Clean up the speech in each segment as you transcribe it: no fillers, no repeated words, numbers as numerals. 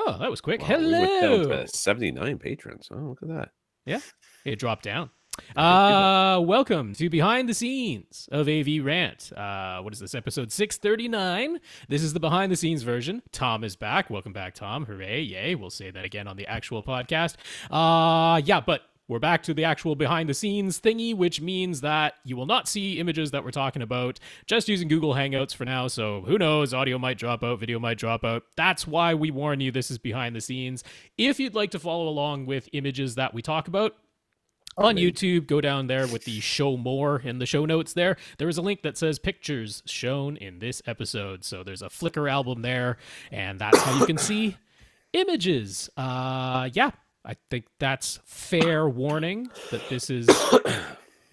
Oh, that was quick. Wow, Hello. we went down to 79 patrons. Oh, look at that. Yeah, it dropped down. Welcome to Behind the Scenes of AV Rant. What is this, episode 639? This is the behind the scenes version. Tom is back. Welcome back, Tom. Hooray, yay. We'll say that again on the actual podcast. But we're back to the actual behind the scenes thingy, which means that you will not see images that we're talking about, just using Google Hangouts for now. So who knows, audio might drop out, video might drop out. That's why we warn you this is behind the scenes. If you'd like to follow along with images that we talk about, on YouTube, go down there with the show more in the show notes there. There is a link that says pictures shown in this episode. So there's a Flickr album there, and that's how you can see images. Yeah, I think that's fair warning that this is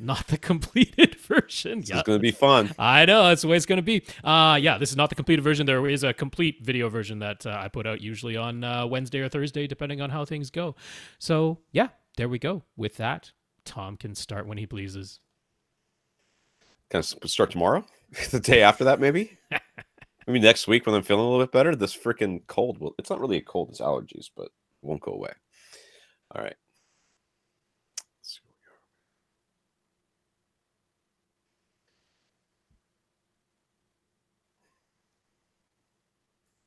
not the completed version. This is going to be fun. I know, that's the way it's going to be. Yeah, this is not the completed version. There is a complete video version that I put out usually on Wednesday or Thursday, depending on how things go. So, yeah. There we go. With that, Tom can start when he pleases. Can I start tomorrow? The day after that, maybe? Maybe next week when I'm feeling a little bit better. This freaking cold it's not really a cold, it's allergies, but it won't go away. All right. Let's see where we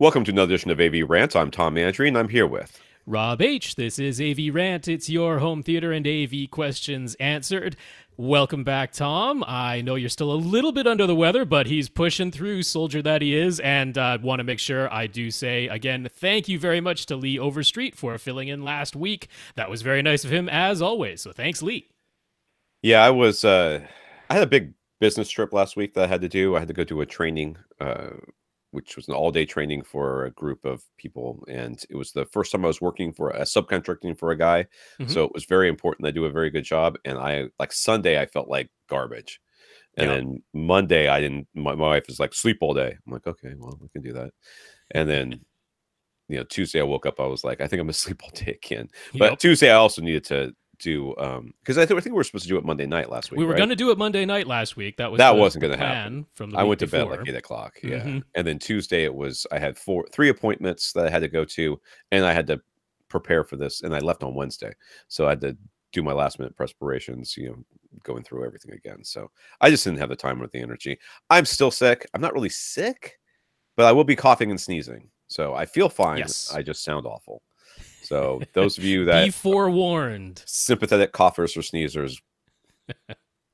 are. Welcome to another edition of AV Rant. I'm Tom Andry, and I'm here with Rob H. This is AV Rant. It's your home theater and AV questions answered. Welcome back, Tom. I know you're still a little bit under the weather, but he's pushing through, soldier that he is, and want to make sure I do say, again, thank you very much to Lee Overstreet for filling in last week. That was very nice of him, as always, so thanks, Lee. Yeah, I had a big business trip last week that I had to do. I had to go to a training, which was an all-day training for a group of people, and it was the first time I was working for a subcontracting for a guy. Mm-hmm. So it was very important I do a very good job. And Sunday I felt like garbage, and then Monday my wife is like, sleep all day. I'm like, okay, well, we can do that. And then Tuesday I woke up, I was like, I think I'm gonna sleep all day again. But Tuesday I also needed to do because I think we were supposed to do it Monday night last week. We were going to do it Monday night last week. That wasn't going to happen. From the I went to before. bed like 8 o'clock. Yeah, and then Tuesday I had 3 appointments that I had to go to, and I had to prepare for this, and I left on Wednesday, so I had to do my last minute preparations. Going through everything again. So I just didn't have the time or the energy. I'm still sick. I'm not really sick, but I will be coughing and sneezing. So I feel fine. Yes. I just sound awful. So those of you that be forewarned, sympathetic coughers or sneezers,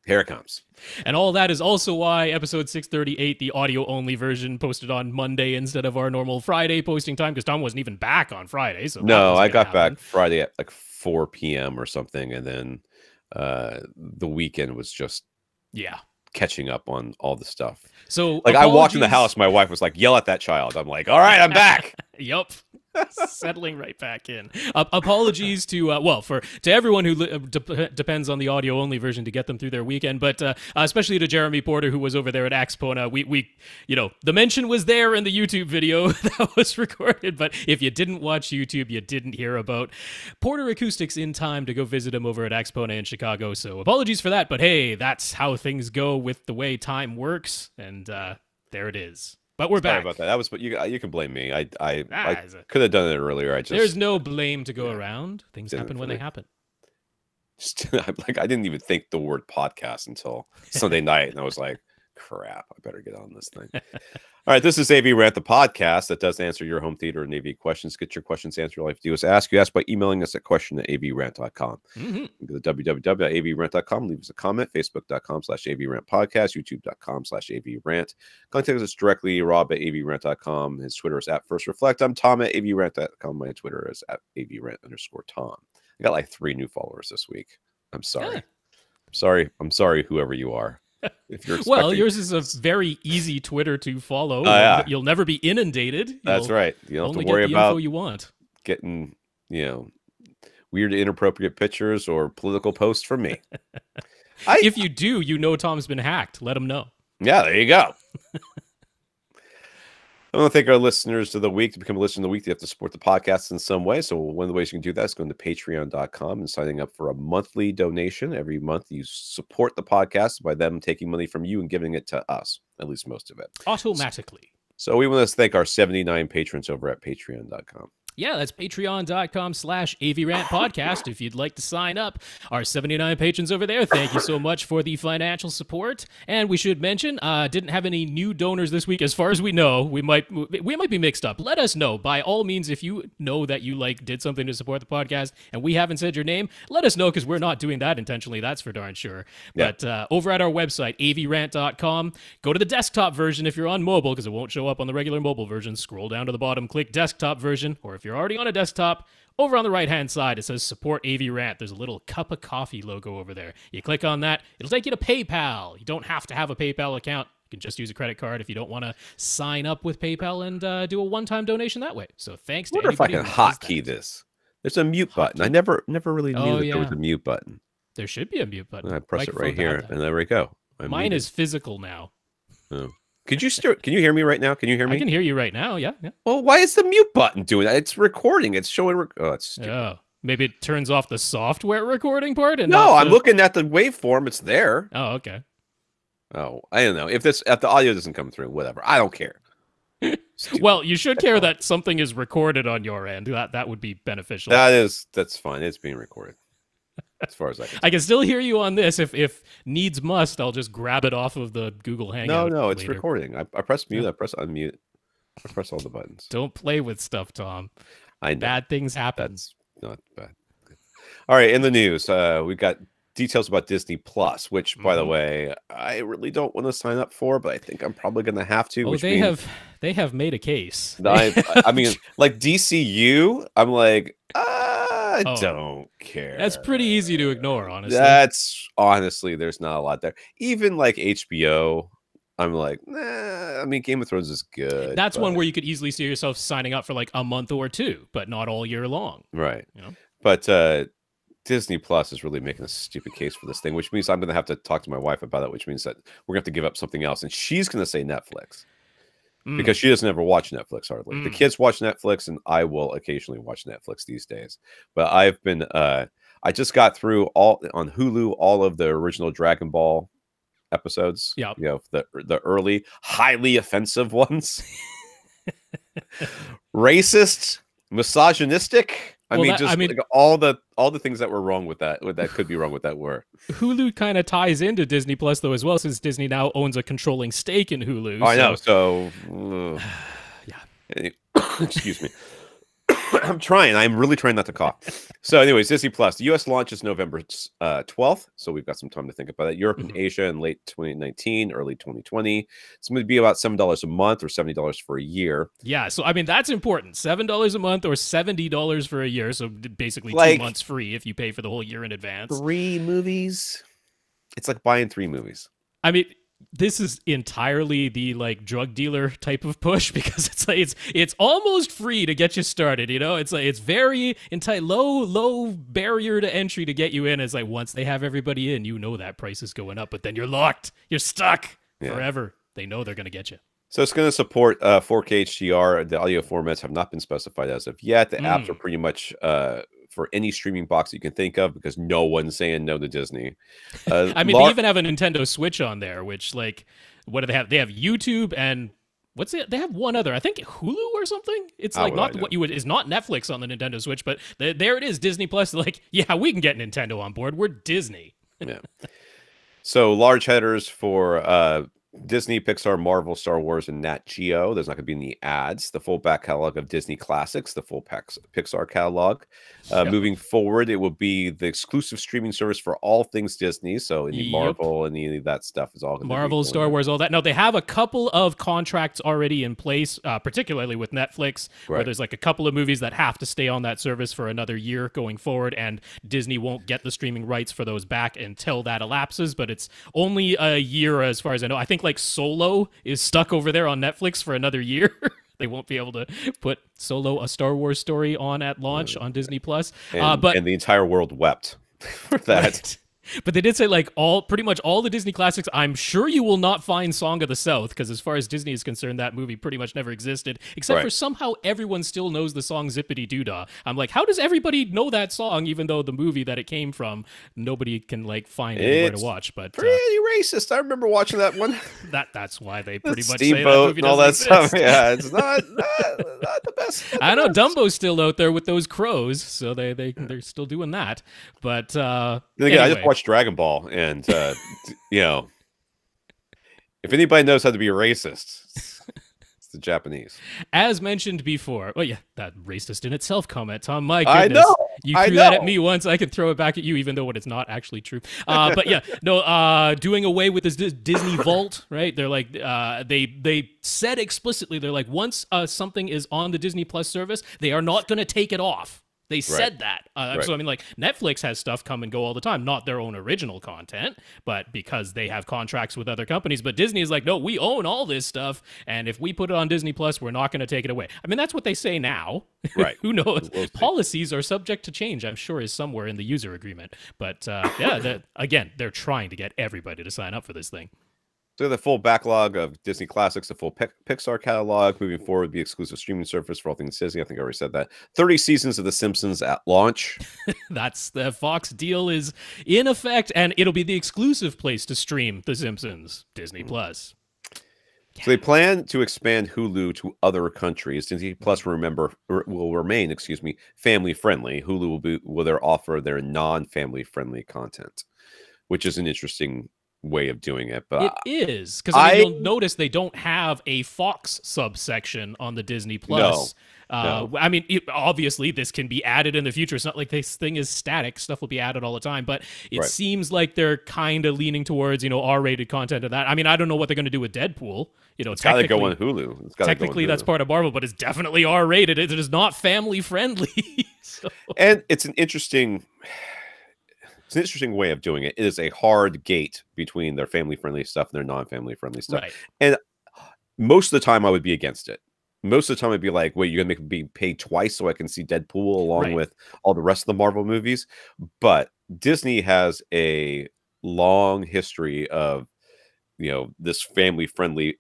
here it comes. And all that is also why episode 638, the audio only version, posted on Monday instead of our normal Friday posting time, because Tom wasn't even back on Friday. So no, I got back Friday at like 4 p.m. or something, and then the weekend was just catching up on all the stuff. So I walked in the house, my wife was like, yell at that child. I'm like, all right, I'm back. Yup. Settling right back in. Apologies to everyone who depends on the audio only version to get them through their weekend, but especially to Jeremy Porter, who was over there at Axpona. We the mention was there in the YouTube video that was recorded, but if you didn't watch YouTube, you didn't hear about Porter Acoustics in time to go visit him over at Axpona in Chicago. So apologies for that, but hey, that's how things go with the way time works, and there it is. But we're back. About that. That was, but you can blame me. I could have done it earlier. There's no blame to go around. Things happen when they happen. I didn't even think the word podcast until Sunday night, and I was like, crap, I better get on this thing. All right, this is AV Rant, the podcast that does answer your home theater and AV questions. Get your questions answered. All you have to do is ask. You ask by emailing us at question@avrant.com. Mm-hmm. Go to www.avrant.com. Leave us a comment. Facebook.com/AVRant podcast. YouTube.com/AVRant. Contact us directly. Rob at avrant.com. His Twitter is at First Reflect. I'm Tom at avrant.com. My Twitter is at avrant_Tom. I got like 3 new followers this week. I'm sorry. I'm sorry, whoever you are. If you're yours is a very easy Twitter to follow. You'll never be inundated. That's right. You don't have to worry about you want. Getting weird, inappropriate pictures or political posts from me. If you do, Tom's been hacked. Let him know. Yeah, there you go. I want to thank our listeners of the week. To become a listener of the week, you have to support the podcast in some way. So one of the ways you can do that is going to patreon.com and signing up for a monthly donation. Every month you support the podcast by them taking money from you and giving it to us, at least most of it. Automatically. So we want to thank our 79 patrons over at patreon.com. Yeah, that's patreon.com/AVRant Podcast if you'd like to sign up. Our 79 patrons over there, thank you so much for the financial support. And we should mention, didn't have any new donors this week. As far as we know, we might be mixed up. Let us know. By all means, if you know that you did something to support the podcast and we haven't said your name, let us know, because we're not doing that intentionally. That's for darn sure. Yeah. But over at our website, avrant.com, go to the desktop version if you're on mobile, because it won't show up on the regular mobile version. Scroll down to the bottom, click desktop version, or if you're already on a desktop, over on the right-hand side, it says Support AV Rant. There's a little cup of coffee logo over there. You click on that, it'll take you to PayPal. You don't have to have a PayPal account. You can just use a credit card if you don't want to sign up with PayPal and do a one-time donation that way. So thanks to anybody. I wonder if I can hotkey this. There's a mute button. I never really knew that there was a mute button. There should be a mute button. I press it right here, and there we go. Mine is physical now. Oh. Can you hear me right now? Can you hear me? I can hear you right now. Yeah. Well, why is the mute button doing that? It's recording. It's showing. It's stupid. Oh, maybe it turns off the software recording part. And no, I'm looking at the waveform. It's there. Oh, okay. Oh, I don't know if the audio doesn't come through. Whatever. I don't care. Well, you should care that something is recorded on your end. That would be beneficial. That's fine. It's being recorded. As far as I can still hear you on this. If needs must, I'll just grab it off of the Google Hangout. No, it's recording. I press mute. I press unmute. I press all the buttons. Don't play with stuff, Tom. I know. Bad things happen. That's not bad. All right, in the news, we've got details about Disney Plus, which, by the way, I really don't want to sign up for, but I think I'm probably going to have to. Oh, they have made a case. I mean, like DCU, I'm like, I don't care. That's pretty easy to ignore, honestly. There's not a lot there. Even like HBO, I'm like, nah. I mean, Game of Thrones is good. That's one where you could easily see yourself signing up for like a month or two, but not all year long. Right. But Disney Plus is really making a stupid case for this thing, which means I'm going to have to talk to my wife about it, which means that we're going to have to give up something else. And she's going to say Netflix. Because she doesn't ever watch Netflix hardly. The kids watch Netflix, and I will occasionally watch Netflix these days. But I've been, I just got through on Hulu all of the original Dragon Ball episodes. Yeah, the early, highly offensive ones, racist, misogynistic. I mean, like all the things that were wrong with that could be wrong with that were. Hulu kind of ties into Disney Plus though as well, since Disney now owns a controlling stake in Hulu. I know. So yeah. Excuse me. I'm really trying not to cough. So anyways, Disney Plus. The U.S. launch is November 12th, so we've got some time to think about it. Europe and Asia in late 2019, early 2020. It's going to be about $7 a month or $70 for a year. Yeah, so I mean, that's important. $7 a month or $70 for a year, so basically 2 months free if you pay for the whole year in advance. 3 movies? It's like buying 3 movies. I mean, this is entirely the like drug dealer type of push, because it's almost free to get you started. It's like it's very low barrier to entry to get you in. It's like once they have everybody in, that price is going up, but then you're locked, you're stuck forever. They know they're going to get you. So it's going to support 4K HDR. The audio formats have not been specified as of yet. The apps are pretty much for any streaming box you can think of, because no one's saying no to Disney. I mean, they even have a Nintendo Switch on there, which, like, what do they have? They have YouTube and what's it? They have one other, I think Hulu or something. It's like not what you would is not Netflix on the Nintendo Switch, but there it is, Disney Plus. Like, yeah, we can get Nintendo on board. We're Disney. Yeah. So large headers for Disney, Pixar, Marvel, Star Wars, and Nat Geo. There's not going to be any ads. The full back catalog of Disney classics, the full Pixar catalog. Moving forward, it will be the exclusive streaming service for all things Disney. So any Marvel, any of that stuff is all going to be Marvel, Star Wars, all that. No, they have a couple of contracts already in place, particularly with Netflix, where there's like a couple of movies that have to stay on that service for another year going forward, and Disney won't get the streaming rights for those back until that elapses. But it's only a year, as far as I know. I think like Solo is stuck over there on Netflix for another year. They won't be able to put Solo, a Star Wars story, on at launch on Disney Plus. And the entire world wept for that. But they did say like pretty much all the Disney classics. I'm sure you will not find Song of the South because as far as Disney is concerned, that movie pretty much never existed. Except for somehow everyone still knows the song Zippity Doo Dah. I'm like, how does everybody know that song even though the movie that it came from, nobody can like find anywhere to watch? But pretty racist. I remember watching that one. That's why they pretty much Steamboat say that movie and all that exist. stuff. Yeah, it's not the best. I know Dumbo's still out there with those crows, so they're still doing that. But anyway. I just watched Dragon Ball, and you know, if anybody knows how to be a racist, it's the Japanese. As mentioned before, well, yeah, that racist in itself comment, Tom. My goodness, I know. You threw that at me once. I can throw it back at you, even though it's not actually true. But yeah, no, doing away with this Disney Vault, right? They're like, they said explicitly, they're like, once something is on the Disney Plus service, they are not going to take it off. They said that. So, I mean, like, Netflix has stuff come and go all the time. Not their own original content, but because they have contracts with other companies. But Disney is like, no, we own all this stuff. And if we put it on Disney Plus, we're not going to take it away. I mean, that's what they say now. Right. Who knows? Policies are subject to change, I'm sure, is somewhere in the user agreement. But yeah, again, they're trying to get everybody to sign up for this thing. So the full backlog of Disney classics, the full Pixar catalog, moving forward, the exclusive streaming service for all things Disney. I think I already said that. 30 seasons of The Simpsons at launch. That's the Fox deal is in effect, and it'll be the exclusive place to stream The Simpsons, Disney Plus. So they plan to expand Hulu to other countries. Disney Plus will remain, family friendly. Hulu will offer their non-family friendly content, which is an interesting way of doing it. But it is, because you'll notice they don't have a Fox subsection on the Disney Plus. No. I mean, obviously this can be added in the future. It's not like this thing is static. Stuff will be added all the time, but it seems like they're kind of leaning towards, R-rated content of that. I mean, I don't know what they're going to do with Deadpool. It's got to go on Hulu. Technically, that's part of Marvel, but it's definitely R-rated. It is not family friendly. And it's an interesting way of doing it. It is a hard gate between their family-friendly stuff and their non-family friendly stuff. Right. And most of the time I would be against it. Most of the time I'd be like, wait, you're going to make me pay twice so I can see Deadpool along with all the rest of the Marvel movies? But Disney has a long history of, this family-friendly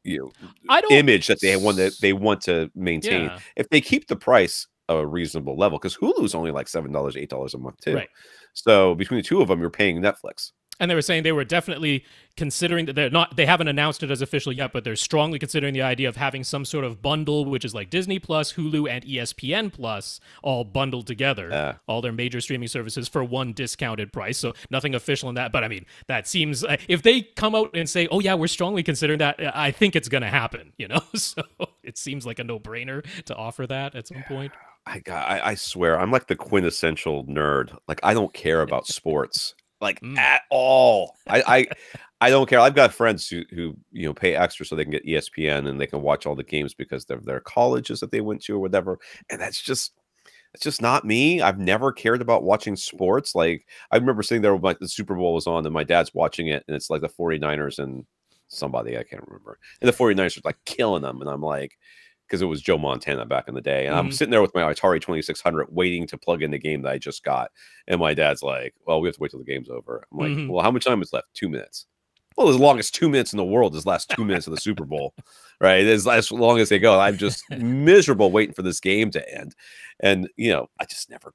image that they want to maintain. Yeah. If they keep the price a reasonable level, because Hulu's only like $7, $8 a month too. Right. So between the two of them, you're paying Netflix. And they were saying they were definitely considering that they haven't announced it as official yet, but they're strongly considering the idea of having some sort of bundle, which is like Disney Plus, Hulu, and ESPN Plus all bundled together, all their major streaming services for one discounted price. So nothing official in that. But I mean, that seems, if they come out and say, oh yeah, we're strongly considering that, I think it's going to happen, So it seems like a no-brainer to offer that at some point. I swear, I'm like the quintessential nerd. Like, I don't care about sports. At all. I don't care. I've got friends who pay extra so they can get ESPN and they can watch all the games because of their colleges that they went to or whatever. And it's just not me. I've never cared about watching sports. Like, I remember sitting there when the Super Bowl was on and my dad's watching it and it's like the 49ers and somebody I can't remember. And the 49ers are like killing them. And I'm like, because it was Joe Montana back in the day. And I'm sitting there with my Atari 2600 waiting to plug in the game that I just got. And my dad's like, well, we have to wait till the game's over. I'm like, well, how much time is left? 2 minutes. Well, the longest 2 minutes in the world is the last 2 minutes of the Super Bowl, right? As long as they go. I'm just miserable waiting for this game to end. And, I just never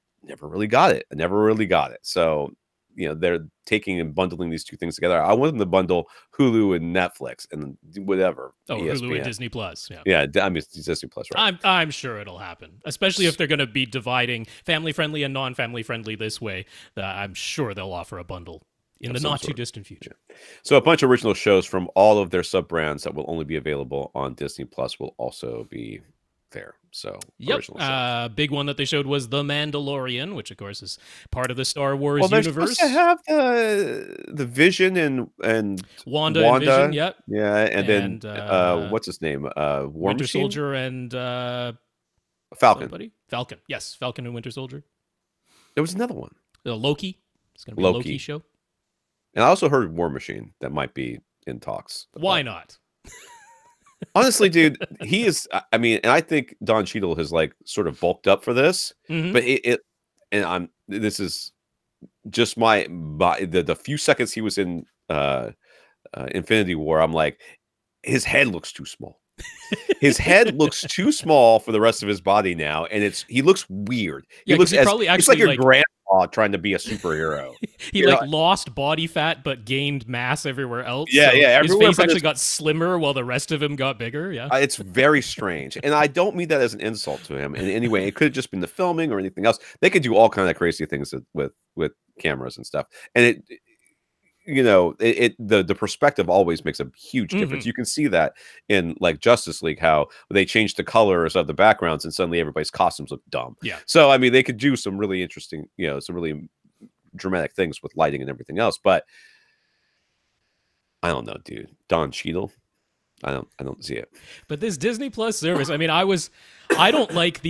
really got it. I never really got it. So, they're taking and bundling these two things together. I want them to bundle Hulu and Netflix and whatever. Oh, ESPN. Hulu and Disney Plus. Yeah, I mean, Disney Plus, right? I'm sure it'll happen, especially if they're going to be dividing family-friendly and non-family-friendly this way. I'm sure they'll offer a bundle in the not-too-distant future. Yeah. So a bunch of original shows from all of their sub-brands that will only be available on Disney Plus will also be there. So big one that they showed was The Mandalorian, which of course is part of the Star Wars they're universe. Supposed to have the Vision and Wanda and Vision, and then what's his name? Winter Soldier and Falcon. Falcon, yes, Falcon and Winter Soldier. There was another one. Loki. It's going to be a Loki show. And I also heard War Machine that might be in talks. Why not? Honestly, dude, he is. I mean, and I think Don Cheadle has like sort of bulked up for this, but this is just the few seconds he was in Infinity War, I'm like, his head looks too small. His head looks too small for the rest of his body now, and he looks weird. He looks it's like your grandpa trying to be a superhero. He lost body fat but gained mass everywhere else. Yeah, so yeah. His face actually got slimmer while the rest of him got bigger. Yeah, it's very strange, and I don't mean that as an insult to him in any way. It could have just been the filming or anything else. They could do all kind of crazy things with cameras and stuff, and the perspective always makes a huge difference. You can see that in like Justice League, how they changed the colors of the backgrounds and suddenly everybody's costumes look dumb. Yeah. So I mean, they could do some really interesting, some really dramatic things with lighting and everything else. But I don't know, dude. Don Cheadle, I don't see it. But this Disney Plus service, I mean, I don't like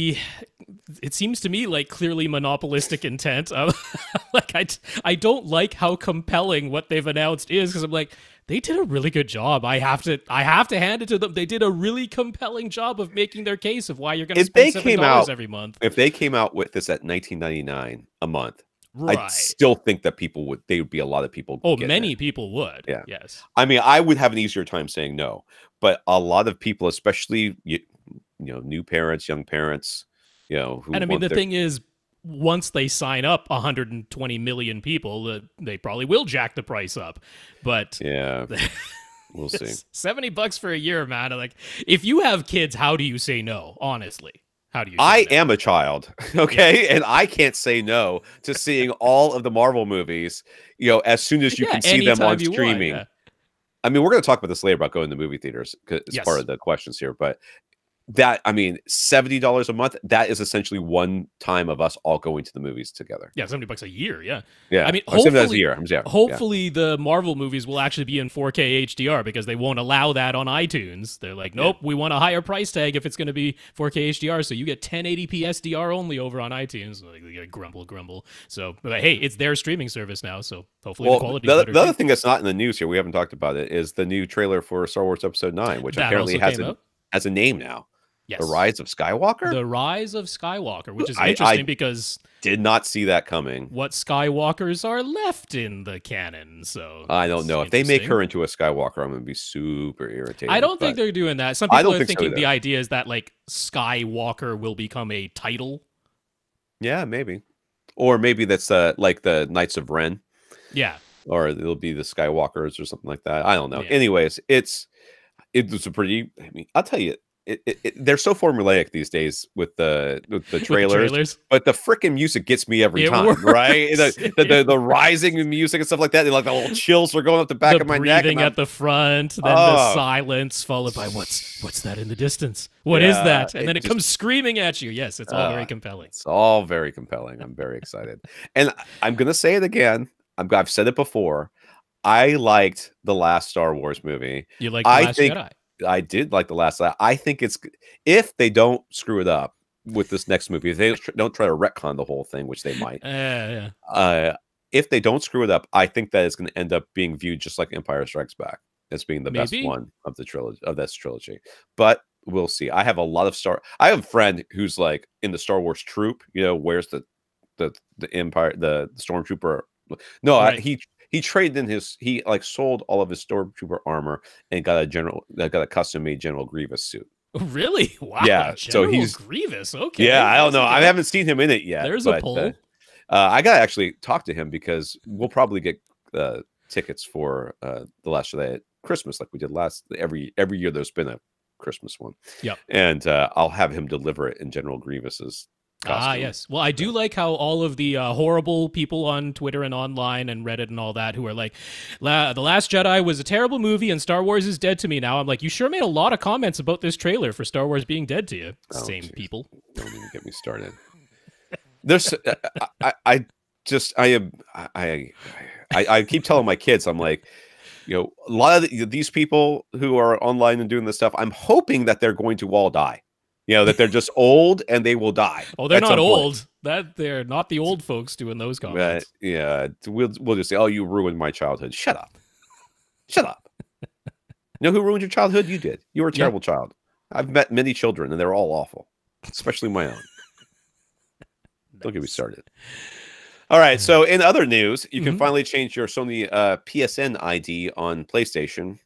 it seems to me like clearly monopolistic intent. I don't like how compelling what they've announced is, because I'm like, they did a really good job. I have to hand it to them. They did a really compelling job of making their case of why you're going to spend $7 every month. If they came out with this at $19.99 a month, right. I still think that they would be a lot of people. Oh, many people would. Yeah. Yes. I mean, I would have an easier time saying no, but a lot of people, especially new parents, young parents, and I mean, the thing is, once they sign up 120 million people, they probably will jack the price up. But yeah, we'll see. $70 for a year, man. Like, if you have kids, how do you say no? Honestly. How do you? I am a child, okay, and I can't say no to seeing all of the Marvel movies. As soon as you can see them on streaming. I mean, we're going to talk about this later about going to movie theaters because it's part of the questions here. But $70 a month, that is essentially one time of us all going to the movies together. Yeah, $70 a year. Yeah. Yeah. I mean, hopefully the Marvel movies will actually be in 4K HDR, because they won't allow that on iTunes. They're like, nope, we want a higher price tag if it's going to be 4K HDR. So you get 1080p SDR only over on iTunes. Like, they get grumble. So, but hey, it's their streaming service now. So hopefully the quality is better. The other thing that's not in the news here, we haven't talked about it, is the new trailer for Star Wars Episode 9, which apparently has a name now. Yes. The Rise of Skywalker? The Rise of Skywalker, which is interesting because did not see that coming. What Skywalkers are left in the canon, so I don't know. If they make her into a Skywalker, I'm going to be super irritated. I don't think they're doing that. Some people are thinking the idea is that like Skywalker will become a title. Yeah, maybe. Or maybe that's like the Knights of Ren. Yeah. Or it'll be the Skywalkers or something like that. I don't know. Yeah. Anyways, it's a pretty, I mean, I'll tell you, they're so formulaic these days with the trailers, but the freaking music gets me every time, right? The rising music and stuff like that. And like the little chills are going up the back of my neck. Breathing at the front, then the silence followed by what's that in the distance? What is that? And then it comes screaming at you. Yes, it's all very compelling. It's all very compelling. I'm very excited, and I'm gonna say it again. I've said it before. I liked the last Star Wars movie. You liked The Last Jedi? I did like the last. I think if they don't screw it up with this next movie, if they don't try to retcon the whole thing, which they might. If they don't screw it up, I think that it's going to end up being viewed just like Empire Strikes Back as being the best one of the trilogy But we'll see. I have I have a friend who's like in the Star Wars troop. Wears the Empire, the Stormtrooper. No, right. He traded in he sold all of his Stormtrooper armor and got a custom made General Grievous suit. Really? Wow. Yeah. So he's Grievous. Okay. Yeah, I don't know. I haven't seen him in it yet. There's a pull. I gotta actually talk to him because we'll probably get tickets for The Last Jedi at Christmas, like we did every year. There's been a Christmas one. Yeah. And I'll have him deliver it in General Grievous's costume. Yes. Well, I do like how all of the horrible people on Twitter and online and Reddit and all that who are like, The Last Jedi was a terrible movie and Star Wars is dead to me now. I'm like, you sure made a lot of comments about this trailer for Star Wars being dead to you. Same people. Don't even get me started. There's, I keep telling my kids, I'm like, a lot of these people who are online and doing this stuff, I'm hoping that they're going to all die. That they're just old and they will die. Oh, they're not old. That they're not the old folks doing those comments. Yeah, we'll just say, "Oh, you ruined my childhood." Shut up. Shut up. You know who ruined your childhood? You did. You were a terrible child. I've met many children and they're all awful, especially my own. Nice. Don't get me started. All right. So in other news, you can Mhm. finally change your Sony PSN ID on PlayStation.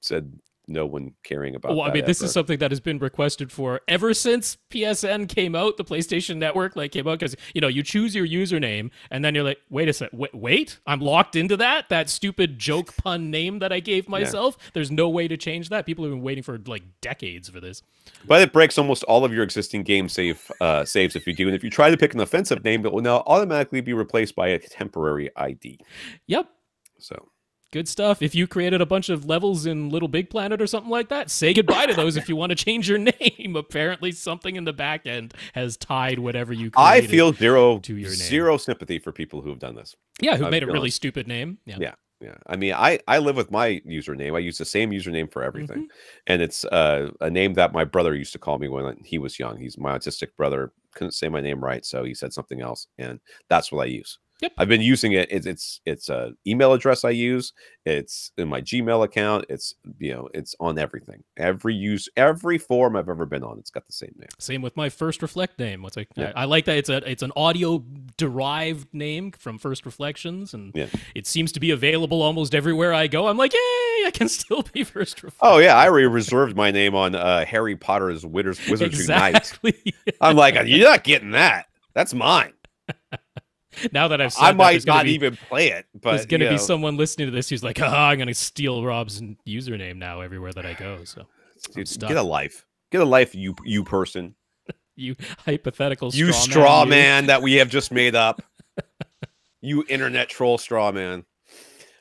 Said no one caring about Well, I that mean, this is ever. something that has been requested for ever since PSN came out, the PlayStation Network came out, because you choose your username and then you're like, wait a sec, wait, I'm locked into that stupid joke pun name that I gave Yeah. myself. There's no way to change that. People have been waiting for like decades for this. But it breaks almost all of your existing game saves if you do. And if you try to pick an offensive name, it will now automatically be replaced by a temporary ID. Yep. So Good stuff. If you created a bunch of levels in Little Big Planet or something like that, say goodbye to those if you want to change your name. Apparently, something in the back end has tied whatever you I created feel to your name. zero sympathy for people who have done this. Yeah, who made a be really honest. stupid name. Yeah. Yeah. I mean, I live with my username. I use the same username for everything. And it's a name that my brother used to call me when he was young. He's my autistic brother. Couldn't say my name right, so he said something else, and that's what I use. Yep. I've been using it. It's a email address I use. It's in my Gmail account. It's it's on everything. Every forum I've ever been on, it's got the same name. Same with my First Reflect name. What's Yeah. I like that it's an audio derived name from First Reflections, and Yeah. it seems to be available almost everywhere I go. I'm like, yay! I can still be First Reflect. Oh yeah, I already reserved my name on Harry Potter's Wizards Unite. Exactly. I'm like, you're not getting that. That's mine. Now that I've said I that, might not even play it, but there's going to be someone listening to this who's like, I'm going to steal Rob's username now everywhere that I go. So dude, get a life. Get a life, you person. You hypothetical You straw man that we have just made up. You internet troll straw man.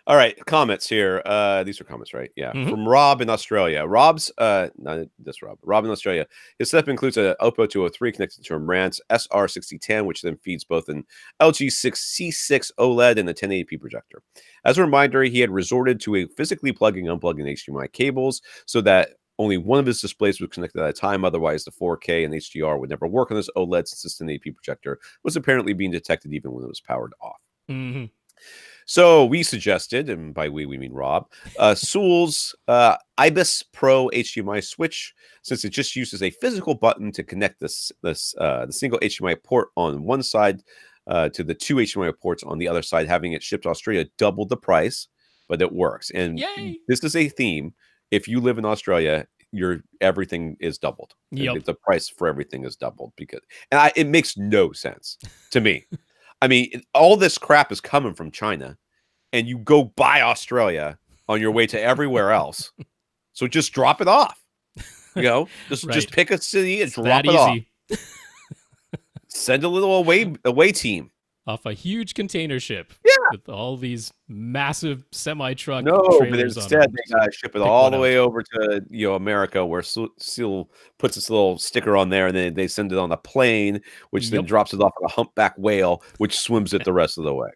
All right, comments here. These are comments, right? Yeah, from Rob in Australia. Rob's not this Rob. Rob in Australia. His setup includes an Oppo 203 connected to a AVRant SR6010, which then feeds both an LG C6 OLED and a 1080p projector. As a reminder, he had resorted to physically plugging and unplugging HDMI cables so that only one of his displays was connected at a time. Otherwise, the 4K and HDR would never work on this OLED since this 1080p projector was apparently being detected even when it was powered off. So we suggested, and by we mean Rob, Sewell's IBIS Pro HDMI switch, since it just uses a physical button to connect the single HDMI port on one side to the two HDMI ports on the other side. Having it shipped to Australia doubled the price, but it works. And Yay! This is a theme. If you live in Australia, everything is doubled. Yep. The price for everything is doubled it makes no sense to me. I mean, all this crap is coming from China, and you go buy Australia on your way to everywhere else. So just drop it off. Just pick a city and drop it off. Send a little away team off a huge container ship. Yeah. With all these massive semi-truck trailers. But instead they gotta ship it all the way over to America, where Seal puts its little sticker on there, and then they send it on a plane, which then drops it off on a humpback whale, which swims it the rest of the way.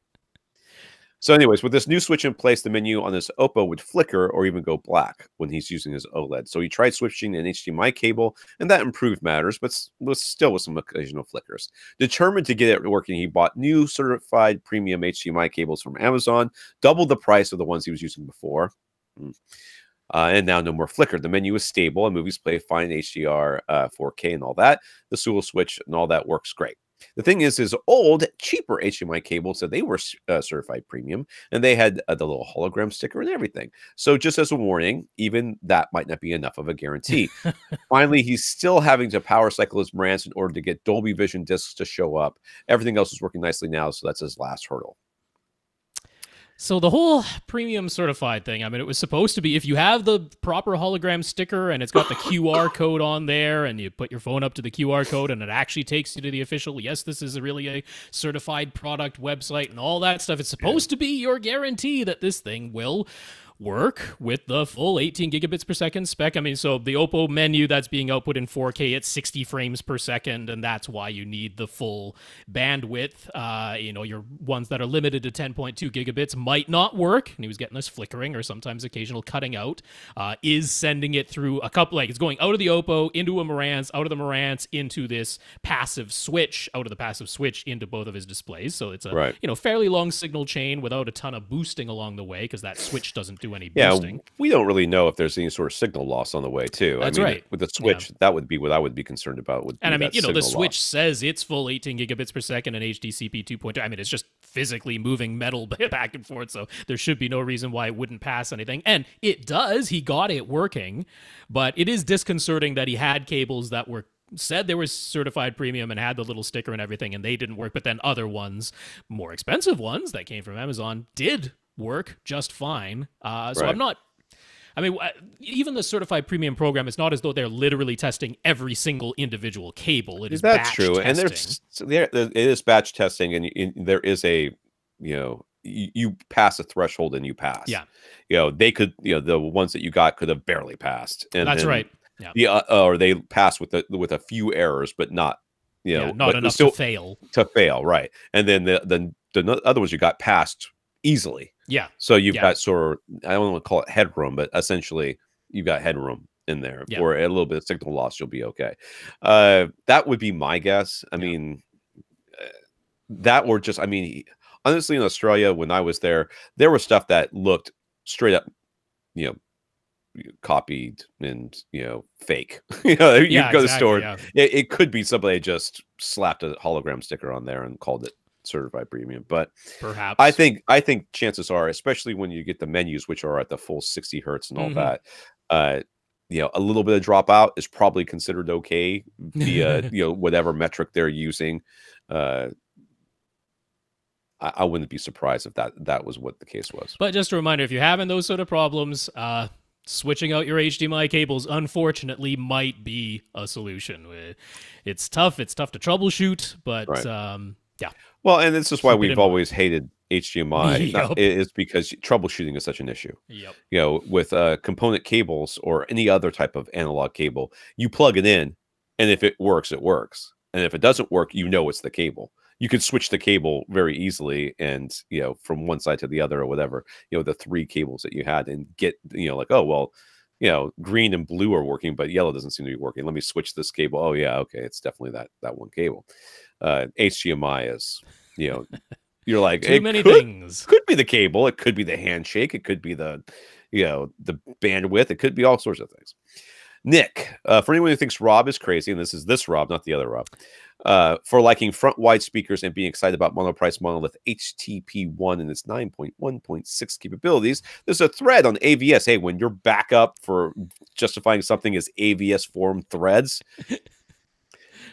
So anyways, with this new switch in place, the menu on this Oppo would flicker or even go black when he's using his OLED. So he tried switching an HDMI cable, and that improved matters, but still with some occasional flickers. Determined to get it working, he bought new certified premium HDMI cables from Amazon, doubled the price of the ones he was using before. And now no more flicker. The menu is stable, and movies play fine HDR, 4K, and all that. The Sewell switch and all that works great. The thing is, his old, cheaper HDMI cables said they were certified premium, and they had the little hologram sticker and everything. So just as a warning, even that might not be enough of a guarantee. Finally, he's still having to power cycle his brands in order to get Dolby Vision discs to show up. Everything else is working nicely now, so that's his last hurdle. So the whole premium certified thing, I mean, it was supposed to be, if you have the proper hologram sticker and it's got the QR code on there, and you put your phone up to the QR code and it actually takes you to the official, yes, this is really a certified product website and all that stuff. It's supposed to be your guarantee that this thing will work with the full 18 gigabits per second spec. I mean, so the Oppo menu that's being output in 4K at 60 frames per second, and that's why you need the full bandwidth. Your ones that are limited to 10.2 gigabits might not work, and he was getting this flickering or sometimes occasional cutting out, is sending it through a couple, it's going out of the Oppo into a Marantz, out of the Marantz into this passive switch, out of the passive switch into both of his displays. So it's a fairly long signal chain without a ton of boosting along the way, because that switch doesn't do do any Yeah, boosting. we don't really know if there's any sort of signal loss on the way, too. That's I mean, right. with the Switch, that would be what I would be concerned about. Would be And I mean, that the signal Switch loss. says it's full 18 gigabits per second and HDCP 2.2. I mean, it's just physically moving metal back and forth, so there should be no reason why it wouldn't pass anything. And it does. He got it working, but it is disconcerting that he had cables that were said they were certified premium and had the little sticker and everything, and they didn't work. But then other ones, more expensive ones that came from Amazon, did work just fine. So Right. I'm not. I mean, even the certified premium program, it's not as though they're literally testing every single individual cable. It is That's batch true, testing. and it is batch testing, and there is a, you pass a threshold and you pass. Yeah. They could, the ones that you got could have barely passed, and That's then right. Yeah. or they passed with a few errors, but not, Not but enough still to fail. right? And then the other ones you got passed easily. Yeah. So you've got sort of, I don't want to call it headroom, but essentially you've got headroom in there for a little bit of signal loss. You'll be okay. That would be my guess. I mean, honestly, in Australia, when I was there was stuff that looked straight up, copied and, fake. You go to the store. Yeah. It could be somebody just slapped a hologram sticker on there and called it certified premium, but perhaps I think chances are, especially when you get the menus, which are at the full 60 hertz and all that, a little bit of dropout is probably considered okay via whatever metric they're using. I wouldn't be surprised if that was what the case was. But just a reminder, if you're having those sort of problems, switching out your HDMI cables, unfortunately, might be a solution. It's tough. It's tough to troubleshoot, but yeah. Well, and this is why we've always hated HDMI. Yep. It's because troubleshooting is such an issue. Yep. With component cables or any other type of analog cable, you plug it in, and if it works, it works. And if it doesn't work, it's the cable. You could switch the cable very easily and, from one side to the other or whatever, the three cables that you had, and get, like, oh, well, green and blue are working, but yellow doesn't seem to be working. Let me switch this cable. Oh, yeah. Okay. It's definitely that one cable. HDMI is, you're like, too many things. Could be the cable. It could be the handshake. It could be the bandwidth. It could be all sorts of things. Nick, for anyone who thinks Rob is crazy, and this is this Rob, not the other Rob, for liking front wide speakers and being excited about monoprice monolith HTP1 and its 9.1.6 capabilities, there's a thread on AVS. Hey, when you're back up for justifying something as AVS form threads,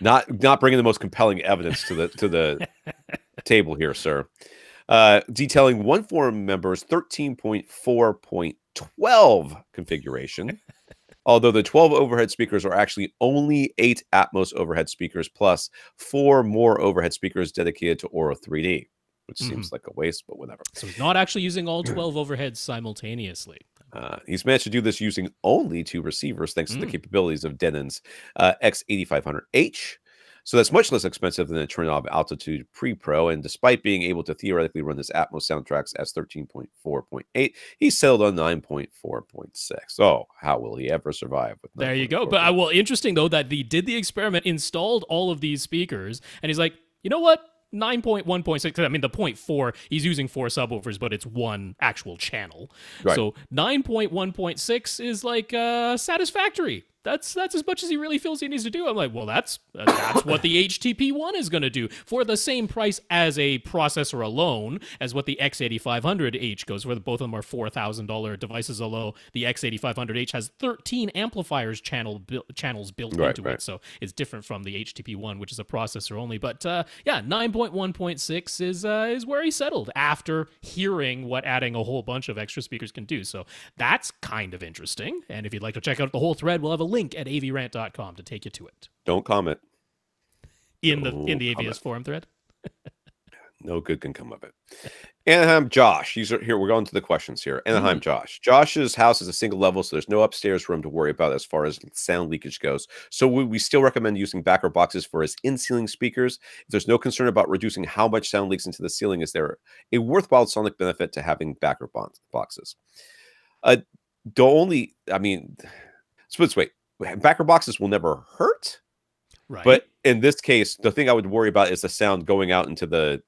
not bringing the most compelling evidence to the table here, sir. Detailing one forum member's 13.4.12 configuration. Although the 12 overhead speakers are actually only 8 Atmos overhead speakers plus 4 more overhead speakers dedicated to Aura 3D, which seems like a waste, but whatever. So he's not actually using all 12 overheads simultaneously. He's managed to do this using only 2 receivers, thanks to the capabilities of Denon's X8500H. So that's much less expensive than the Trinov Altitude Pre-Pro, and despite being able to theoretically run his Atmos soundtracks as 13.4.8, he settled on 9.4.6. Oh, how will he ever survive with 9.4? There you go. But interesting though that he did the experiment, installed all of these speakers, and he's like, you know what? 9.1.6. I mean, the 0.4, he's using 4 subwoofers, but it's one actual channel. Right. So 9.1.6 is like satisfactory. That's as much as he really feels he needs to do. I'm like, well, that's what the HTP1 is going to do for the same price as a processor alone as what the X8500H goes for. Both of them are $4,000 devices, although the X8500H has 13 amplifiers channels built into it, so it's different from the HTP1, which is a processor only. But 9.1.6 is where he settled after hearing what adding a whole bunch of extra speakers can do. So that's kind of interesting. And if you'd like to check out the whole thread, we'll have a link at avrant.com to take you to it. Don't comment. In the AVS forum thread. No good can come of it. Anaheim Josh. These are here. We're going to the questions here. Anaheim Josh. Josh's house is a single level, so there's no upstairs room to worry about as far as sound leakage goes. So we still recommend using backer boxes for his in-ceiling speakers. If there's no concern about reducing how much sound leaks into the ceiling, is there a worthwhile sonic benefit to having backer boxes? Let's put it this way. Backer boxes will never hurt. Right. But in this case, the thing I would worry about is the sound going out into the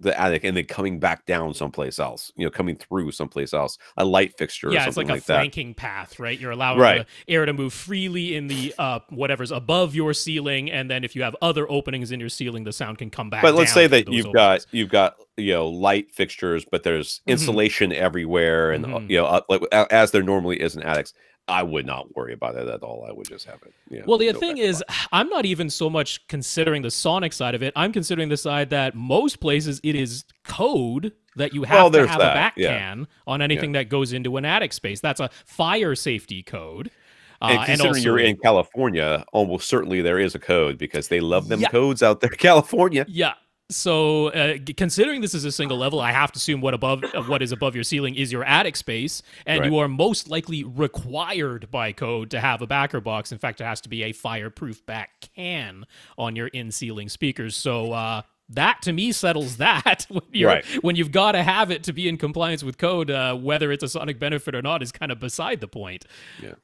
the attic and then coming back down someplace else, coming through someplace else, a light fixture or Yeah, something it's like a that. flanking path, right? You're allowing Right. the air to move freely in the whatever's above your ceiling, and then if you have other openings in your ceiling, the sound can come back But let's down say through that those you've got light fixtures, but there's insulation everywhere, and like as there normally is in attics. I would not worry about it at all. I would just have it. Well, the thing is, I'm not even so much considering the sonic side of it. I'm considering the side that most places it is code that you have to have a back can on anything that goes into an attic space. That's a fire safety code. And considering also, you're in California, almost certainly there is a code because they love them codes out there in California. Yeah. So, considering this is a single level, I have to assume what is above your ceiling is your attic space, and you are most likely required by code to have a backer box. In fact, it has to be a fireproof back can on your in-ceiling speakers. So, that to me settles that. When you've got to have it to be in compliance with code, whether it's a sonic benefit or not is kind of beside the point. Yeah.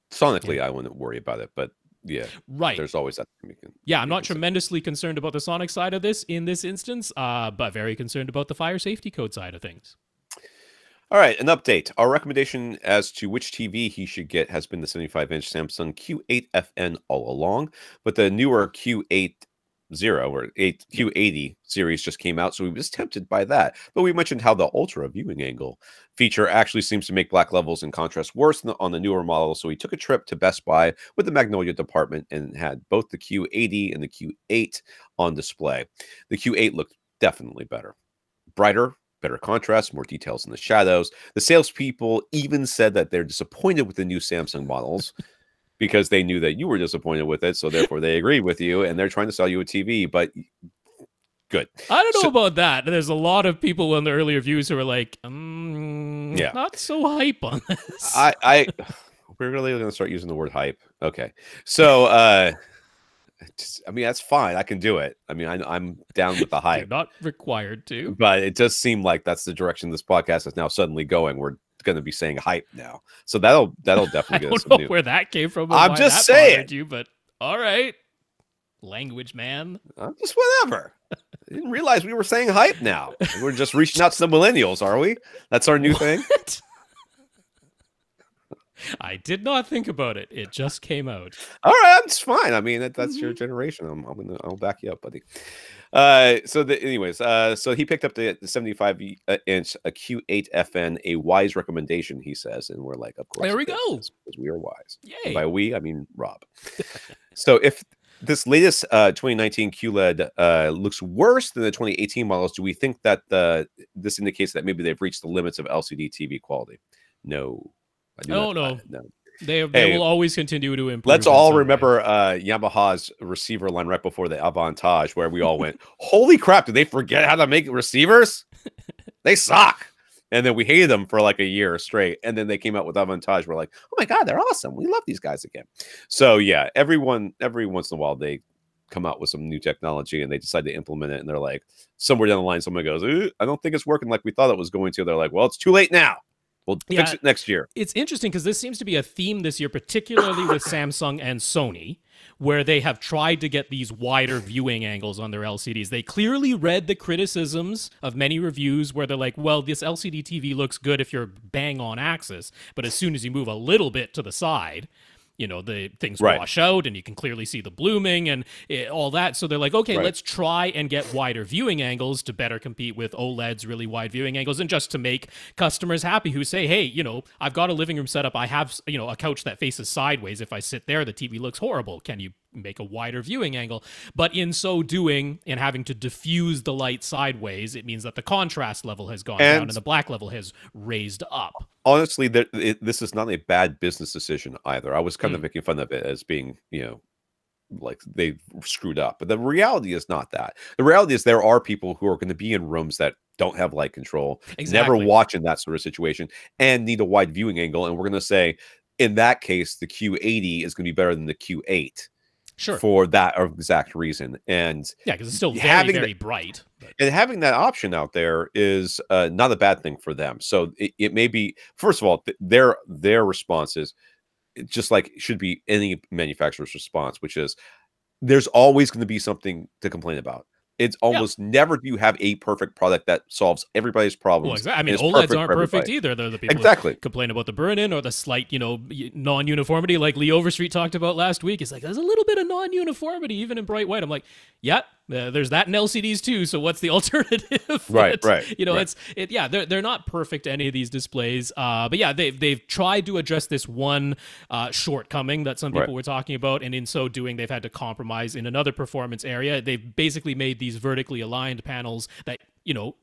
Sonically, I wouldn't worry about it, but. Yeah, right. There's always that. I'm not tremendously concerned about the sonic side of this in this instance, but very concerned about the fire safety code side of things. All right, an update. Our recommendation as to which TV he should get has been the 75-inch Samsung Q8 FN all along, but the newer Q8 or Q80 series just came out, so we was tempted by that. But we mentioned how the ultra viewing angle feature actually seems to make black levels and contrast worse on the newer model. So we took a trip to Best Buy with the Magnolia department and had both the Q80 and the Q8 on display. The Q8 looked definitely better, brighter, better contrast, more details in the shadows. The salespeople even said that they're disappointed with the new Samsung models. Because they knew that you were disappointed with it, so therefore they agreed with you, and they're trying to sell you a TV. But good. I don't know about that. There's a lot of people in the early reviews who are like, not so hype on this. We're really going to start using the word hype. Okay, so that's fine. I can do it. I'm down with the hype. You're not required to, but it does seem like that's the direction this podcast is now suddenly going. We're going to be saying hype now, so that'll definitely get us some new. Where that came from. I'm just saying you, but all right, language man. Just whatever. I didn't realize we were saying hype now. We're just reaching out to the millennials, are we? That's our new thing. I did not think about it. It just came out. All right, it's fine. That's your generation. I'll back you up, buddy. So he picked up the 75-inch Q8 FN, a wise recommendation, he says, and we're like, of course. There we go. Because we are wise. Yay. And by we, I mean Rob. So if this latest 2019 QLED looks worse than the 2018 models, do we think that this indicates that maybe they've reached the limits of LCD TV quality? No. No. They will always continue to improve. Let's all remember Yamaha's receiver line right before the Avantage, where we all went, holy crap, did they forget how to make receivers? They suck. And then we hated them for like a year straight. And then they came out with Avantage. We're like, oh my God, they're awesome. We love these guys again. So yeah, every once in a while, they come out with some new technology and they decide to implement it. And they're like, somewhere down the line, someone goes, I don't think it's working like we thought it was going to. They're like, well, it's too late now. We'll fix it next year. It's interesting because this seems to be a theme this year, particularly with Samsung and Sony, where they have tried to get these wider viewing angles on their LCDs. They clearly read the criticisms of many reviews where they're like, well, this LCD TV looks good if you're bang on axis, but as soon as you move a little bit to the side, the things wash out and you can clearly see the blooming and all that. So they're like, okay, let's try and get wider viewing angles to better compete with OLED's really wide viewing angles and just to make customers happy who say, hey, I've got a living room setup. I have, a couch that faces sideways. If I sit there, the TV looks horrible. Can you make a wider viewing angle? But in so doing and having to diffuse the light sideways, it means that the contrast level has gone down and the black level has raised up. Honestly, this is not a bad business decision either. I was kind of making fun of it as being, like they screwed up. But the reality is not that. The reality is there are people who are going to be in rooms that don't have light control, never watch in that sort of situation, and need a wide viewing angle. And we're going to say, in that case, the Q80 is going to be better than the Q8. Sure. For that exact reason. And yeah, because it's still very bright. And having that option out there is not a bad thing for them. So it may be, first of all, their response is just like it should be any manufacturer's response, which is there's always going to be something to complain about. It's almost never do you have a perfect product that solves everybody's problems. Well, exactly. I mean, OLEDs aren't perfect either. They're the people exactly who complain about the burn-in or the slight, non-uniformity, like Lee Overstreet talked about last week. It's like, there's a little bit of non-uniformity even in bright white. I'm like, yeah, there's that in LCDs too. So what's the alternative? Right. They're not perfect, any of these displays. But yeah, they've tried to address this one shortcoming that some people were talking about, and in so doing, they've had to compromise in another performance area. They've basically made these vertically aligned panels that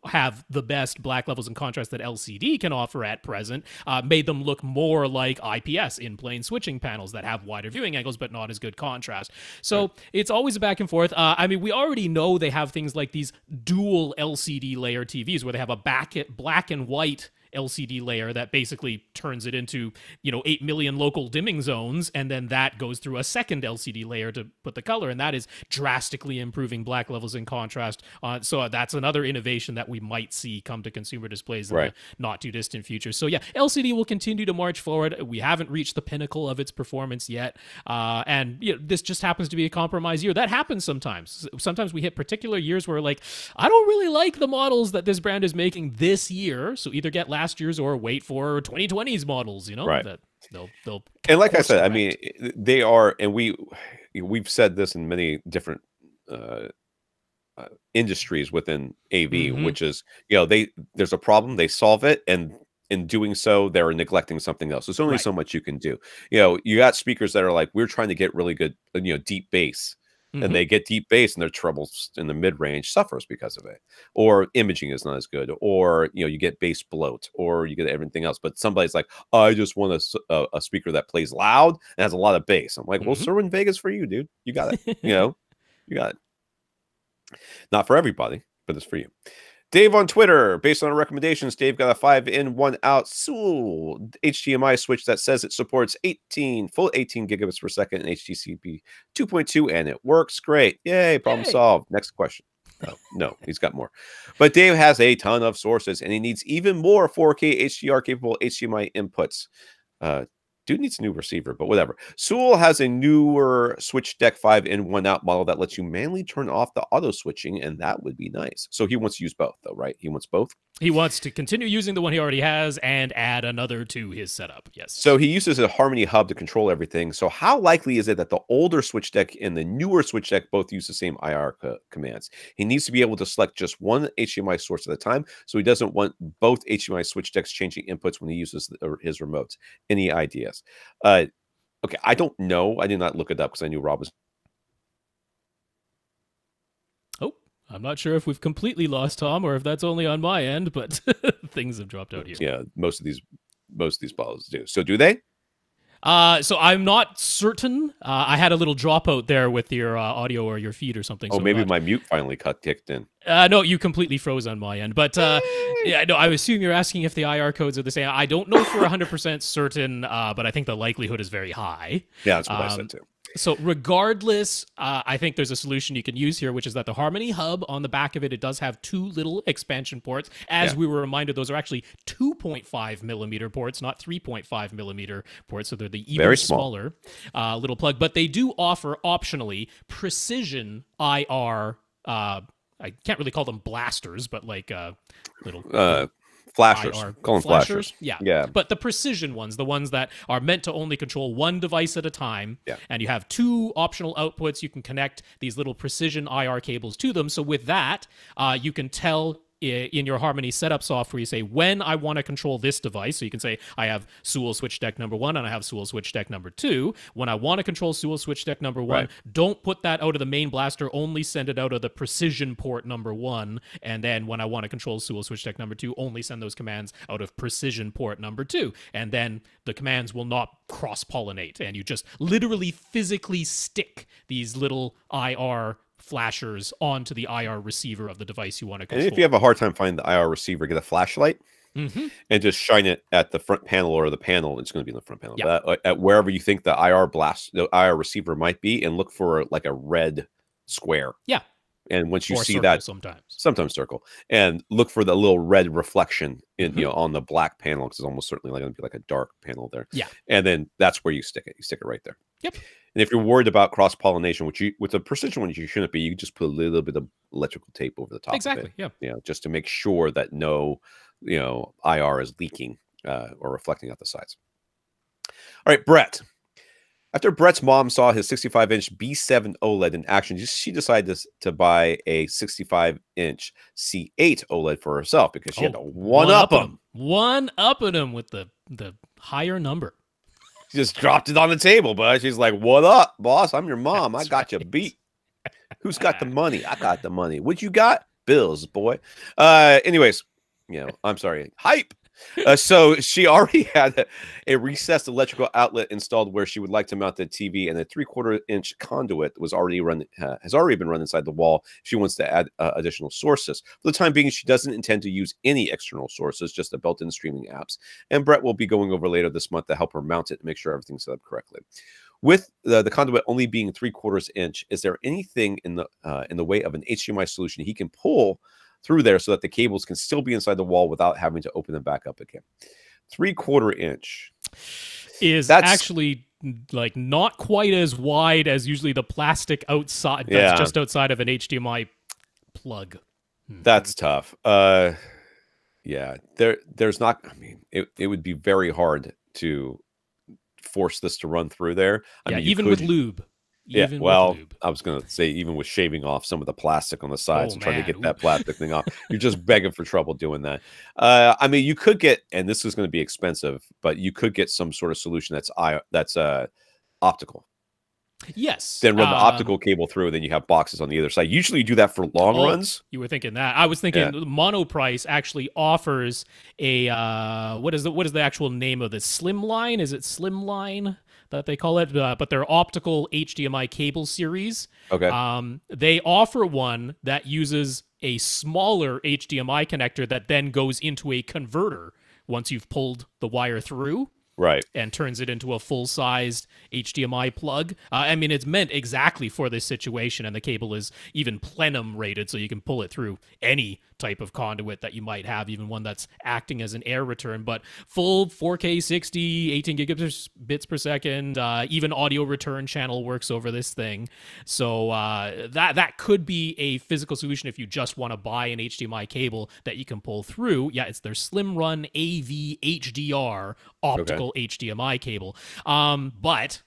have the best black levels and contrast that LCD can offer at present, made them look more like IPS in-plane switching panels that have wider viewing angles but not as good contrast. So it's always a back and forth. I mean, we already know they have things like these dual LCD layer TVs where they have a black and white LCD layer that basically turns it into 8 million local dimming zones, and then that goes through a second LCD layer to put the color, and that is drastically improving black levels in contrast. So that's another innovation that we might see come to consumer displays in the not too distant future. So yeah, LCD will continue to march forward. We haven't reached the pinnacle of its performance yet, and this just happens to be a compromise year. That happens sometimes. Sometimes we hit particular years where I don't really like the models that this brand is making this year, so either get last year's or wait for 2020's models, that they'll and like I said, I mean, they are, and we've said this in many different industries within AV, which is, there's a problem, they solve it, and in doing so, they're neglecting something else. There's only so much you can do. You got speakers that are like, we're trying to get really good, deep bass. And they get deep bass, and their trebles in the mid-range suffers because of it, or imaging is not as good, or you get bass bloat, or you get everything else. But somebody's like, oh, I just want a speaker that plays loud and has a lot of bass. I'm like, well, sir, in Vegas for you, dude, you got it. You got it. Not for everybody, but it's for you. Dave on Twitter, based on our recommendations, Dave got a 5-in, 1-out Sewell HDMI switch that says it supports full 18 gigabits per second and HDCP 2.2, and it works great. Yay, problem solved. Next question. Oh, no, he's got more. But Dave has a ton of sources, and he needs even more 4K HDR capable HDMI inputs. Dude needs a new receiver, but whatever. Sewell has a newer switch deck 5-in, 1-out model that lets you manually turn off the auto switching, and that would be nice. So he wants to use both, though, right? He wants both? He wants to continue using the one he already has and add another to his setup, yes. So he uses a Harmony hub to control everything. So how likely is it that the older switch deck and the newer switch deck both use the same IR commands? He needs to be able to select just one HDMI source at a time, so he doesn't want both HDMI switch decks changing inputs when he uses his remotes. Any ideas? Okay, I don't know. I did not look it up because I knew Rob was. Oh, I'm not sure if we've completely lost Tom or if that's only on my end, but things have dropped out here. Yeah, most of these bottles do. So do they? So I'm not certain. I had a little dropout there with your audio or your feed or something. Oh, so maybe my mute finally kicked in. No, you completely froze on my end. But yeah, no, I assume you're asking if the IR codes are the same. I don't know for 100% certain, but I think the likelihood is very high. Yeah, that's what I said too. So regardless, I think there's a solution you can use here, which is that the Harmony hub on the back of it does have two little expansion ports. As we were reminded, those are actually 2.5 millimeter ports, not 3.5 millimeter ports. So they're the even smaller little plug. But they do offer optionally precision IR. I can't really call them blasters, but like little flashers. Call them flashers. Yeah. But the precision ones, the ones that are meant to only control one device at a time, and you have two optional outputs, you can connect these little precision IR cables to them. So with that, you can tell in your Harmony setup software, you say, when I want to control this device. So you can say, I have Sewell switch deck number 1 and I have Sewell switch deck number 2. When I want to control Sewell switch deck number 1, don't put that out of the main blaster, only send it out of the precision port number 1. And then when I want to control Sewell switch deck number 2, only send those commands out of precision port number 2. And then the commands will not cross-pollinate. And you just literally physically stick these little IR flashers onto the IR receiver of the device you want to control. And if you have a hard time finding the IR receiver, get a flashlight and just shine it at the front panel or the panel. It's going to be in the front panel, but at wherever you think the IR receiver might be, and look for like a red square. Yeah. And once you Or see circle that, sometimes. sometimes circle, and look for the little red reflection in Mhm. on the black panel, because it's almost certainly like going to be like a dark panel there. Yeah. And then that's where you stick it. You stick it right there. Yep. And if you're worried about cross pollination, which you with a precision one you shouldn't be, you just put a little bit of electrical tape over the top Exactly. of it. Yeah. Just to make sure that no, IR is leaking or reflecting out the sides. All right, Brett. After Brett's mom saw his 65-inch B7 OLED in action, she decided to buy a 65-inch C8 OLED for herself because she had to one-up him. One-upping him with the higher number. She just dropped it on the table, but she's like, "What up, boss? I'm your mom. I got you beat. Who's got the money? I got the money. What you got? Bills, boy." Anyways, I'm sorry. Hype. So she already had a recessed electrical outlet installed where she would like to mount the TV, and a 3/4-inch conduit has already been run inside the wall. She wants to add additional sources. For the time being, she doesn't intend to use any external sources, just the built-in streaming apps. And Brett will be going over later this month to help her mount it and make sure everything's set up correctly. With the conduit only being 3/4 inch, is there anything in the way of an HDMI solution he can pull through there so that the cables can still be inside the wall without having to open them back up again? 3/4 inch that's actually like not quite as wide as usually the plastic outside that's just outside of an HDMI plug. That's tough. There's not. I mean, it would be very hard to force this to run through there. I mean, even with lube. With lube. I was going to say, even with shaving off some of the plastic on the sides and trying to get that plastic thing off, you're just begging for trouble doing that. I mean, you could get, and this is going to be expensive, but you could get some sort of solution that's optical. Yes. Then run the optical cable through, then you have boxes on the other side. Usually you do that for long runs. You were thinking that. I was thinking Monoprice actually offers a what is the actual name of this? Slimline? Is it Slimline that they call it? But they're optical HDMI cable series. Okay. They offer one that uses a smaller HDMI connector that then goes into a converter once you've pulled the wire through. Right. And turns it into a full-sized HDMI plug. I mean, it's meant exactly for this situation, and the cable is even plenum rated, so you can pull it through any type of conduit that you might have, even one that's acting as an air return. But full 4K 60, 18 gigabits per second, even audio return channel works over this thing. So that could be a physical solution if you just want to buy an HDMI cable that you can pull through. Yeah, it's their Slim Run AV HDR optical HDMI cable. But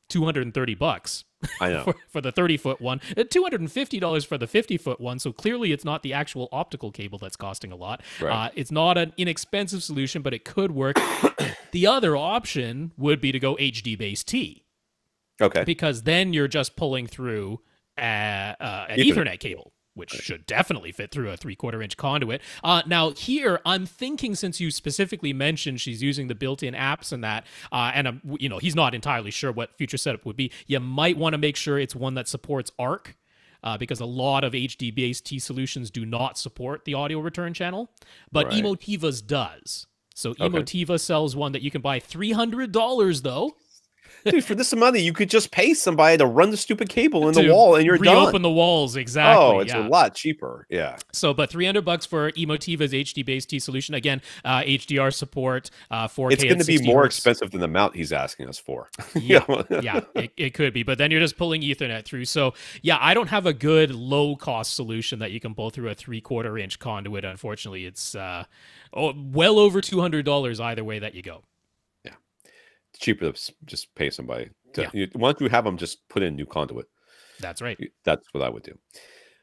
$230. I know. for the 30-foot one, $250 for the 50-foot one. So clearly it's not the actual optical cable that's costing a lot. Right. It's not an inexpensive solution, but it could work. The other option would be to go HD base T. Okay. Because then you're just pulling through an Ethernet cable, which should definitely fit through a 3/4-inch conduit. Now here, I'm thinking, since you specifically mentioned she's using the built-in apps and that, and he's not entirely sure what future setup would be, you might want to make sure it's one that supports ARC, because a lot of HD-based T solutions do not support the audio return channel, but Emotiva's does. So Emotiva sells one that you can buy $300 though. Dude, for this money, you could just pay somebody to run the stupid cable in the wall, and you're done. Reopen the walls, exactly. Oh, it's a lot cheaper. Yeah. So, but $300 for Emotiva's HD-based T solution. Again, HDR support, 4K. It's going to be more hertz. expensive than the mount he's asking us for. It could be. But then you're just pulling Ethernet through. So, yeah, I don't have a good low-cost solution that you can pull through a 3/4-inch conduit. Unfortunately, it's well over $200 either way that you go. Cheaper to just pay somebody. Why don't you have them just put in new conduit? That's right. That's what I would do.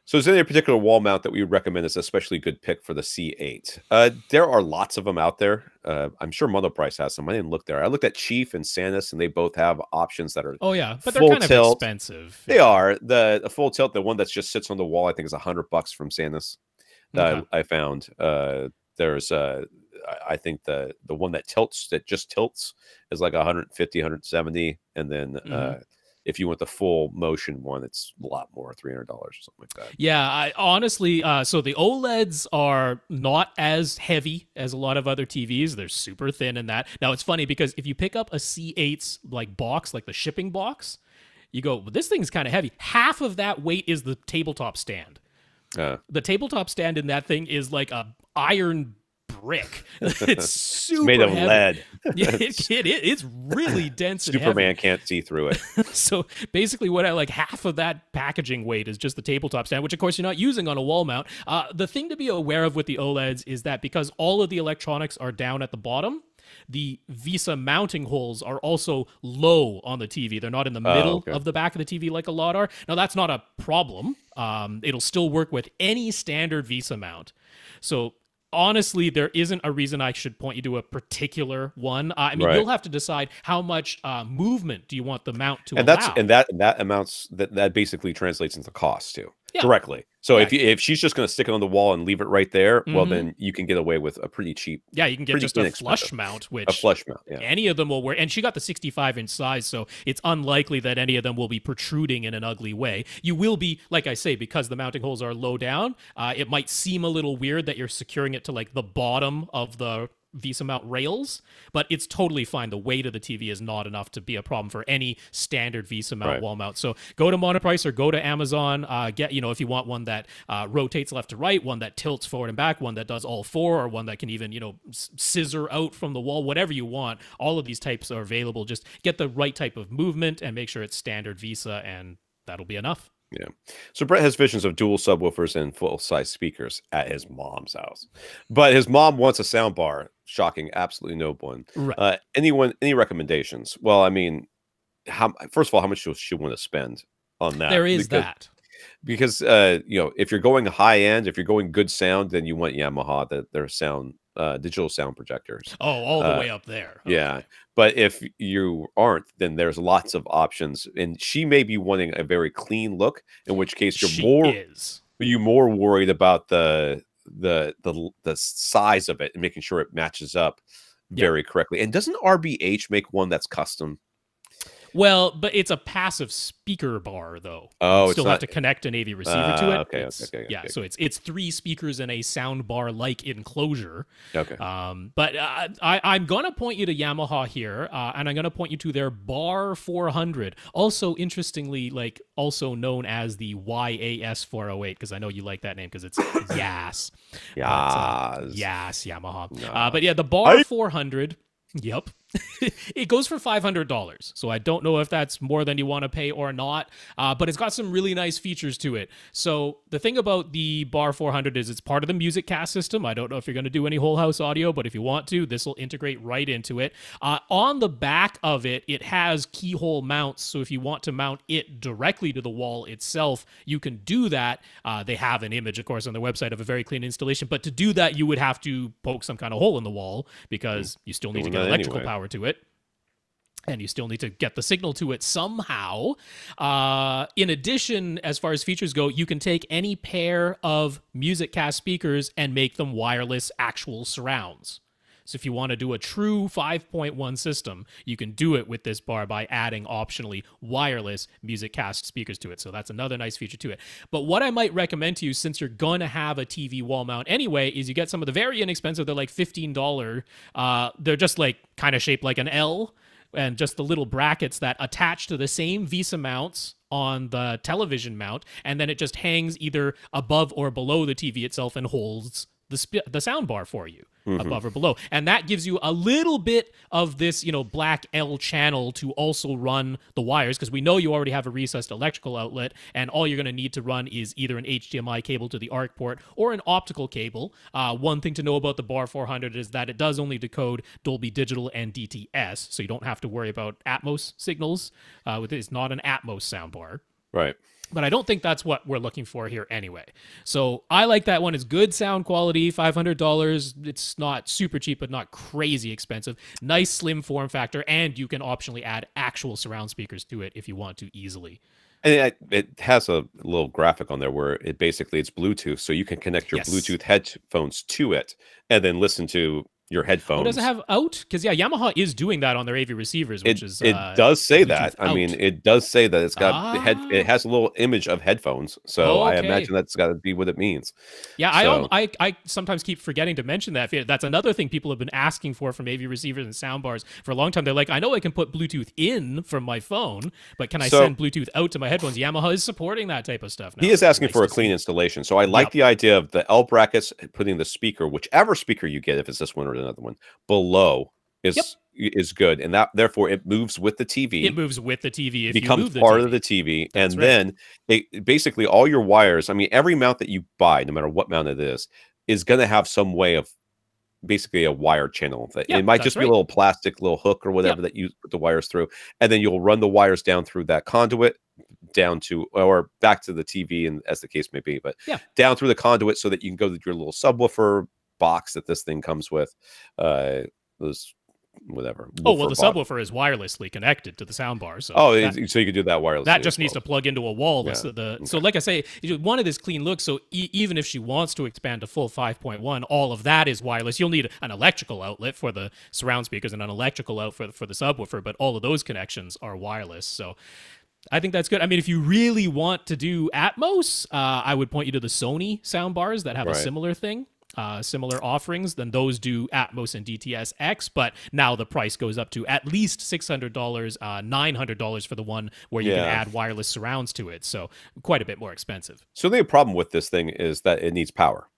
So is there any particular wall mount that we would recommend as an especially good pick for the C8? There are lots of them out there. I'm sure Monoprice has some. I didn't look there. I looked at Chief and Sanus, and they both have options that are but they're kind of expensive. They are. The full tilt, the one that just sits on the wall, I think is $100 from Sanus that I found. There's I think the one that just tilts is like 150, 170. And then if you want the full motion one, it's a lot more, $300 or something like that. Yeah, I honestly, so the OLEDs are not as heavy as a lot of other TVs. They're super thin in that. Now, it's funny because if you pick up a C8's like box, like the shipping box, You go, well, this thing's kind of heavy. Half of that weight is the tabletop stand. The tabletop stand in that thing is like a iron brick. It's super made of heavy. lead. Yeah, it's really dense. Superman and can't see through it. So basically, half of that packaging weight is just the tabletop stand, which of course you're not using on a wall mount. The thing to be aware of with the OLEDs is that because all of the electronics are down at the bottom, the VESA mounting holes are also low on the TV. They're not in the middle of the back of the TV like a lot are. Now, that's not a problem. It'll still work with any standard VESA mount. So honestly, there isn't a reason I should point you to a particular one. I mean, you'll have to decide how much movement do you want the mount to allow. That basically translates into cost too, directly. So if she's just going to stick it on the wall and leave it right there, well, then you can get away with a pretty cheap. Yeah, you can get just a flush mount, which a flush mount. Yeah. Any of them will work. And she got the 65-inch size, so it's unlikely that any of them will be protruding in an ugly way. You will be, like I say, because the mounting holes are low down, it might seem a little weird that you're securing it to like the bottom of the VESA mount rails, but it's totally fine. The weight of the TV is not enough to be a problem for any standard VESA mount wall mount. So go to Monoprice or go to Amazon. Get, if you want one that rotates left to right, one that tilts forward and back, one that does all four, or one that can even, scissor out from the wall, whatever you want. All of these types are available. Just get the right type of movement and make sure it's standard VESA, and that'll be enough. Yeah. So Brett has visions of dual subwoofers and full-size speakers at his mom's house, but his mom wants a sound bar. Shocking, absolutely no one. Right. Any recommendations? Well, I mean, first of all, how much does she want to spend on that? There is that. Because if you're going high end, if you're going good sound, then you want Yamaha, their sound digital sound projectors. Oh, all the way up there. Okay. Yeah. But if you aren't, then there's lots of options. And she may be wanting a very clean look, in which case you're more worried about the size of it and making sure it matches up very correctly. And doesn't RBH make one that's custom? Well, but it's a passive speaker bar, though. Oh, you still have to connect an AV receiver to it. Okay. So it's 3 speakers in a sound bar like enclosure. Okay. But I'm gonna point you to Yamaha here, and I'm gonna point you to their Bar 400. Also, interestingly, also known as the YAS 408, because I know you like that name because it's Yas. Yas Yamaha. No. But yeah, the Bar 400. Yep. It goes for $500. So I don't know if that's more than you want to pay or not, but it's got some really nice features to it. So the thing about the Bar 400 is it's part of the Music Cast system. I don't know if you're going to do any whole house audio, but if you want to, this will integrate right into it. On the back of it, it has keyhole mounts. So if you want to mount it directly to the wall itself, you can do that. They have an image, of course, on their website of a very clean installation, but to do that, you would have to poke some kind of hole in the wall because you still need to get electrical power to it. And you still need to get the signal to it somehow. In addition, as far as features go, you can take any pair of Music Cast speakers and make them wireless actual surrounds. So if you want to do a true 5.1 system, you can do it with this bar by adding optionally wireless Music Cast speakers to it. So that's another nice feature to it. But what I might recommend to you, since you're going to have a TV wall mount anyway, is you get some of the very inexpensive, they're like $15. They're just kind of shaped like an L, and just the little brackets that attach to the same VESA mounts on the television mount, and then it just hangs either above or below the TV itself and holds the sound bar for you above or below. And that gives you a little bit of this, black L channel to also run the wires, because we know you already have a recessed electrical outlet, and all you're going to need to run is either an HDMI cable to the ARC port or an optical cable. One thing to know about the Bar 400 is that it does only decode Dolby Digital and DTS, so you don't have to worry about Atmos signals. It's not an Atmos soundbar. Right. But I don't think that's what we're looking for here anyway. So I like that one. It's good sound quality, $500. It's not super cheap, but not crazy expensive. Nice slim form factor, and you can optionally add actual surround speakers to it if you want to easily. And it has a little graphic on there where it's Bluetooth, so you can connect your Bluetooth headphones to it and then listen to your headphones. Oh, does it have out? Because yeah, Yamaha is doing that on their AV receivers, which is it does say Bluetooth that. I mean, out. it does say that it's got it Ah. has a little image of headphones. So I Okay. imagine that's got to be what it means. Yeah, So, I sometimes keep forgetting to mention that. That's another thing people have been asking for from AV receivers and soundbars for a long time. They're like, I know I can put Bluetooth in from my phone, but can I send Bluetooth out to my headphones? Yamaha is supporting that type of stuff now. He is asking for a clean installation. So I like the idea of the L brackets, putting the speaker, whichever speaker you get, if it's this one or another one, below is good, and that therefore it moves with the TV. It moves with the TV. If becomes you move the part TV. of the TV, That's and right. then basically all your wires. I mean, every mount that you buy, no matter what mount it is going to have some way of basically a wire channel. It might just be a little plastic, little hook or whatever that you put the wires through, and then you'll run the wires down through that conduit down to or back to the TV, and as the case may be, but down through the conduit so that you can go to your little subwoofer box that this thing comes with. Those whatever. Oh well, the subwoofer is wirelessly connected to the soundbar, so so you could do that wirelessly. That just needs to plug into a wall. So, like I say, you wanted this clean look. So even if she wants to expand to full 5.1, all of that is wireless. You'll need an electrical outlet for the surround speakers and an electrical outlet for the subwoofer, but all of those connections are wireless. So I think that's good. I mean, if you really want to do Atmos, I would point you to the Sony soundbars that have a similar thing. Similar offerings, then those do Atmos and DTS-X, but now the price goes up to at least $600, $900 for the one where you can add wireless surrounds to it, so quite a bit more expensive. So the problem with this thing is that it needs power.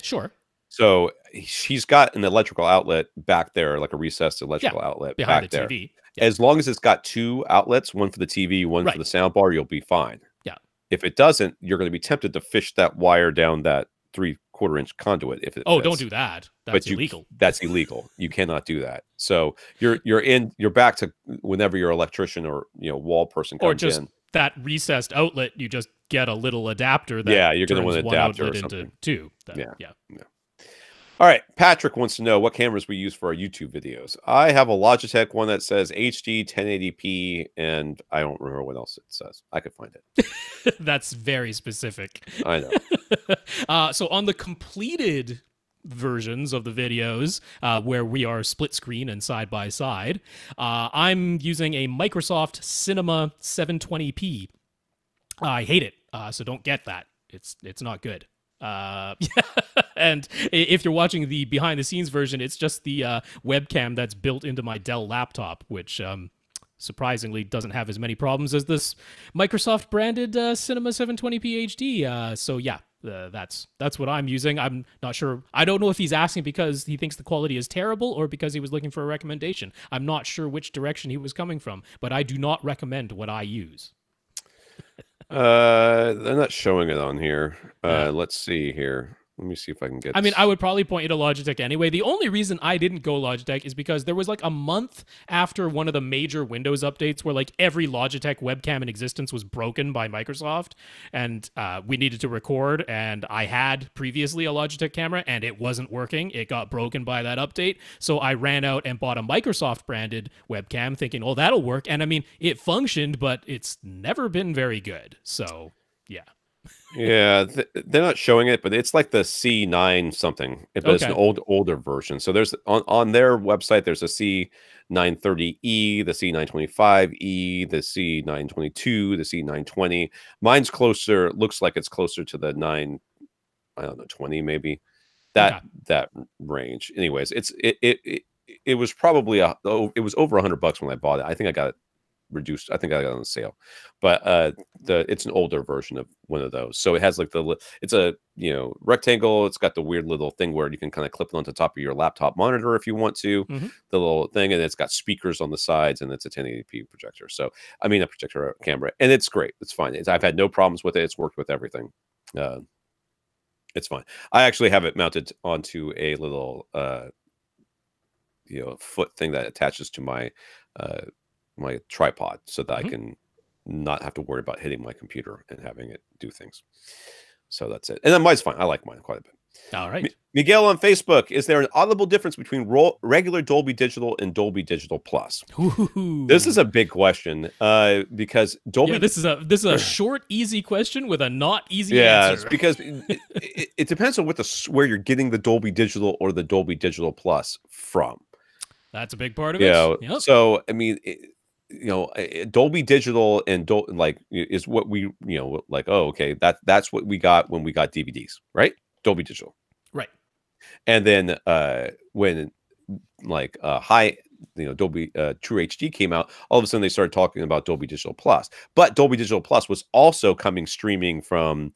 Sure. So she's got an electrical outlet back there, like a recessed electrical outlet behind back the there. TV. As long as it's got two outlets, one for the TV, one for the soundbar, you'll be fine. Yeah. If it doesn't, you're going to be tempted to fish that wire down that 3/4-inch conduit if it fits. Don't do that. That's illegal. That's illegal. You cannot do that. So you're back to whenever your electrician or wall person comes in. That recessed outlet, you just get a little adapter that you're going to want an adapter or something. Into two. Yeah. All right, Patrick wants to know what cameras we use for our YouTube videos. I have a Logitech one that says HD 1080p, and I don't remember what else it says. I could find it. That's very specific. I know. So on the completed versions of the videos where we are split screen and side by side, I'm using a Microsoft Cinema 720p. I hate it, so don't get that. It's not good. And if you're watching the behind the scenes version, it's just the webcam that's built into my Dell laptop, which surprisingly doesn't have as many problems as this Microsoft branded Cinema 720p HD. So yeah, that's what I'm using. I'm not sure. I don't know if he's asking because he thinks the quality is terrible or because he was looking for a recommendation. I'm not sure which direction he was coming from, but I do not recommend what I use. They're not showing it on here. Let's see here. Let me see if I can get. I mean, I would probably point you to Logitech anyway. The only reason I didn't go Logitech is because there was like a month after one of the major Windows updates where like every Logitech webcam in existence was broken by Microsoft, and we needed to record. And I had previously a Logitech camera, and it wasn't working. It got broken by that update, so I ran out and bought a Microsoft branded webcam, thinking, "Oh, that'll work." And I mean, it functioned, but it's never been very good. So yeah. Yeah, they're not showing it, but it's like the C9 something. But it's an older version. So there's on their website, there's a C930E, the C925E, the C922, the C920. Mine's closer. Looks like it's closer to the 20 maybe. That range. Anyways, it was probably it was over $100 when I bought it. I think I got it reduced. I think I got it on sale, but it's an older version of one of those. So it has like it's a rectangle. It's got the weird little thing where you can kind of clip it onto top of your laptop monitor if you want to. The little thing, and it's got speakers on the sides, and it's a 1080p projector. So I mean, a projector camera, and it's great. It's fine. I've had no problems with it. It's worked with everything. It's fine. I actually have it mounted onto a little foot thing that attaches to my tripod so that I can not have to worry about hitting my computer and having it do things. So that's it. And then mine's fine. I like mine quite a bit. All right. Miguel on Facebook, is there an audible difference between regular Dolby Digital and Dolby Digital Plus? Ooh. This is a big question because Dolby. Yeah, this is a short, easy question with a not easy yeah, answer. it's because it depends on where you're getting the Dolby Digital or the Dolby Digital Plus from. That's a big part of it. Yep. So I mean, Dolby Digital and is what we like. Oh, okay, that's what we got when we got DVDs, right? Dolby Digital. Right. And then when high, Dolby True HD came out, all of a sudden they started talking about Dolby Digital Plus. But Dolby Digital Plus was also coming streaming from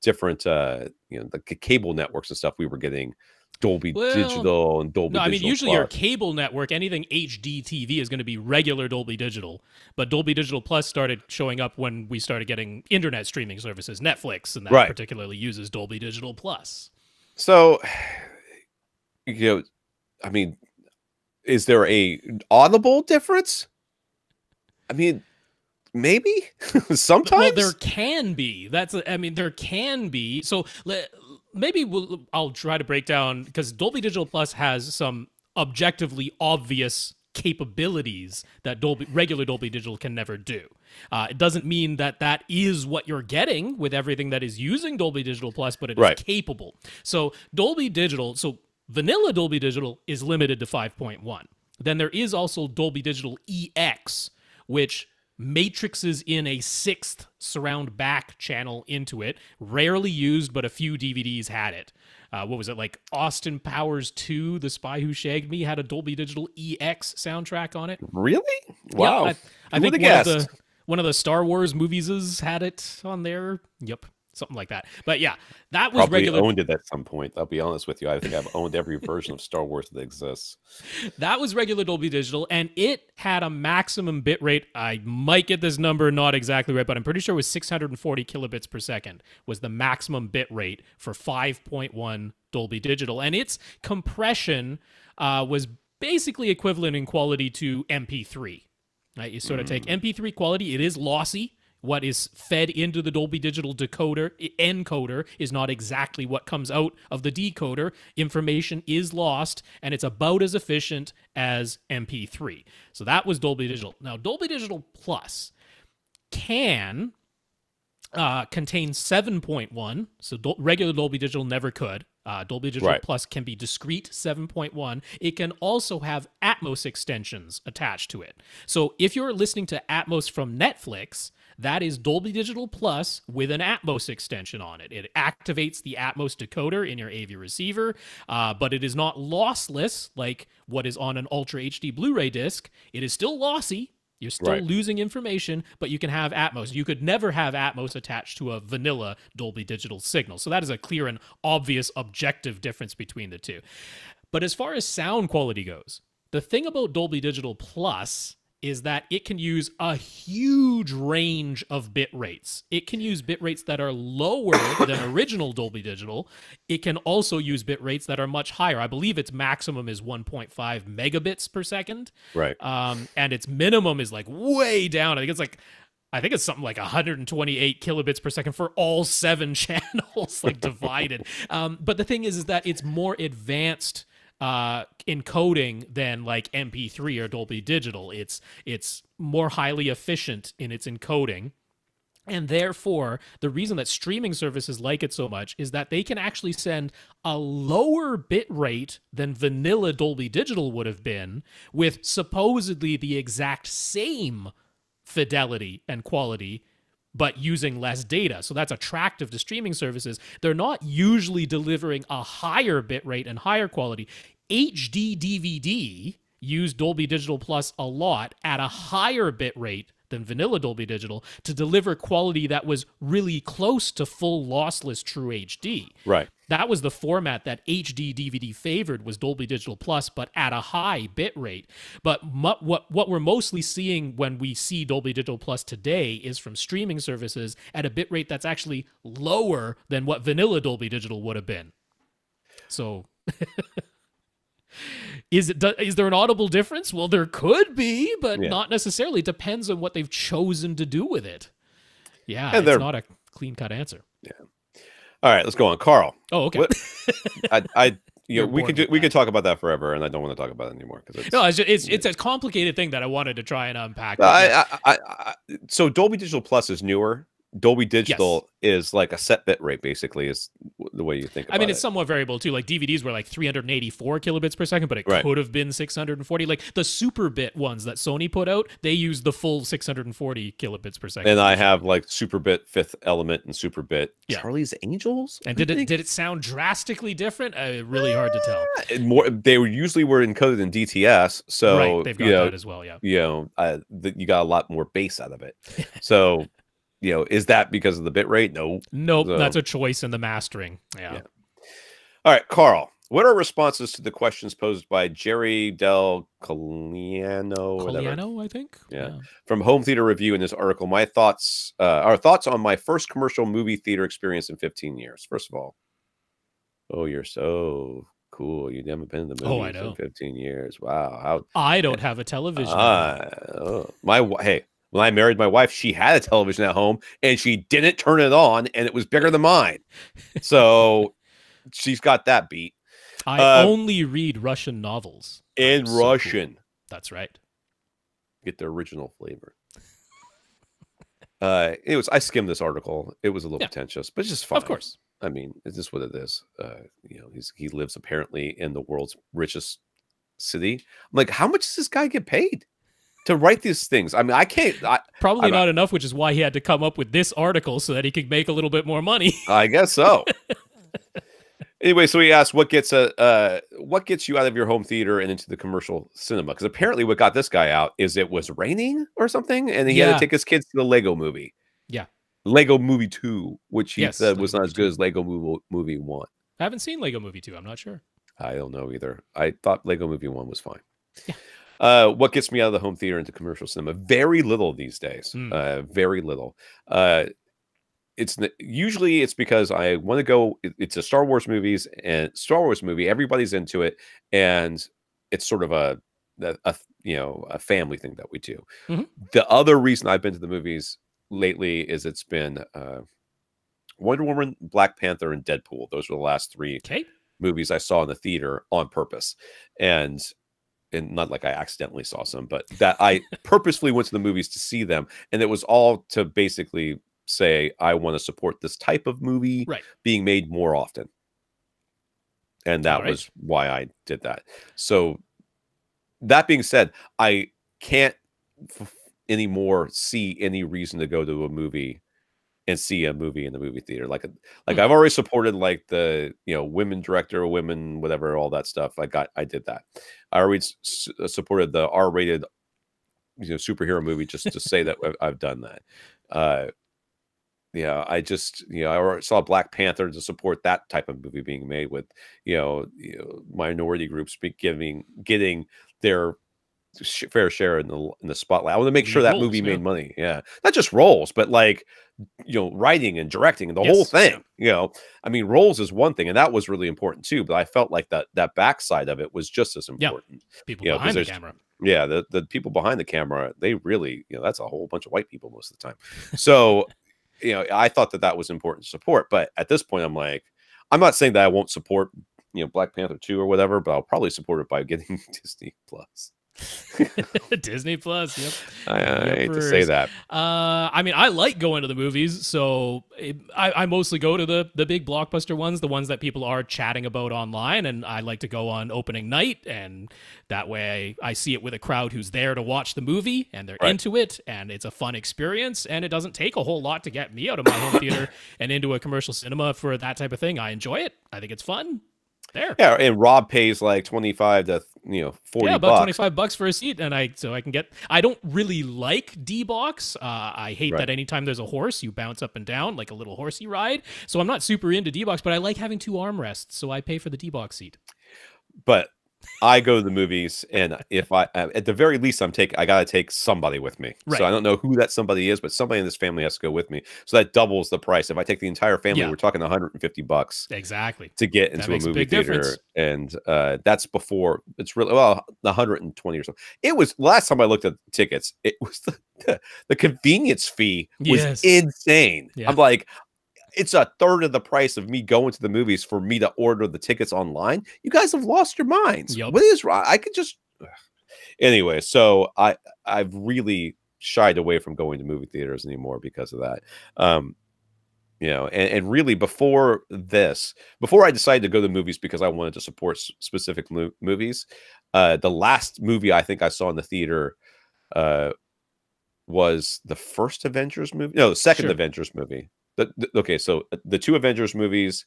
different the cable networks and stuff. We were getting Dolby Digital and Dolby Digital. I mean, usually Plus. your cable network, anything HD TV is going to be regular Dolby Digital, but Dolby Digital Plus started showing up when we started getting internet streaming services, Netflix, and that particularly uses Dolby Digital Plus. So, I mean, is there a audible difference? I mean, maybe sometimes. Well, there can be. There can be. So maybe I'll try to break down, because Dolby Digital Plus has some objectively obvious capabilities that regular Dolby Digital can never do. It doesn't mean that is what you're getting with everything that is using Dolby Digital Plus, but it is capable. So vanilla Dolby Digital is limited to 5.1. Then there is also Dolby Digital EX, which matrixes in a 6th surround back channel into it. Rarely used, but a few DVDs had it. What was it, like Austin Powers 2, The Spy Who Shagged Me, had a Dolby Digital EX soundtrack on it. Really? Wow. Yeah, I think one of the Star Wars movies had it on there. Yep. Something like that. But yeah, that was probably regular. Owned it at some point. I'll be honest with you. I think I've owned every version of Star Wars that exists. That was regular Dolby Digital, and it had a maximum bit rate. I might get this number not exactly right, but I'm pretty sure it was 640 kilobits per second was the maximum bit rate for 5.1 Dolby Digital. And its compression was basically equivalent in quality to MP3. Right? You sort of take MP3 quality. It is lossy. What is fed into the Dolby Digital encoder is not exactly what comes out of the decoder. Information is lost, and it's about as efficient as MP3. So that was Dolby Digital. Now, Dolby Digital Plus can contain 7.1, so regular Dolby Digital never could. Dolby Digital Plus can be discrete 7.1. It can also have Atmos extensions attached to it. So if you're listening to Atmos from Netflix, that is Dolby Digital Plus with an Atmos extension on it. It activates the Atmos decoder in your AV receiver, but it is not lossless like what is on an Ultra HD Blu-ray disc. It is still lossy. You're still losing information, but you can have Atmos. You could never have Atmos attached to a vanilla Dolby Digital signal. So that is a clear and obvious objective difference between the two. But as far as sound quality goes, the thing about Dolby Digital Plus is that it can use a huge range of bit rates. It can use bit rates that are lower than original Dolby Digital. It can also use bit rates that are much higher. I believe its maximum is 1.5 megabits per second. Right. And its minimum is like way down. I think it's something like 128 kilobits per second for all 7 channels, like divided. But the thing is that it's more advanced encoding than like MP3 or Dolby Digital. It's more highly efficient in its encoding. And therefore, the reason that streaming services like it so much is that they can actually send a lower bit rate than vanilla Dolby Digital would have been with supposedly the exact same fidelity and quality, but using less data. So that's attractive to streaming services. They're not usually delivering a higher bit rate and higher quality. HD DVD used Dolby Digital Plus a lot at a higher bit rate than vanilla Dolby Digital to deliver quality that was really close to full lossless true HD. Right. That was the format that HD DVD favored, was Dolby Digital Plus, but at a high bit rate. But what we're mostly seeing when we see Dolby Digital Plus today is from streaming services at a bit rate that's actually lower than what vanilla Dolby Digital would have been. So is there an audible difference? Well, there could be, but not necessarily. It depends on what they've chosen to do with it. Yeah, and it's not a clean-cut answer. Yeah. All right, let's go on, Carl. Oh, okay. What You're we bored could with we that. could talk about that forever, and I don't want to talk about it anymore because No, it's a complicated thing that I wanted to try and unpack. But so Dolby Digital Plus is newer. Dolby Digital Yes. is like a set bit rate, basically, is the way you think about it. I mean, it's somewhat variable too. Like DVDs were like 384 kilobits per second, but it Right. could have been 640. Like the super bit ones that Sony put out, they use the full 640 kilobits per second. And I have like Super Bit, Fifth Element, and Super Bit Yeah. Charlie's Angels. And did it sound drastically different? Really hard to tell. More, they usually were encoded in DTS, so Right, they've got that as well. Yeah. you got a lot more bass out of it. So, is that because of the bit rate? No. Nope, So- that's a choice in the mastering. Yeah. All right, Carl. What are responses to the questions posed by Jerry Del Coliano? Coliano, I think. Yeah. From Home Theater Review in this article? My thoughts are thoughts on my first commercial movie theater experience in 15 years. First of all, oh, you're so cool. You haven't been in the movies I know. in 15 years. Wow. How I don't have a television. Hey, when I married my wife, she had a television at home and she didn't turn it on, and it was bigger than mine. So she's got that beat. I only read Russian novels. In So cool. Russian. That's right. Get the original flavor. I skimmed this article. It was a little pretentious, but it's just fun. Of course. I mean, it's just what it is. He lives apparently in the world's richest city. I'm like, how much does this guy get paid to write these things? I mean, I can't. Probably not enough, which is why he had to come up with this article so that he could make a little bit more money. I guess so. Anyway, so he asked, what gets you out of your home theater and into the commercial cinema? Because apparently, what got this guy out is it was raining or something, and he had to take his kids to the Lego Movie. Yeah, Lego Movie 2, which he said was Lego not as good as Lego Movie 1. I haven't seen Lego Movie 2. I'm not sure. I don't know either. I thought Lego Movie 1 was fine. Yeah. What gets me out of the home theater into commercial cinema? Very little these days. Very little. Usually it's because I want to go. It's a Star Wars movie. Everybody's into it, and it's sort of a family thing that we do. Mm-hmm. The other reason I've been to the movies lately is it's been Wonder Woman, Black Panther, and Deadpool. Those were the last three movies I saw in the theater on purpose, and not like I accidentally saw some, but that I purposefully went to the movies to see them, and it was all to basically say I want to support this type of movie being made more often, and that was why I did that. So that being said, I can't anymore see any reason to go to a movie and see a movie in the movie theater. Like I've already supported like the women director, women whatever, all that stuff. I did that. I already supported the R-rated superhero movie just to say that I've done that. I just I saw Black Panther to support that type of movie being made with minority groups getting their fair share in the spotlight. I want to make sure that movie made money. Yeah, not just roles, but like writing and directing and the whole thing. I mean, roles is one thing, and that was really important too. But I felt like that backside of it was just as important. People behind the camera. Yeah, the people behind the camera, they really that's a whole bunch of white people most of the time. So. I thought that was important to support, but at this point, I'm like, I'm not saying that I won't support, Black Panther 2 or whatever, but I'll probably support it by getting Disney Plus. Disney Plus, yep. I hate to say that. I mean, I like going to the movies, so I mostly go to the big blockbuster ones, the ones that people are chatting about online, and I like to go on opening night, and that way I see it with a crowd who's there to watch the movie, and they're into it, and it's a fun experience, and it doesn't take a whole lot to get me out of my home theater and into a commercial cinema for that type of thing. I enjoy it. I think it's fun. There. Yeah, and Rob pays like 25 to 40 about bucks. $25 for a seat, and I can get. I don't really like D-Box. I hate that anytime there's a horse, you bounce up and down like a little horsey ride. So I'm not super into D-Box, but I like having two armrests, so I pay for the D-Box seat. But I go to the movies, and if I, at the very least, I got to take somebody with me. So I don't know who that somebody is, but somebody in this family has to go with me. So that doubles the price. If I take the entire family, we're talking $150 exactly to get into a movie theater. And that's before it's really, 120 or so. It was last time I looked at tickets, it was the convenience fee was insane. I'm like, it's a third of the price of me going to the movies for me to order the tickets online. You guys have lost your minds. Yep. What is wrong? I could just anyway. So I've really shied away from going to movie theaters anymore because of that. And really before I decided to go to the movies because I wanted to support specific movies, the last movie I think I saw in the theater was the first Avengers movie. No, the second Avengers movie. Okay, so the two Avengers movies,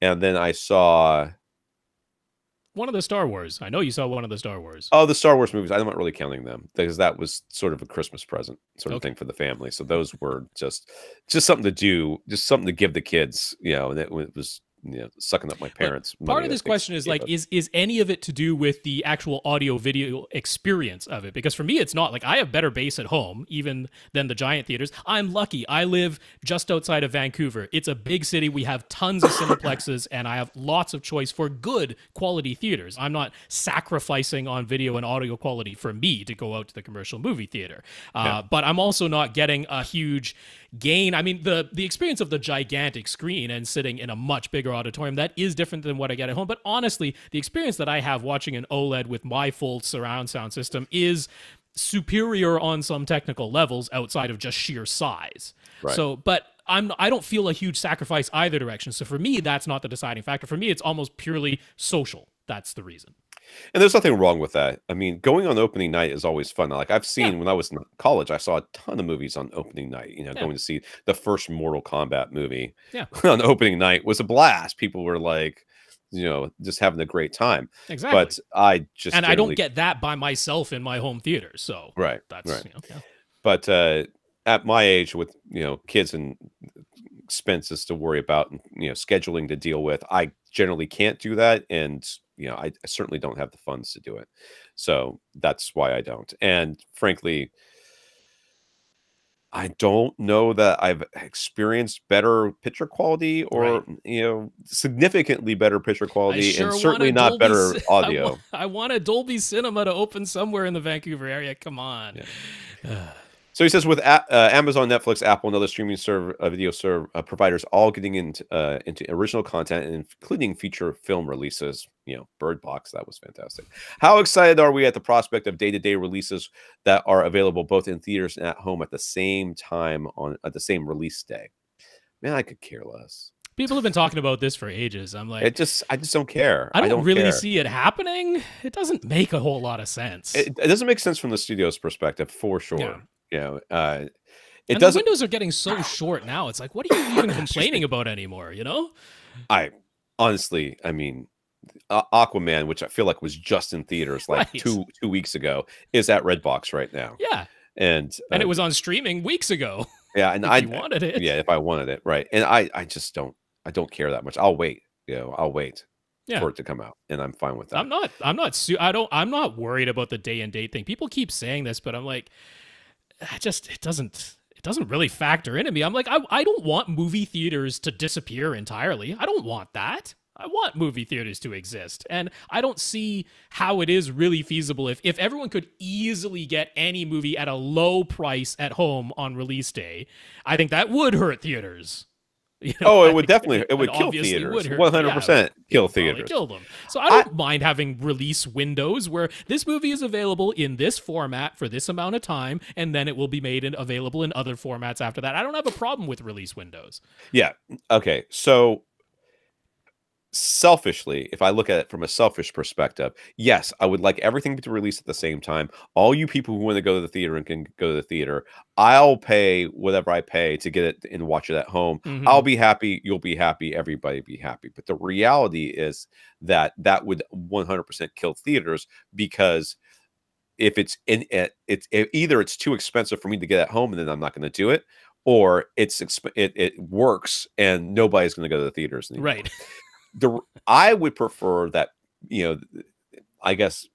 and then I saw one of the Star Wars. I know you saw one of the Star Wars. Oh, the Star Wars movies. I'm not really counting them because that was sort of a Christmas present sort of thing for the family. So those were just something to do, just something to give the kids, and it was sucking up my parents. Part of this question is like, is any of it to do with the actual audio video experience of it? Because for me, it's not. Like, I have better bass at home even than the giant theaters. I'm lucky. I live just outside of Vancouver. It's a big city. We have tons of cineplexes, and I have lots of choice for good quality theaters. I'm not sacrificing on video and audio quality for me to go out to the commercial movie theater. But I'm also not getting a huge gain. I mean, the experience of the gigantic screen and sitting in a much bigger auditorium, that is different than what I get at home. But honestly, the experience that I have watching an OLED with my full surround sound system is superior on some technical levels outside of just sheer size. Right. So, but I don't feel a huge sacrifice either direction. So for me, that's not the deciding factor. For me, it's almost purely social. That's the reason. And there's nothing wrong with that. I mean, going on opening night is always fun. Like I've seen when I was in college, I saw a ton of movies on opening night. Going to see the first Mortal Kombat movie on opening night was a blast. People were like, just having a great time. Exactly. But I don't get that by myself in my home theater. So that's right. But at my age, with kids and expenses to worry about, and scheduling to deal with, I generally can't do that, and I certainly don't have the funds to do it. So that's why I don't. And frankly, I don't know that I've experienced better picture quality or significantly better picture quality, and certainly not better audio. I want a Dolby Cinema to open somewhere in the Vancouver area. Come on. So he says, with Amazon, Netflix, Apple, and other streaming video providers all getting into original content, including feature film releases, Bird Box, that was fantastic. How excited are we at the prospect of day-to-day releases that are available both in theaters and at home at the same time at the same release day? Man, I could care less. People have been talking about this for ages. I'm like, I just don't care. I don't really see it happening. It doesn't make a whole lot of sense. It doesn't make sense from the studio's perspective, for sure. Yeah. It doesn't. The windows are getting so short now. It's like, what are you even complaining about anymore? I honestly, I mean, Aquaman, which I feel like was just in theaters like 2 weeks ago, is at Redbox right now. Yeah, and it was on streaming weeks ago. Yeah, and if you wanted it. Yeah, if I wanted it, right. And I just don't. I don't care that much. I'll wait. I'll wait. For it to come out, and I'm fine with that. I'm not worried about the day and date thing. People keep saying this, but I'm like, it doesn't really factor into me. I'm like, I don't want movie theaters to disappear entirely. I don't want that. I want movie theaters to exist. And I don't see how it is really feasible if everyone could easily get any movie at a low price at home on release day. I think that would hurt theaters. It would definitely kill theaters. 100% kill theaters. Kill them. So I don't mind having release windows where this movie is available in this format for this amount of time, and then it will be made available in other formats after that. I don't have a problem with release windows. Yeah. Okay. So selfishly, if I look at it from a selfish perspective, yes, I would like everything to release at the same time. All you people who want to go to the theater and can go to the theater, I'll pay whatever I pay to get it and watch it at home. Mm-hmm. I'll be happy. You'll be happy. Everybody be happy. But the reality is that would 100% kill theaters, because if it's either it's too expensive for me to get at home and then I'm not going to do it, or it works and nobody's going to go to the theaters anymore. Right. I would prefer that, I guess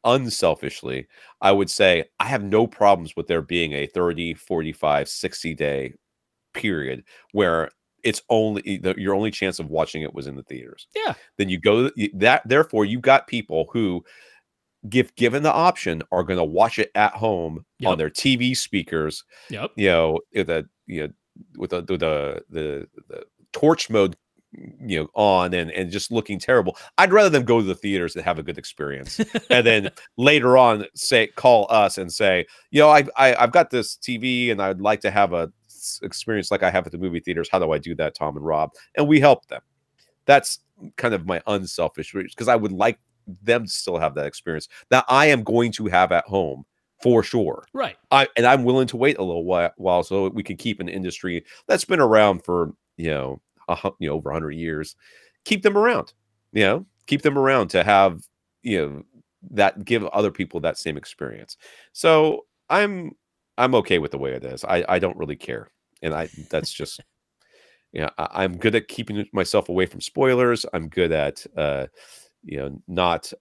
unselfishly, I would say I have no problems with there being a 30, 45, 60 day period where it's only your only chance of watching it was in the theaters. Yeah. Then you go therefore you got people who, given the option, are going to watch it at home on their TV speakers. Yep. with the torch mode, on and just looking terrible. I'd rather them go to the theaters and have a good experience, and then later on call us and say, I've got this TV and I'd like to have a experience like I have at the movie theaters. How do I do that, Tom and Rob? And we help them. That's kind of my unselfish reach, because I would like them to still have that experience that I am going to have at home for sure. Right. I'm willing to wait a little while so we can keep an industry that's been around for, over 100 years. Keep them around, keep them around to have, that give other people that same experience. So I'm okay with the way it is. I don't really care. And that's just, I'm good at keeping myself away from spoilers. I'm good at, not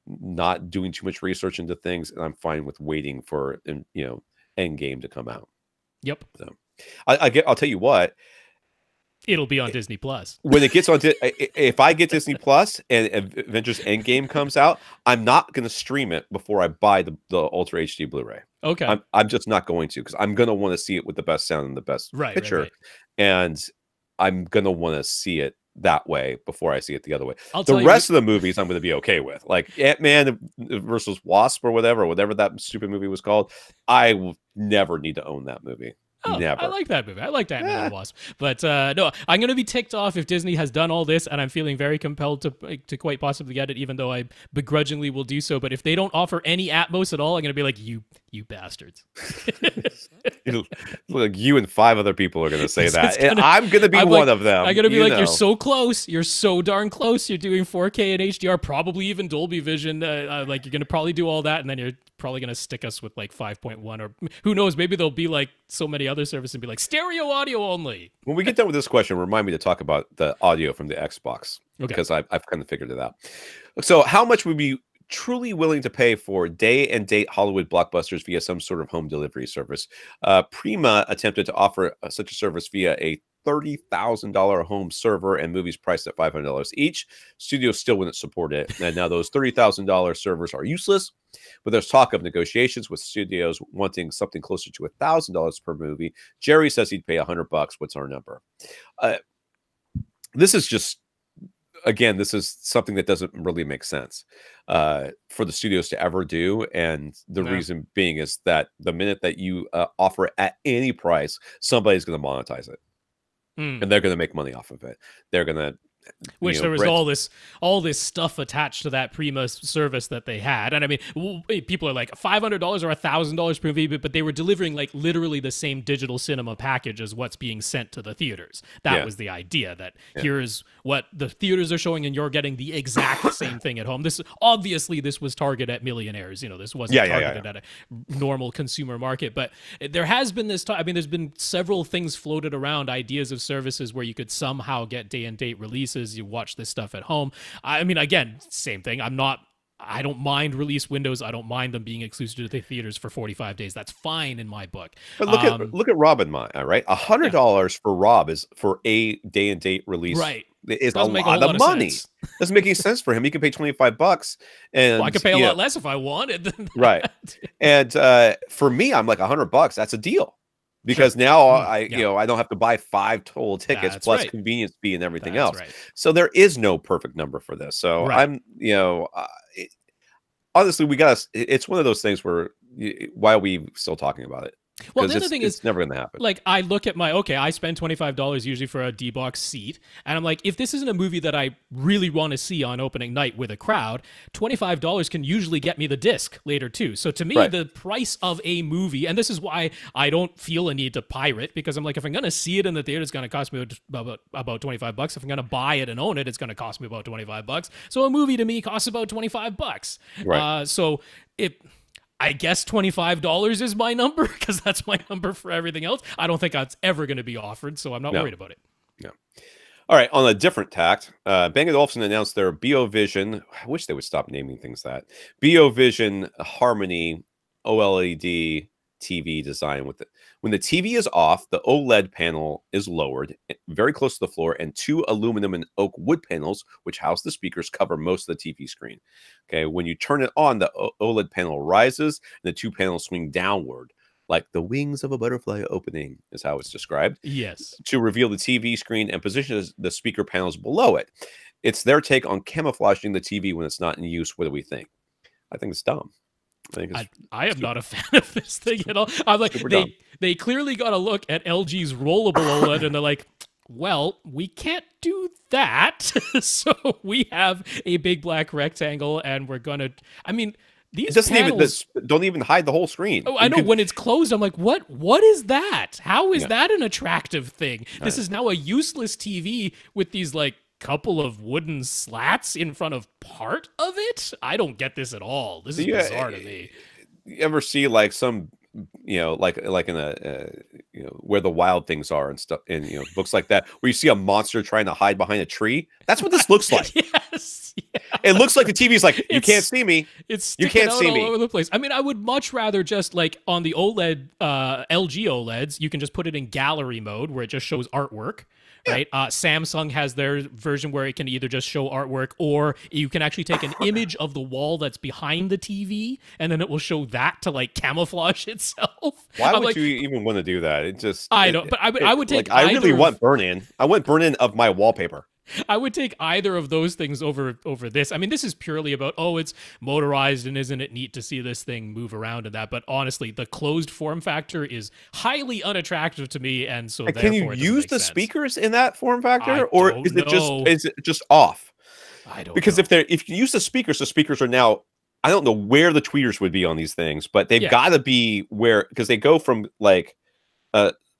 not doing too much research into things, and I'm fine with waiting for Endgame to come out. Yep. So I'll tell you what, it'll be on Disney Plus when it gets on. If I get Disney Plus and Avengers Endgame comes out, I'm not going to stream it before I buy the Ultra HD Blu-ray. Okay. I'm just not going to, because I'm going to want to see it with the best sound and the best picture, right. And I'm going to want to see it that way before I see it the other way. The rest of the movies I'm going to be okay with, like Ant-Man versus Wasp or whatever that stupid movie was called. I will never need to own that movie. Oh, never. I like that movie. I like Ant-Man and the Wasp. But no, I'm going to be ticked off if Disney has done all this, and I'm feeling very compelled to quite possibly get it, even though I begrudgingly will do so. But if they don't offer any Atmos at all, I'm going to be like, you bastards. Like you and 5 other people are going to say that, and I'm going to be one of them. I'm going to be like, you're so close. You're so darn close. You're doing 4K and HDR, probably even Dolby Vision. Like, you're going to probably do all that, and then you're probably going to stick us with like 5.1, or who knows, maybe there'll be like so many other services and be like stereo audio only. When we get done with this question, remind me to talk about the audio from the Xbox, because I've kind of figured it out. So how much would be truly willing to pay for day and date Hollywood blockbusters via some sort of home delivery service? Prima attempted to offer such a service via a $30,000 home server and movies priced at $500 each. Studios still wouldn't support it, and now those $30,000 servers are useless. But there's talk of negotiations with studios wanting something closer to $1,000 per movie. Jerry says he'd pay $100. What's our number? This is just, again, this is something that doesn't really make sense for the studios to ever do. And the reason being is that the minute that you offer at any price, somebody's going to monetize it. And they're going to make money off of it. They're going to, which there was all this stuff attached to that Prima service that they had. And I mean, people are like $500 or $1,000 per movie, but they were delivering like literally the same digital cinema package as what's being sent to the theaters. That was the idea, that here's what the theaters are showing and you're getting the exact same thing at home. This was targeted at millionaires. This wasn't targeted at a normal consumer market. But there has been this I mean, there's been several things floated around, ideas of services where you could somehow get day and date releases. You watch this stuff at home. I mean, again, same thing. I don't mind release windows. I don't mind them being exclusive to the theaters for 45 days. That's fine in my book. But look at Rob and mine, right? $100 for Rob is for a day and date release. Right. Is a lot of money. Doesn't make any sense for him. He can pay $25, and I could pay a lot less if I wanted. Right. And for me, I'm like $100. That's a deal. Because now I don't have to buy 5 total tickets plus convenience fee and everything else. Right. So there is no perfect number for this. So I'm, honestly, it's one of those things where why are we still talking about it? Well, the other thing is, it's never going to happen. Like, I look at I spend $25 usually for a D-box seat, and I'm like, if this isn't a movie that I really want to see on opening night with a crowd, $25 can usually get me the disc later too. So to me, the price of a movie, and this is why I don't feel a need to pirate, because I'm like, if I'm going to see it in the theater, it's going to cost me about $25. If I'm going to buy it and own it, it's going to cost me about $25. So a movie to me costs about $25. Right. So I guess $25 is my number, because that's my number for everything else. I don't think that's ever going to be offered, so I'm not worried about it. No. All right. On a different tact, Bang & Olufsen announced their BoVision. I wish they would stop naming things that. BoVision Harmony OLED TV design with it. When the TV is off, the OLED panel is lowered very close to the floor, and 2 aluminum and oak wood panels, which house the speakers, cover most of the TV screen. Okay, when you turn it on, the OLED panel rises, and the 2 panels swing downward. like the wings of a butterfly opening is how it's described, Yes. to reveal the TV screen and position the speaker panels below it. It's their take on camouflaging the TV when it's not in use. What do we think? I think it's dumb. I am not a fan of this thing at all. I'm like, they clearly got to look at LG's rollable OLED and they're like, well, we can't do that. So we have a big black rectangle and we're going to, I mean, these panels don't even hide the whole screen. Oh, I know. When it's closed, I'm like, what is that? How is that an attractive thing? This is now a useless TV with these like couple of wooden slats in front of part of it. I don't get this at all. This is bizarre to me. You ever see like some, like in a, where the wild things are and stuff, and books like that, where you see a monster trying to hide behind a tree? That's what this looks like. Yes. Yeah. It looks like the TV's like, you can't see me. You can't see me all over the place. I mean, I would much rather just like on the OLED, LG OLEDs, you can just put it in gallery mode where it just shows artwork. Right. Samsung has their version where it can either just show artwork or you can actually take an image of the wall that's behind the TV and then it will show that to like camouflage itself. Why would you even want to do that? It just I don't. But I would take. Like, I really want burn-in. I want burn-in of my wallpaper. I would take either of those things over this. I mean, this is purely about, it's motorized and isn't it neat to see this thing move around and that. But honestly, the closed form factor is highly unattractive to me, and so can you use the speakers in that form factor, or is it just off? I don't because know. if you use the speakers are now. I don't know where the tweeters would be on these things, but they've got to be where, because they go from like.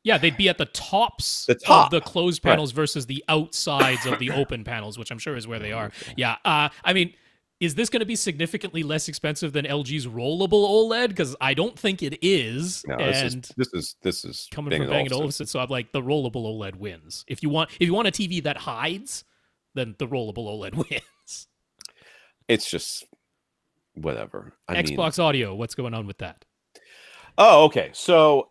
Yeah, they'd be at the tops of the closed panels versus the outsides of the open panels, which I'm sure is where they are. Yeah, I mean, is this going to be significantly less expensive than LG's rollable OLED? Because I don't think it is. No, this is coming from Bang & Olufsen. So I'm like, the rollable OLED wins. If you want a TV that hides, then the rollable OLED wins. It's just whatever. Xbox Audio, what's going on with that? Oh, okay. So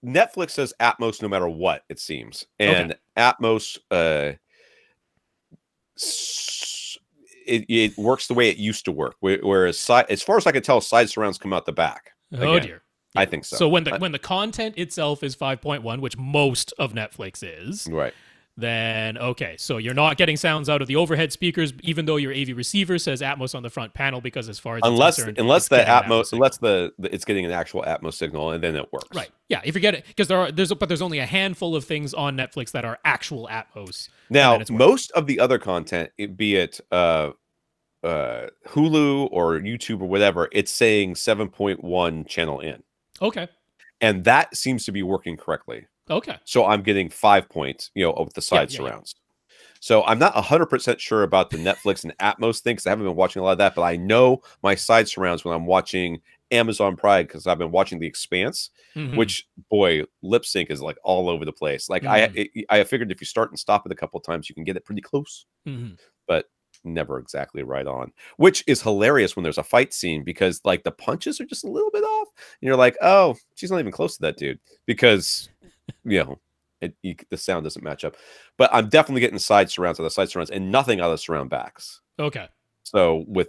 Netflix says Atmos no matter what, it seems. And Atmos, it works the way it used to work. Whereas, as far as I can tell, side surrounds come out the back. Oh, dear. Yeah. I think so. So when the content itself is 5.1, which most of Netflix is, right, then so you're not getting sounds out of the overhead speakers, even though your AV receiver says Atmos on the front panel, because as far as unless the Atmos, unless it's getting an actual Atmos signal, and then it works. Right. Yeah. If you get it, because there's only a handful of things on Netflix that are actual Atmos. Now, most of the other content, be it Hulu or YouTube or whatever, it's saying 7.1 channel in. Okay. And that seems to be working correctly. Okay. So I'm getting 5 points, with the side surrounds. So I'm not 100% sure about the Netflix and Atmos thing, because I haven't been watching a lot of that, but I know my side surrounds when I'm watching Amazon Prime, because I've been watching The Expanse, which, boy, lip sync is like all over the place. Like I figured if you start and stop it a couple of times, you can get it pretty close, but never exactly right on, which is hilarious when there's a fight scene, because like the punches are just a little bit off and you're like, oh, she's not even close to that dude, because the sound doesn't match up. But I'm definitely getting side surrounds out of the side surrounds and nothing out of the surround backs. Okay. So with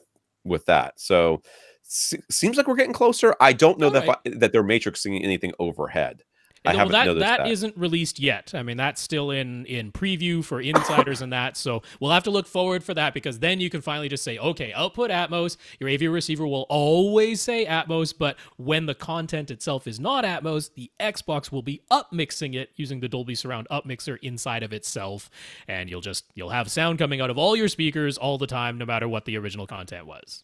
that, so seems like we're getting closer. I don't know that they're matrixing anything overhead. I haven't noticed that isn't released yet. I mean, that's still in preview for insiders and that. So we'll have to look forward for that, because then you can finally just say, okay, output Atmos. Your AV receiver will always say Atmos, but when the content itself is not Atmos, the Xbox will be upmixing it using the Dolby Surround upmixer inside of itself, and you'll have sound coming out of all your speakers all the time, no matter what the original content was.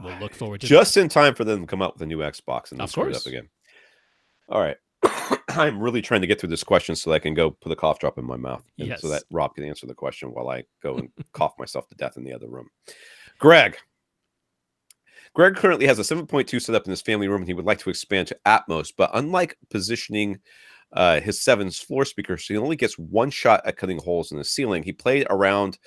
We'll look forward to just in time for them to come out with a new Xbox and screw it up again. All right. I'm really trying to get through this question so that I can go put a cough drop in my mouth, so that Rob can answer the question while I go and cough myself to death in the other room. Greg currently has a 7.2 set up in his family room, and he would like to expand to Atmos, but unlike positioning his 7's floor speakers, he only gets one shot at cutting holes in the ceiling. He played around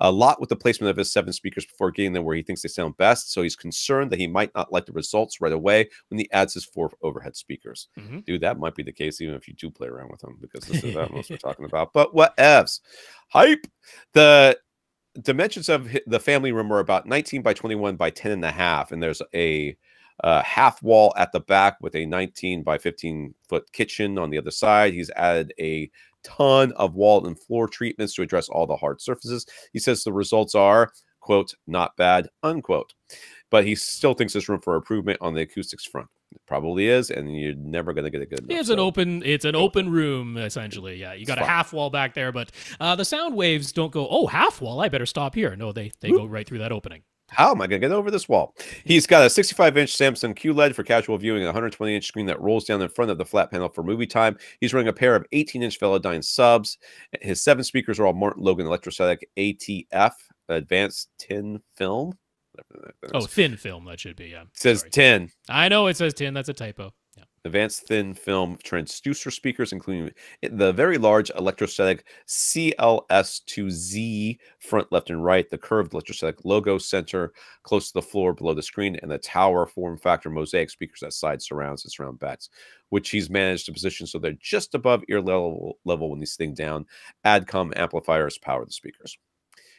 a lot with the placement of his 7 speakers before getting them where he thinks they sound best, so he's concerned that he might not like the results right away when he adds his 4 overhead speakers. Dude, that might be the case even if you do play around with them, because this is Atmos we're talking about. But whatevs. Hype! The dimensions of the family room are about 19 by 21 by 10.5, and there's a half wall at the back with a 19 by 15 foot kitchen on the other side. He's added a ton of wall and floor treatments to address all the hard surfaces. He says the results are, quote, not bad, unquote. But he still thinks there's room for improvement on the acoustics front. It probably is, and you're never going to get a good enough. It's an open room, essentially. Yeah, you got a half wall back there, but the sound waves don't go, oh, half wall, I better stop here. No, they go right through that opening. How am I going to get over this wall? He's got a 65-inch Samsung QLED for casual viewing, a 120-inch screen that rolls down in front of the flat panel for movie time. He's running a pair of 18-inch Velodyne subs. His 7 speakers are all Martin Logan electrostatic ATF, advanced tin film. Oh, thin film, that should be, yeah. It says tin. I know it says tin. That's a typo. Yeah. Advanced thin film transducer speakers, including the very large electrostatic CLS2Z front, left, and right, the curved electrostatic logo center close to the floor below the screen, and the tower form factor mosaic speakers that side surrounds and surround backs, which he's managed to position so they're just above ear level when he's sitting down. ADCOM amplifiers power the speakers.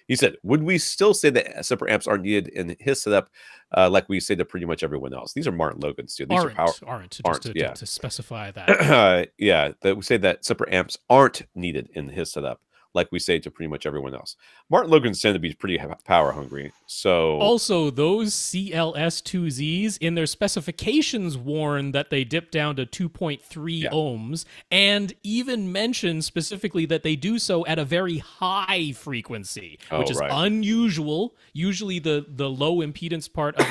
He said, would we still say that separate amps are needed in his setup like we say to pretty much everyone else? These are Martin Logan's too. These aren't to specify that. Yeah, that we say that separate amps aren't needed in his setup like we say to pretty much everyone else. Martin Logan's tend to be pretty power hungry. So also, those CLS2Zs in their specifications warn that they dip down to 2.3 ohms, and even mention specifically that they do so at a very high frequency, which is unusual. Usually the low impedance part of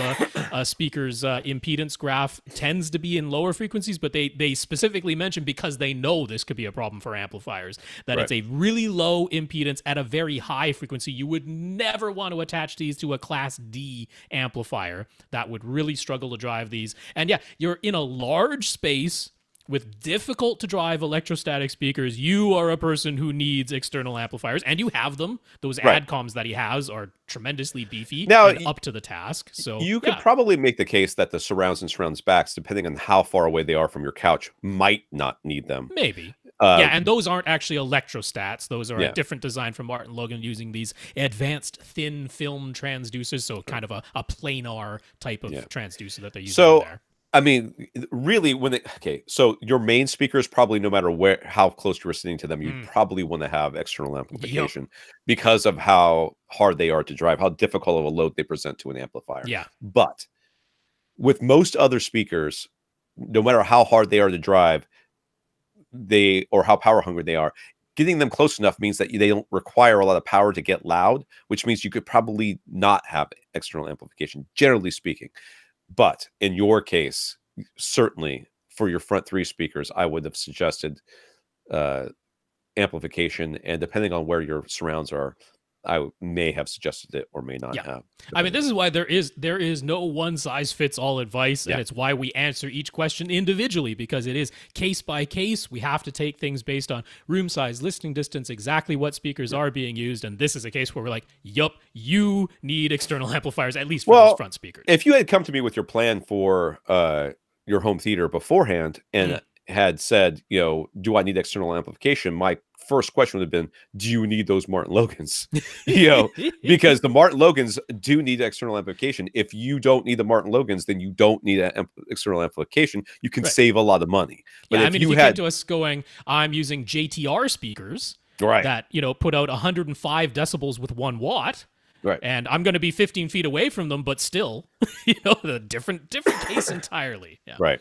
a speaker's impedance graph tends to be in lower frequencies, but they specifically mention, because they know this could be a problem for amplifiers, that it's a really low impedance at a very high frequency. You would never want to attach these to a Class D amplifier. That would really struggle to drive these. And yeah, you're in a large space with difficult to drive electrostatic speakers. You are a person who needs external amplifiers, and you have them. Those ADCOMs that he has are tremendously beefy and up to the task. So you could probably make the case that the surrounds and surrounds backs, depending on how far away they are from your couch, might not need them. Maybe. And those aren't actually electrostats. Those are a different design from Martin Logan, using these advanced thin film transducers, so kind of a planar type of transducer that they use there. I mean, really, so your main speakers, probably no matter how close you were sitting to them, you'd probably want to have external amplification because of how hard they are to drive, how difficult of a load they present to an amplifier. Yeah. But with most other speakers, no matter how hard they are to drive, or how power hungry they are, getting them close enough means that they don't require a lot of power to get loud, which means you could probably not have external amplification, generally speaking. But in your case, certainly for your front 3 speakers, I would have suggested amplification, and depending on where your surrounds are, I may have suggested it or may not have. I mean, this is why there is no one-size-fits-all advice, and it's why we answer each question individually, because it is case by case. We have to take things based on room size, listening distance, exactly what speakers are being used, and this is a case where we're like, yup, you need external amplifiers, at least for those front speakers. If you had come to me with your plan for your home theater beforehand and had said, do I need external amplification? My first question would have been, do you need those Martin Logans? Because the Martin Logans do need external amplification. If you don't need the Martin Logans, then you don't need external amplification. You can save a lot of money. But if you came to us going, I'm using JTR speakers that, put out 105 decibels with 1 watt. Right. And I'm going to be 15 feet away from them, but still, the different case entirely. Yeah. Right.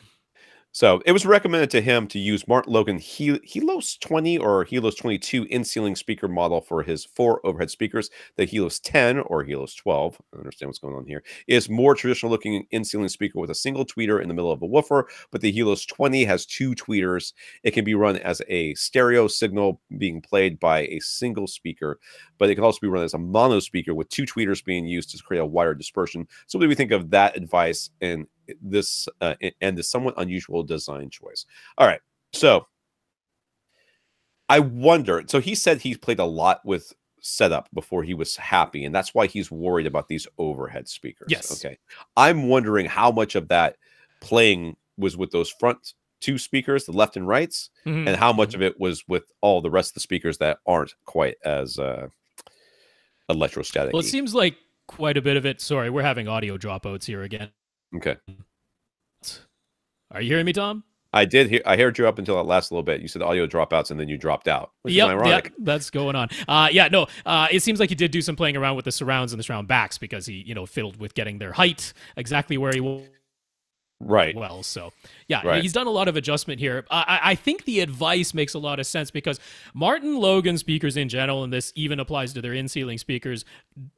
So it was recommended to him to use Martin Logan Helios 20 or Helios 22 in-ceiling speaker model for his 4 overhead speakers. The Helios 10 or Helios 12, I understand what's going on here, is more traditional looking in-ceiling speaker with a single tweeter in the middle of a woofer, but the Helios 20 has 2 tweeters. It can be run as a stereo signal being played by a single speaker, but it can also be run as a mono speaker with 2 tweeters being used to create a wider dispersion. So what do we think of that advice and this somewhat unusual design choice? All right, so I wonder, so he said he played a lot with setup before he was happy, and that's why he's worried about these overhead speakers. Yes. Okay, I'm wondering how much of that playing was with those front 2 speakers, the left and rights, and how much of it was with all the rest of the speakers that aren't quite as electrostatic. Well, it seems like quite a bit of it. Sorry, we're having audio dropouts here again. Okay. Are you hearing me, Tom? I did hear. I heard you up until that last little bit. You said audio dropouts, and then you dropped out, which is ironic. Yep, that's going on. It seems like he did do some playing around with the surrounds and the surround backs because he, fiddled with getting their height exactly where he was. Right. Well, so yeah, Right. he's done a lot of adjustment here. I think the advice makes a lot of sense because Martin Logan speakers in general, and this even applies to their in-ceiling speakers,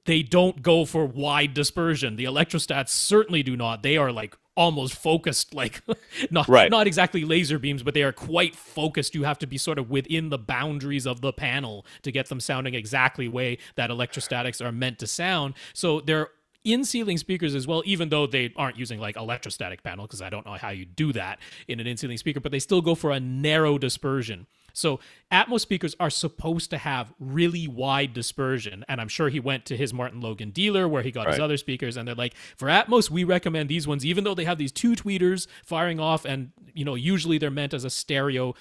they don't go for wide dispersion. The electrostats certainly do not. They are like almost focused, like not exactly laser beams, but they are quite focused. You have to be sort of within the boundaries of the panel to get them sounding exactly the way that electrostatics are meant to sound. So they're in-ceiling speakers as well, even though they aren't using like electrostatic panel, because I don't know how you do that in an in-ceiling speaker, but they still go for a narrow dispersion. So Atmos speakers are supposed to have really wide dispersion, and I'm sure he went to his Martin Logan dealer where he got his other speakers, and they're like, for Atmos, we recommend these ones, even though they have these two tweeters firing off, and usually they're meant as a stereo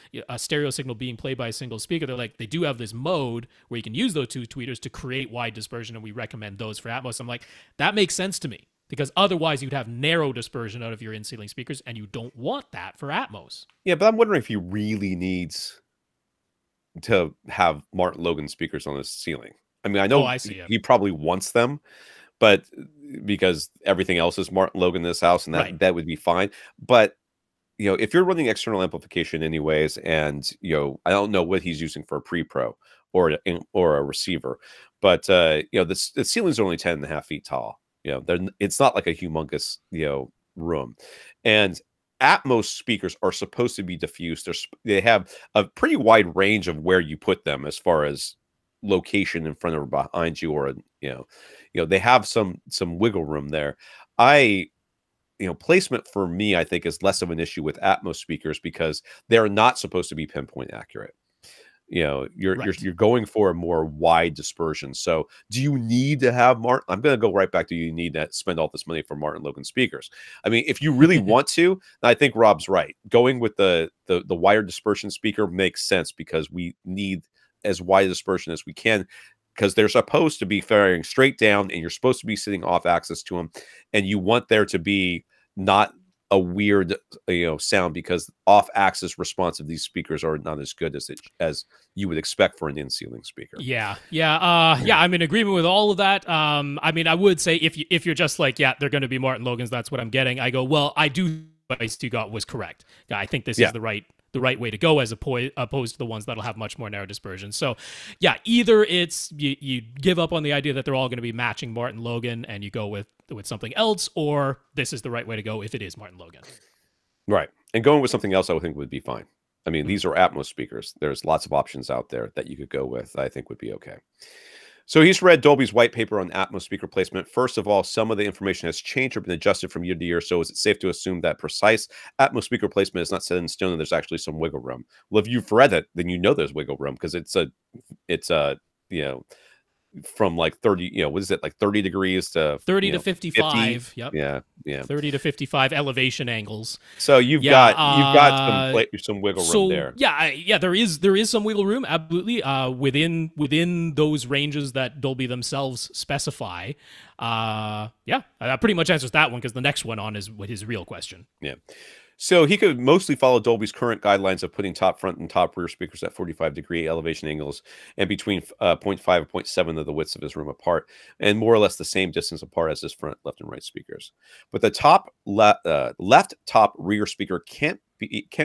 signal being played by a single speaker. They're like, they do have this mode where you can use those two tweeters to create wide dispersion, and we recommend those for Atmos. I'm like, that makes sense to me, because otherwise you'd have narrow dispersion out of your in-ceiling speakers, and you don't want that for Atmos. Yeah, but I'm wondering if he really needs to have Martin Logan speakers on his ceiling. I mean, I know he probably wants them, but because everything else is Martin Logan in this house, and that would be fine. But if you're running external amplification anyways, and I don't know what he's using for a pre-pro or a receiver, but the ceilings are only 10.5 feet tall. It's not like a humongous room, and Atmos speakers are supposed to be diffused. They have a pretty wide range of where you put them as far as location in front or behind you, or they have some wiggle room there. Placement for me, I think, is less of an issue with Atmos speakers because they're not supposed to be pinpoint accurate. You're going for a more wide dispersion. So do you need to have Martin? I'm going to go right back to, you need to spend all this money for Martin Logan speakers. I mean, if you really want to, I think Rob's right. Going with the wider dispersion speaker makes sense because we need as wide a dispersion as we can, because they're supposed to be firing straight down and you're supposed to be sitting off axis to them, and you want there to be not a weird sound, because off-axis response of these speakers are not as good as you would expect for an in-ceiling speaker. I'm in agreement with all of that. I mean, I would say if you're just like, yeah, they're going to be Martin Logans, that's what I'm getting, I go, well, I do advice you got was correct. I think this is the right way to go, as opposed to the ones that'll have much more narrow dispersion. So yeah, either it's you give up on the idea that they're all going to be matching Martin Logan and you go with something else, or this is the right way to go if it is Martin Logan. Right. And going with something else I would think would be fine. I mean, these are Atmos speakers. There's lots of options out there that you could go with, I think would be okay. So he's read Dolby's white paper on Atmos speaker placement. First of all, some of the information has changed or been adjusted from year to year. So is it safe to assume that precise Atmos speaker placement is not set in stone and there's actually some wiggle room? Well, if you've read it, then there's wiggle room, because it's from like 30, what is it, like 30 degrees to 30 to 55. 50? Yep. Yeah. 30 to 55 elevation angles. So you've got some wiggle room there. There is some wiggle room, absolutely, within those ranges that Dolby themselves specify. That pretty much answers that one, because the next one on is his real question. Yeah. So he could mostly follow Dolby's current guidelines of putting top front and top rear speakers at 45-degree elevation angles and between 0.5 and 0.7 of the widths of his room apart, and more or less the same distance apart as his front, left, and right speakers. But the top left top rear speaker can't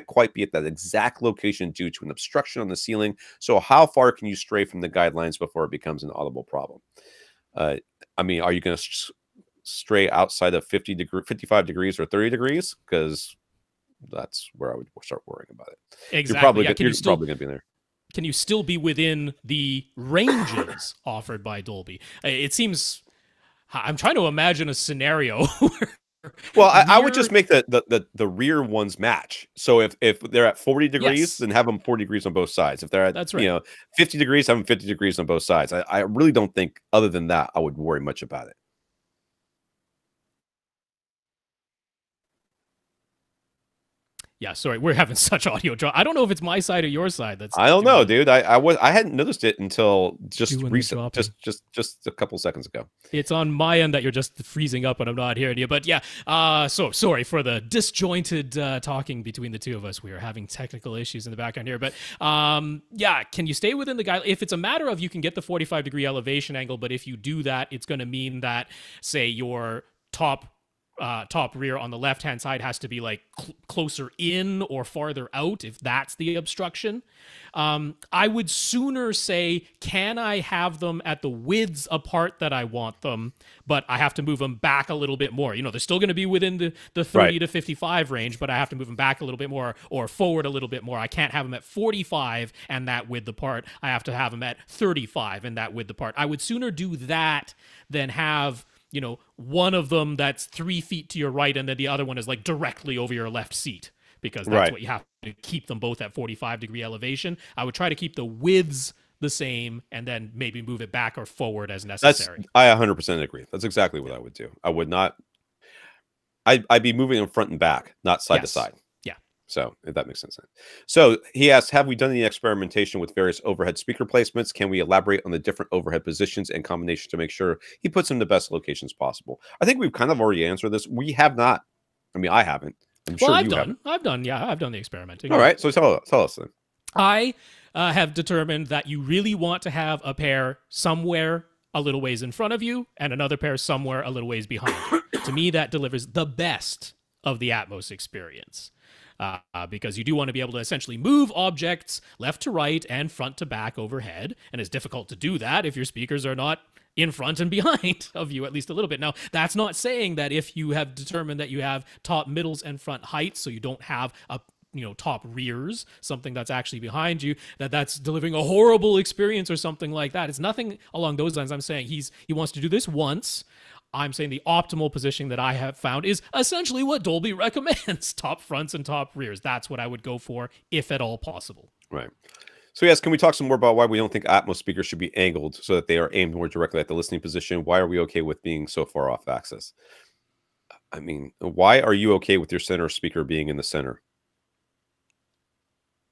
quite be at that exact location due to an obstruction on the ceiling. So how far can you stray from the guidelines before it becomes an audible problem? I mean, are you going to stray outside of 55 degrees or 30 degrees? Because that's where I would start worrying about it. Exactly. You're probably going to be there. Can you still be within the ranges offered by Dolby? It seems, I'm trying to imagine a scenario where well, I would just make the rear ones match. So if they're at 40 degrees, then have them 40 degrees on both sides. If they're at 50 degrees, have them 50 degrees on both sides. I really don't think, other than that, I would worry much about it. Yeah, sorry, we're having such audio drop. I don't know if it's my side or your side that's I don't know, doing dude. I hadn't noticed it until just the recent, dropping. just a couple seconds ago. It's on my end that you're just freezing up and I'm not hearing you. But yeah, so sorry for the disjointed talking between the two of us. We are having technical issues in the background here. But yeah, can you stay within the guide? If it's a matter of you can get the 45-degree elevation angle, but if you do that, it's going to mean that, say, your top rear on the left hand side has to be like closer in or farther out, if that's the obstruction. I would sooner say, can I have them at the widths apart that I want them, but I have to move them back a little bit more? You know, they're still going to be within the 30 to 55 range, but I have to move them back a little bit more or forward a little bit more. I can't have them at 45 and that width apart. I have to have them at 35 and that width apart. I would sooner do that than have, you know, one of them that's 3 feet to your right and then the other one is like directly over your left seat, because that's what you have to keep them both at 45-degree elevation. I would try to keep the widths the same and then maybe move it back or forward as necessary. I 100% agree. That's exactly what I would do. I would not. I'd be moving them front and back, not side to side. Yeah. So if that makes sense. So he asked, have we done any experimentation with various overhead speaker placements? Can we elaborate on the different overhead positions and combinations to make sure he puts them in the best locations possible? I think we've kind of already answered this. We have not. I mean, I haven't. I'm sure I've you done. haven't. I've done the experimenting. All right. So tell us then. I have determined that you really want to have a pair somewhere a little ways in front of you and another pair somewhere a little ways behind you. To me, that delivers the best of the Atmos experience. Because you do want to be able to essentially move objects left to right and front to back overhead. And it's difficult to do that if your speakers are not in front and behind of you at least a little bit. Now, that's not saying that if you have determined that you have top, middles, and front heights, so you don't have a top rears, something that's actually behind you, that's delivering a horrible experience or something like that. It's nothing along those lines. I'm saying he wants to do this once. I'm saying the optimal positioning that I have found is essentially what Dolby recommends: top fronts and top rears. That's what I would go for if at all possible. Right. So yes, can we talk some more about why we don't think Atmos speakers should be angled so that they are aimed more directly at the listening position? Why are we okay with being so far off axis? I mean, why are you okay with your center speaker being in the center?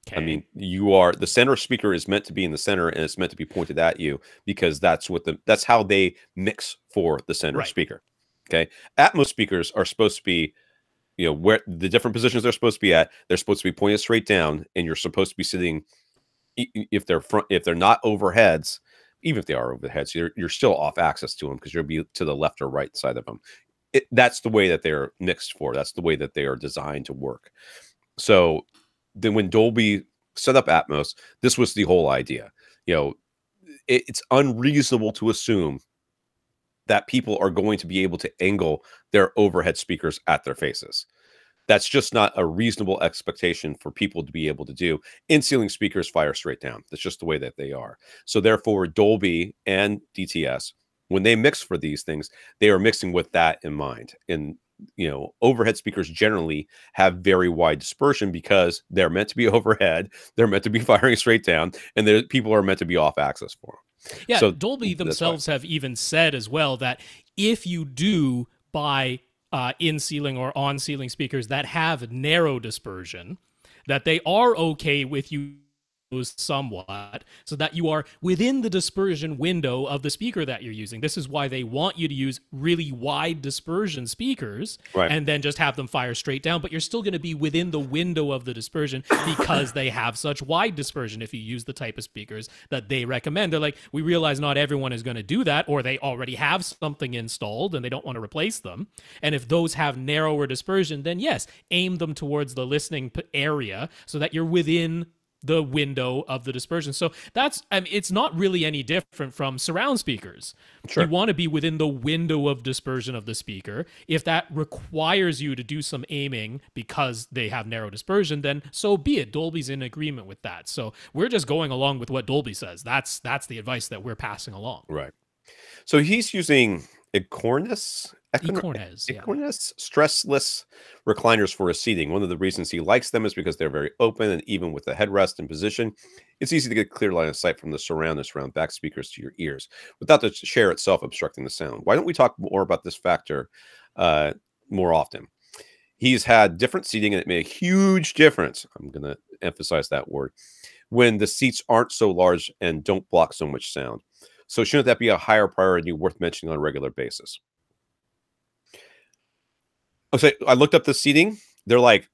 Okay. I mean, the center speaker is meant to be in the center and it's meant to be pointed at you because that's how they mix for the center speaker. Okay. Atmos speakers are supposed to be, where the different positions they're supposed to be at, they're supposed to be pointed straight down, and you're supposed to be sitting, if they're not overheads, even if they are overheads, you're still off axis to them because you'll be to the left or right side of them. That's the way that they're mixed for. That's the way that they are designed to work. So then when Dolby set up Atmos, this was the whole idea. It's unreasonable to assume that people are going to be able to angle their overhead speakers at their faces. That's just not a reasonable expectation for people to be able to do. In-ceiling speakers fire straight down. That's just the way that they are. So therefore, Dolby and DTS, when they mix for these things, they are mixing with that in mind. And overhead speakers generally have very wide dispersion because they're meant to be overhead, they're meant to be firing straight down, and people are meant to be off axis for them. Yeah, so Dolby themselves have even said as well that if you do buy in-ceiling or on-ceiling speakers that have narrow dispersion, that they are okay with you somewhat, so that you are within the dispersion window of the speaker that you're using. This is why they want you to use really wide dispersion speakers and then just have them fire straight down, but you're still going to be within the window of the dispersion because they have such wide dispersion if you use the type of speakers that they recommend. They're like, we realize not everyone is going to do that, or they already have something installed and they don't want to replace them. And if those have narrower dispersion, then yes, aim them towards the listening area so that you're within the window of the dispersion. So it's not really any different from surround speakers. Sure. You want to be within the window of dispersion of the speaker. If that requires you to do some aiming because they have narrow dispersion, then so be it. Dolby's in agreement with that. So we're just going along with what Dolby says. That's the advice that we're passing along. Right. So he's using Ecornis stressless recliners for his seating. One of the reasons he likes them is because they're very open, and even with the headrest and position, it's easy to get clear line of sight from the surround back speakers to your ears without the chair itself obstructing the sound. Why don't we talk more about this factor more often? He's had different seating, and it made a huge difference. I'm going to emphasize that word, when the seats aren't so large and don't block so much sound. So shouldn't that be a higher priority worth mentioning on a regular basis? Okay, I looked up the seating. They're like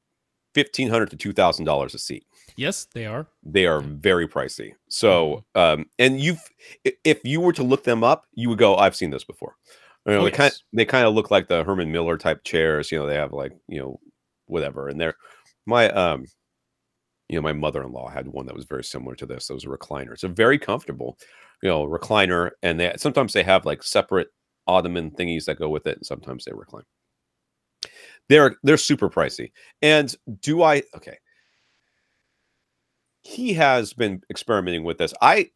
$1,500 to $2,000 a seat. Yes, they are. They are very pricey. So, and if you were to look them up, you would go, I've seen this before. You know, they kind of look like the Herman Miller type chairs. You know, they have like, you know, whatever. And they're my my mother-in-law had one that was very similar to this. It was a recliner. It's a very comfortable, recliner. And sometimes they have like separate ottoman thingies that go with it, and sometimes they recline. They're super pricey. And he has been experimenting with this. I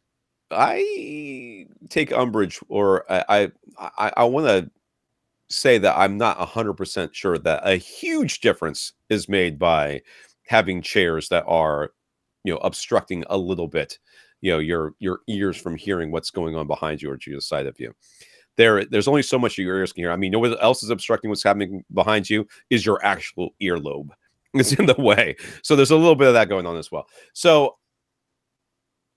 take umbrage, or I want to say that I'm not 100% sure that a huge difference is made by having chairs that are, obstructing a little bit, your ears from hearing what's going on behind you or to the side of you. There's only so much your ears can hear. I mean, what else is obstructing what's happening behind you is your actual earlobe. It's in the way. So there's a little bit of that going on as well. So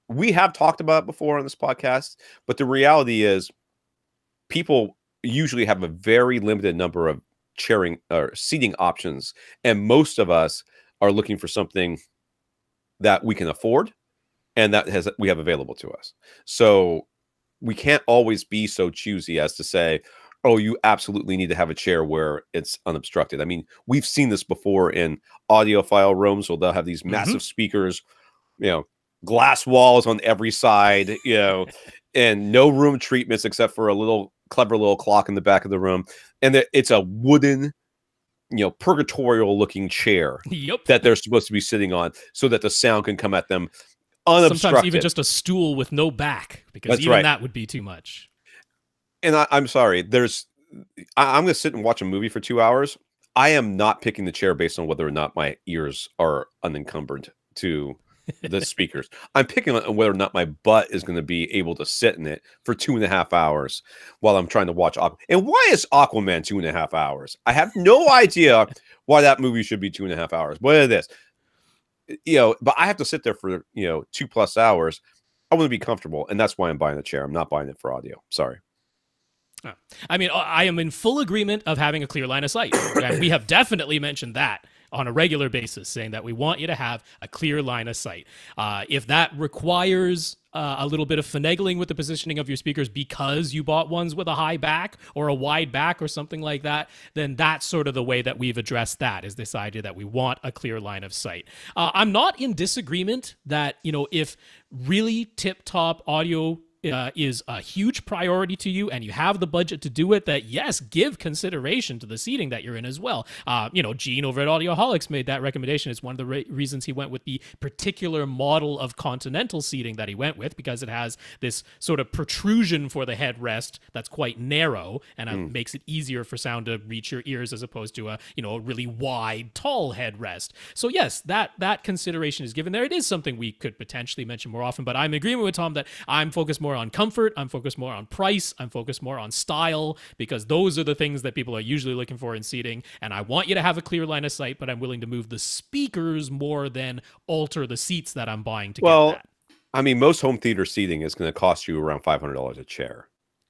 we have talked about it before on this podcast, but the reality is people usually have a very limited number of seating options. And most of us are looking for something that we can afford and that we have available to us. So we can't always be so choosy as to say, oh, you absolutely need to have a chair where it's unobstructed. I mean, we've seen this before in audiophile rooms where they'll have these massive speakers, glass walls on every side, and no room treatments except for a clever little clock in the back of the room. And it's a wooden, purgatorial looking chair that they're supposed to be sitting on so that the sound can come at them unobstructed. Sometimes even just a stool with no back, because that would be too much. And I'm sorry, I'm going to sit and watch a movie for 2 hours. I am not picking the chair based on whether or not my ears are unencumbered to the speakers. I'm picking on whether or not my butt is going to be able to sit in it for 2.5 hours while I'm trying to watch Aquaman. And why is Aquaman 2.5 hours? I have no idea why that movie should be 2.5 hours. What it is, but I have to sit there for 2+ hours. I want to be comfortable, and that's why I'm buying the chair. I'm not buying it for audio. Sorry. I mean, I am in full agreement of having a clear line of sight. And we have definitely mentioned that on a regular basis, saying that we want you to have a clear line of sight. If that requires a little bit of finagling with the positioning of your speakers because you bought ones with a high back or a wide back or something like that, then that's sort of the way that we've addressed that, is this idea that we want a clear line of sight. I'm not in disagreement that, if really tip-top audio is a huge priority to you and you have the budget to do it, that yes, give consideration to the seating that you're in as well. Gene over at Audioholics made that recommendation. It's one of the reasons he went with the particular model of continental seating that he went with, because it has this sort of protrusion for the headrest that's quite narrow and makes it easier for sound to reach your ears as opposed to a really wide, tall headrest. So yes, that consideration is given there. It is something we could potentially mention more often, but I'm in agreement with Tom that I'm focused more on comfort, I'm focused more on price, I'm focused more on style, because those are the things that people are usually looking for in seating. And I want you to have a clear line of sight, but I'm willing to move the speakers more than alter the seats that I'm buying to get that. I mean, most home theater seating is going to cost you around $500 a chair.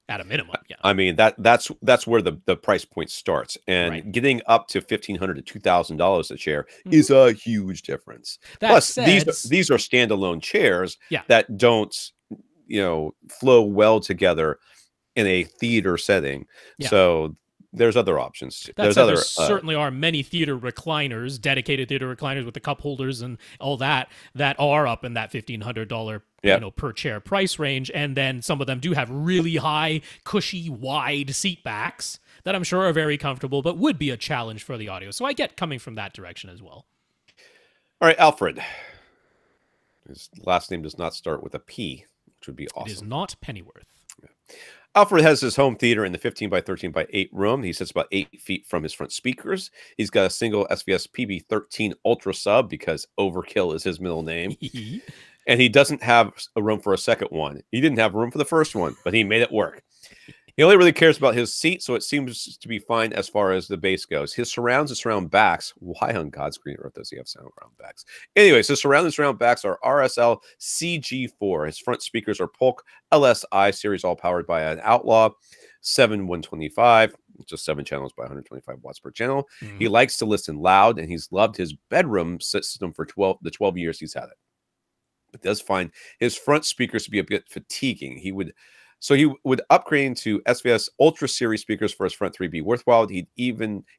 At a minimum, yeah. I mean, that's where the price point starts. And getting up to $1,500 to $2,000 a chair is a huge difference. Plus, these are standalone chairs that don't flow well together in a theater setting. So there's other options. There certainly are many theater recliners, dedicated theater recliners with the cup holders and all that are up in that $1,500 per chair price range. And then some of them do have really high, cushy, wide seat backs that I'm sure are very comfortable, but would be a challenge for the audio. So I get coming from that direction as well. All right, Alfred. His last name does not start with a P, which would be awesome. It is not Pennyworth. Yeah. Alfred has his home theater in the 15 by 13 by 8 room. He sits about 8 feet from his front speakers. He's got a single SVS PB13 Ultra sub because Overkill is his middle name. And he doesn't have a room for a second one. He didn't have room for the first one, but he made it work. He only really cares about his seat, so it seems to be fine as far as the bass goes. His surrounds and surround backs. Why on God's green earth does he have surround backs? Anyways, his surround and surround backs are RSL CG4. His front speakers are Polk LSI series, all powered by an Outlaw 7125, just 7 channels by 125 watts per channel. He likes to listen loud, and he's loved his bedroom system for the 12 years he's had it. But does find his front speakers to be a bit fatiguing. He would upgrade to SVS Ultra Series speakers for his front 3 be worthwhile. He'd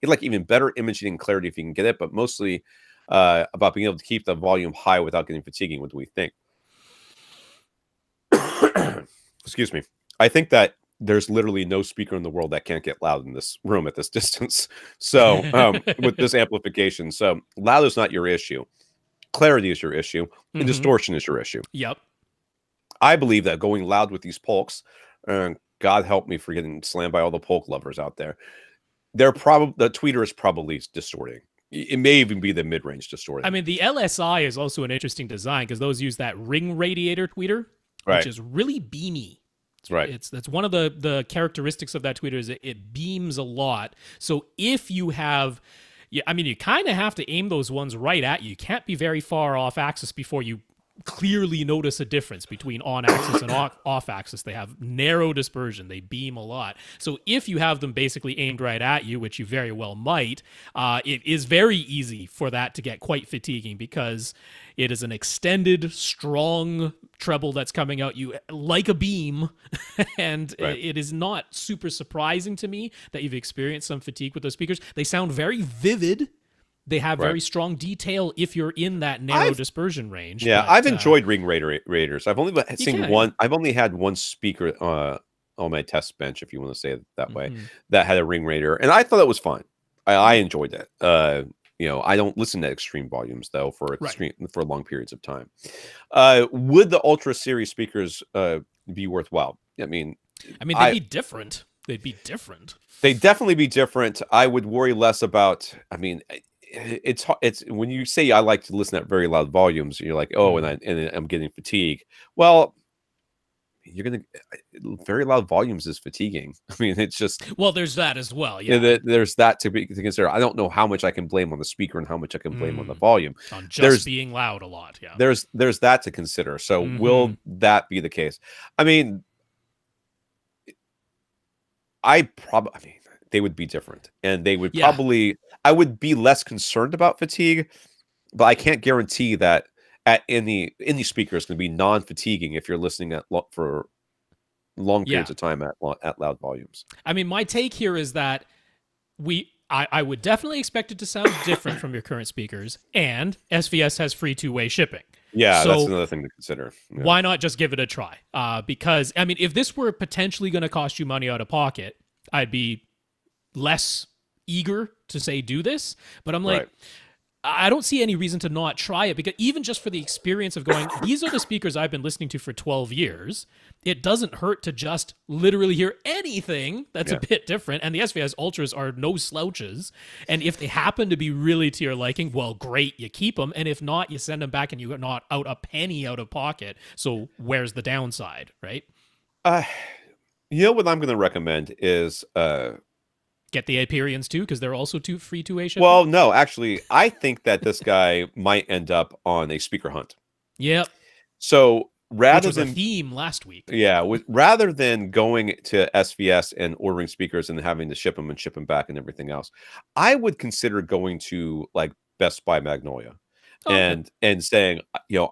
like even better imaging and clarity if he can get it, but mostly about being able to keep the volume high without getting fatiguing. What do we think? Excuse me. I think that there's literally no speaker in the world that can't get loud in this room at this distance. So with this amplification, so loud is not your issue. Clarity is your issue, and distortion is your issue. Yep. I believe that going loud with these Polks, God help me for getting slammed by all the Polk lovers out there. The tweeter is probably distorting. It may even be the mid-range distorting. I mean, the LSI is also an interesting design because those use that ring radiator tweeter, which is really beamy. That's one of the characteristics of that tweeter is it beams a lot. So if you have, you kind of have to aim those ones right at you. You can't be very far off axis before you clearly notice a difference between on axis and off axis. They have narrow dispersion. They beam a lot. So if you have them basically aimed right at you, which you very well might, it is very easy for that to get quite fatiguing because it is an extended, strong treble that's coming out you like a beam. And it is not super surprising to me that you've experienced some fatigue with those speakers. They sound very vivid. They have very strong detail if you're in that narrow dispersion range. Yeah, but, I've enjoyed ring raiders. I've only seen one. I've only had one speaker on my test bench, if you want to say it that way, that had a ring raider, and I thought it was fine. I enjoyed it. I don't listen to extreme volumes though for long periods of time. Would the Ultra Series speakers be worthwhile? I mean, they'd be different. They'd be different. They'd definitely be different. I would worry less about. I mean. It's when you say I like to listen at very loud volumes, you're like, oh, and I'm getting fatigue. Well, you're gonna very loud volumes is fatiguing. I mean, it's just there's that as well. Yeah, there's that to consider. I don't know how much I can blame on the speaker and how much I can blame on the volume. On just being loud a lot. Yeah, there's that to consider. So will that be the case? I mean, they would be different, and they would probably. I would be less concerned about fatigue, but I can't guarantee that at any speaker is going to be non-fatiguing if you're listening for long periods of time at loud volumes. I mean, my take here is that I would definitely expect it to sound different from your current speakers, and SVS has free 2-way shipping. Yeah, so that's another thing to consider. Yeah. Why not just give it a try? Because I mean, if this were potentially going to cost you money out of pocket, I'd be less eager to say do this, but I'm like, I don't see any reason to not try it, because even just for the experience of going, these are the speakers I've been listening to for 12 years. It doesn't hurt to just literally hear anything that's a bit different. And the SVS Ultras are no slouches. And if they happen to be really to your liking, well, great, you keep them. And if not, you send them back and you're not out a penny out of pocket. So where's the downside, right? You know what I'm going to recommend is get the Aperians too, because they're also free 2-way shipping. Well, no, actually, I think that this guy might end up on a speaker hunt. Yep. So rather than a theme last week, rather than going to SVS and ordering speakers and having to ship them and ship them back and everything else, I would consider going to like Best Buy Magnolia and saying,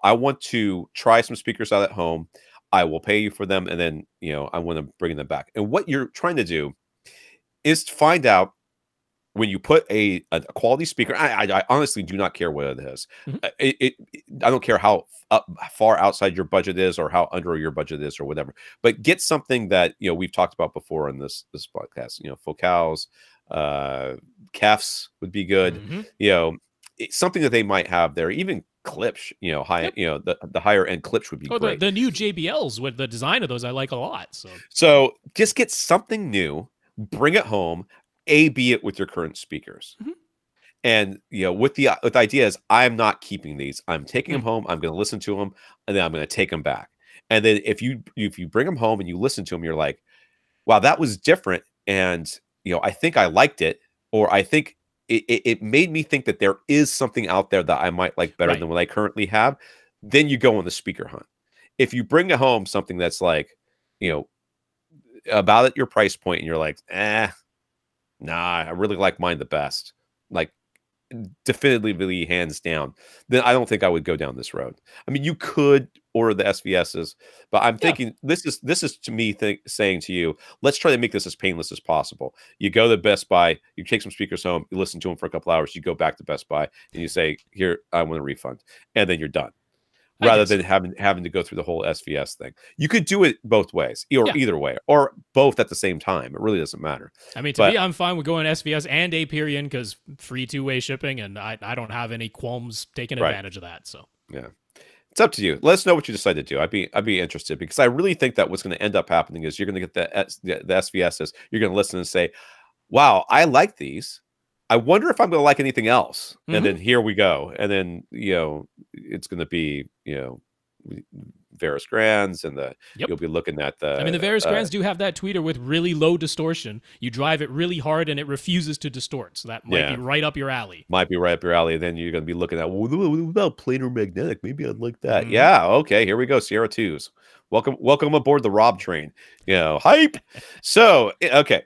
I want to try some speakers out at home. I will pay you for them, and then I want to bring them back. And what you're trying to do is to find out when you put a quality speaker. I honestly do not care what it is. I don't care how far outside your budget is or how under your budget is or whatever. But get something that we've talked about before in this podcast. Focals, Kefs would be good. It's something that they might have there. Even clips, high, the higher end clips would be great. The new JBLs with the design of those, I like a lot. So just get something new. Bring it home, A/B it with your current speakers. And, with the idea is I'm not keeping these. I'm taking them home. I'm going to listen to them, and then I'm going to take them back. And then if you bring them home and you listen to them, you're like, wow, that was different. And, I think I liked it, or I think it made me think that there is something out there that I might like better Right. than what I currently have. Then you go on the speaker hunt. If you bring home something that's like, about at your price point and you're like, nah, I really like mine the best. Like, definitively hands down, then I don't think I would go down this road. I mean, you could order the SVSs, but I'm thinking this is to me saying to you, let's try to make this as painless as possible. You go to Best Buy, you take some speakers home, you listen to them for a couple hours, you go back to Best Buy and you say, here, I want a refund, and then you're done. Rather than having to go through the whole SVS thing. You could do it both ways, or either way, or both at the same time. It really doesn't matter. I mean, to me, I'm fine with going SVS and AVRant because free two-way shipping, and I don't have any qualms taking advantage of that. So yeah, it's up to you. Let us know what you decide to do. I'd be interested, because I really think that what's going to end up happening is you're going to get the SVSs. You're going to listen and say, "Wow, I like these. I wonder if I'm going to like anything else." And then here we go. And then, it's going to be, Varus Grands, and you'll be looking at the... I mean, the Varus Grands do have that tweeter with really low distortion. You drive it really hard and it refuses to distort. So that might be right up your alley. Might be right up your alley. Then you're going to be looking at, well, what about planar magnetic? Maybe I'd like that. Yeah. Okay. Here we go. Sierra 2s. Welcome aboard the Rob train. Hype. So, okay.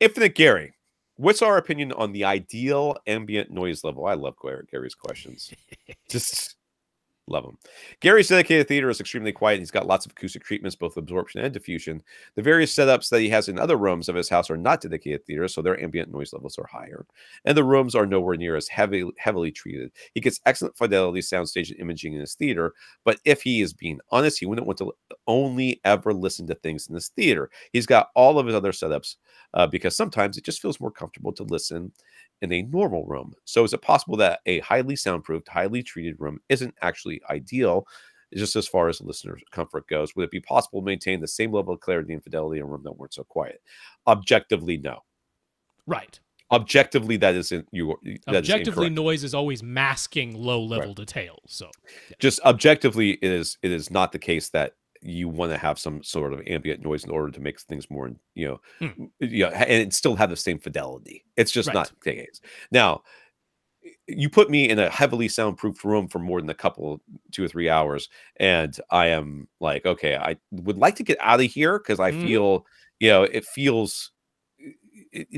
Infinite Gary. What's our opinion on the ideal ambient noise level? I love Gary's questions. Just love them. Gary's dedicated theater is extremely quiet. He's got lots of acoustic treatments, both absorption and diffusion. The various setups that he has in other rooms of his house are not dedicated theater, so their ambient noise levels are higher. And the rooms are nowhere near as heavily treated. He gets excellent fidelity soundstage and imaging in his theater, but if he is being honest, he wouldn't want to only ever listen to things in this theater. He's got all of his other setups because sometimes it just feels more comfortable to listen in a normal room. So is it possible that a highly soundproofed, highly treated room isn't actually ideal, just as far as listener comfort goes? Would it be possible to maintain the same level of clarity and fidelity in a room that weren't so quiet? Objectively, no. Right. Objectively, that isn't you. Objectively, noise is always masking low-level details. So, just objectively, it is not the case that you want to have some sort of ambient noise in order to make things more, and still have the same fidelity. It's just not the case. Now, you put me in a heavily soundproofed room for more than 2 or 3 hours, and I am like, okay, I would like to get out of here because I feel, it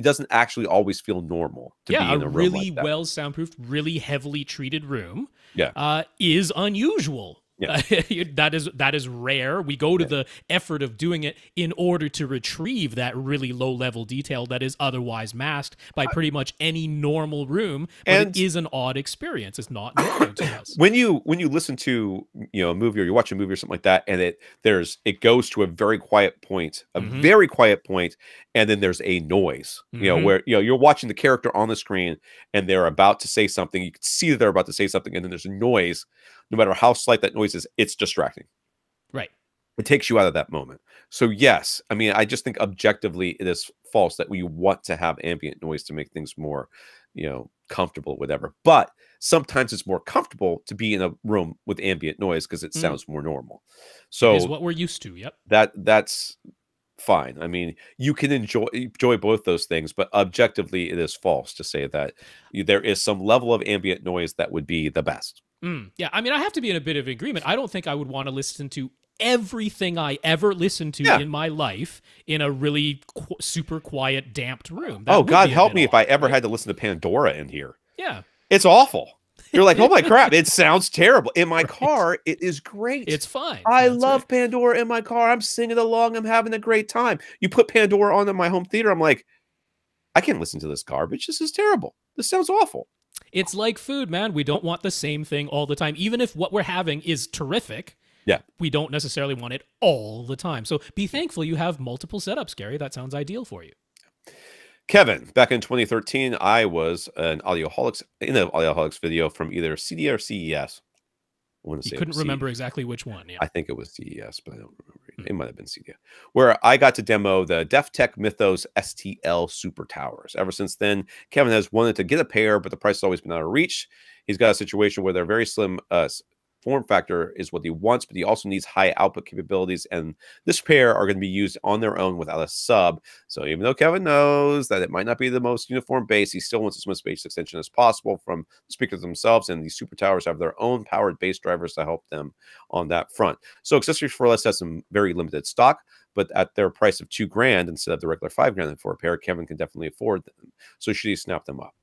doesn't actually always feel normal to be in a room really like that. Well soundproofed, really heavily treated room Yeah. Is unusual. Yeah. That is rare. We go to the effort of doing it in order to retrieve that really low level detail that is otherwise masked by pretty much any normal room. But it is an odd experience. It's not normal to us. When you listen to a movie, or you watch a movie or something like that, and it goes to a very quiet point, very quiet point, and then there's a noise. Where you're watching the character on the screen and they're about to say something. You can see that they're about to say something, and then there's a noise. No matter how slight that noise is, it's distracting. Right. It takes you out of that moment. So yes, I mean, I just think objectively it is false that we want to have ambient noise to make things more, comfortable, whatever. But sometimes it's more comfortable to be in a room with ambient noise because it sounds more normal. So it is what we're used to. Yep. That's fine. I mean, you can enjoy both those things, but objectively it is false to say that there is some level of ambient noise that would be the best. Yeah, I mean, I have to be in a bit of agreement. I don't think I would want to listen to everything I ever listened to in my life in a really super quiet, damped room. That God help me if I ever had to listen to Pandora in here. Yeah. It's awful. You're like, oh my crap, it sounds terrible. In my car, it is great. It's fine. I love Pandora in my car. I'm singing along. I'm having a great time. You put Pandora on in my home theater, I'm like, I can't listen to this garbage. This is terrible. This sounds awful. It's like food, man. We don't want the same thing all the time. Even if what we're having is terrific, we don't necessarily want it all the time. So be thankful you have multiple setups, Gary. That sounds ideal for you. Kevin, back in 2013, I was in an Audioholics video from either CD or CES. You couldn't remember exactly which one. Yeah. I think it was CES, but I don't remember. It might have been CES, where I got to demo the DefTech Mythos STL Super Towers. Ever since then, Kevin has wanted to get a pair, but the price has always been out of reach. He's got a situation where they're very slim form factor is what he wants, but he also needs high output capabilities. And this pair are going to be used on their own without a sub. So even though Kevin knows that it might not be the most uniform bass, he still wants as much bass extension as possible from the speakers themselves. And these super towers have their own powered bass drivers to help them on that front. So Accessories for Less has some very limited stock, but at their price of $2,000 instead of the regular $5,000 for a pair, Kevin can definitely afford them. So should he snap them up?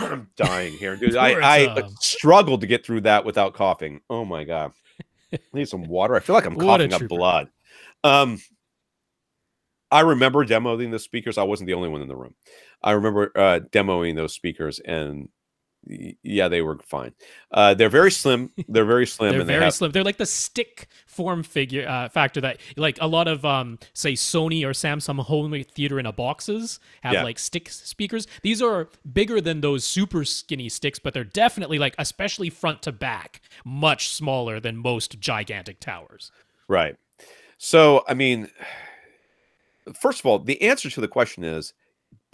I'm dying here, dude. I struggled to get through that without coughing. Oh my god, I need some water. I feel like I'm coughing up blood. I remember demoing the speakers. I wasn't the only one in the room. I remember demoing those speakers, and yeah, they were fine. They're very slim. They're very slim. They're very slim. They're like the stick form factor that, like, a lot of say Sony or Samsung home theater in a boxes have like stick speakers. These are bigger than those super skinny sticks, but they're definitely, like, especially front to back, much smaller than most gigantic towers. Right. So, I mean, first of all, the answer to the question is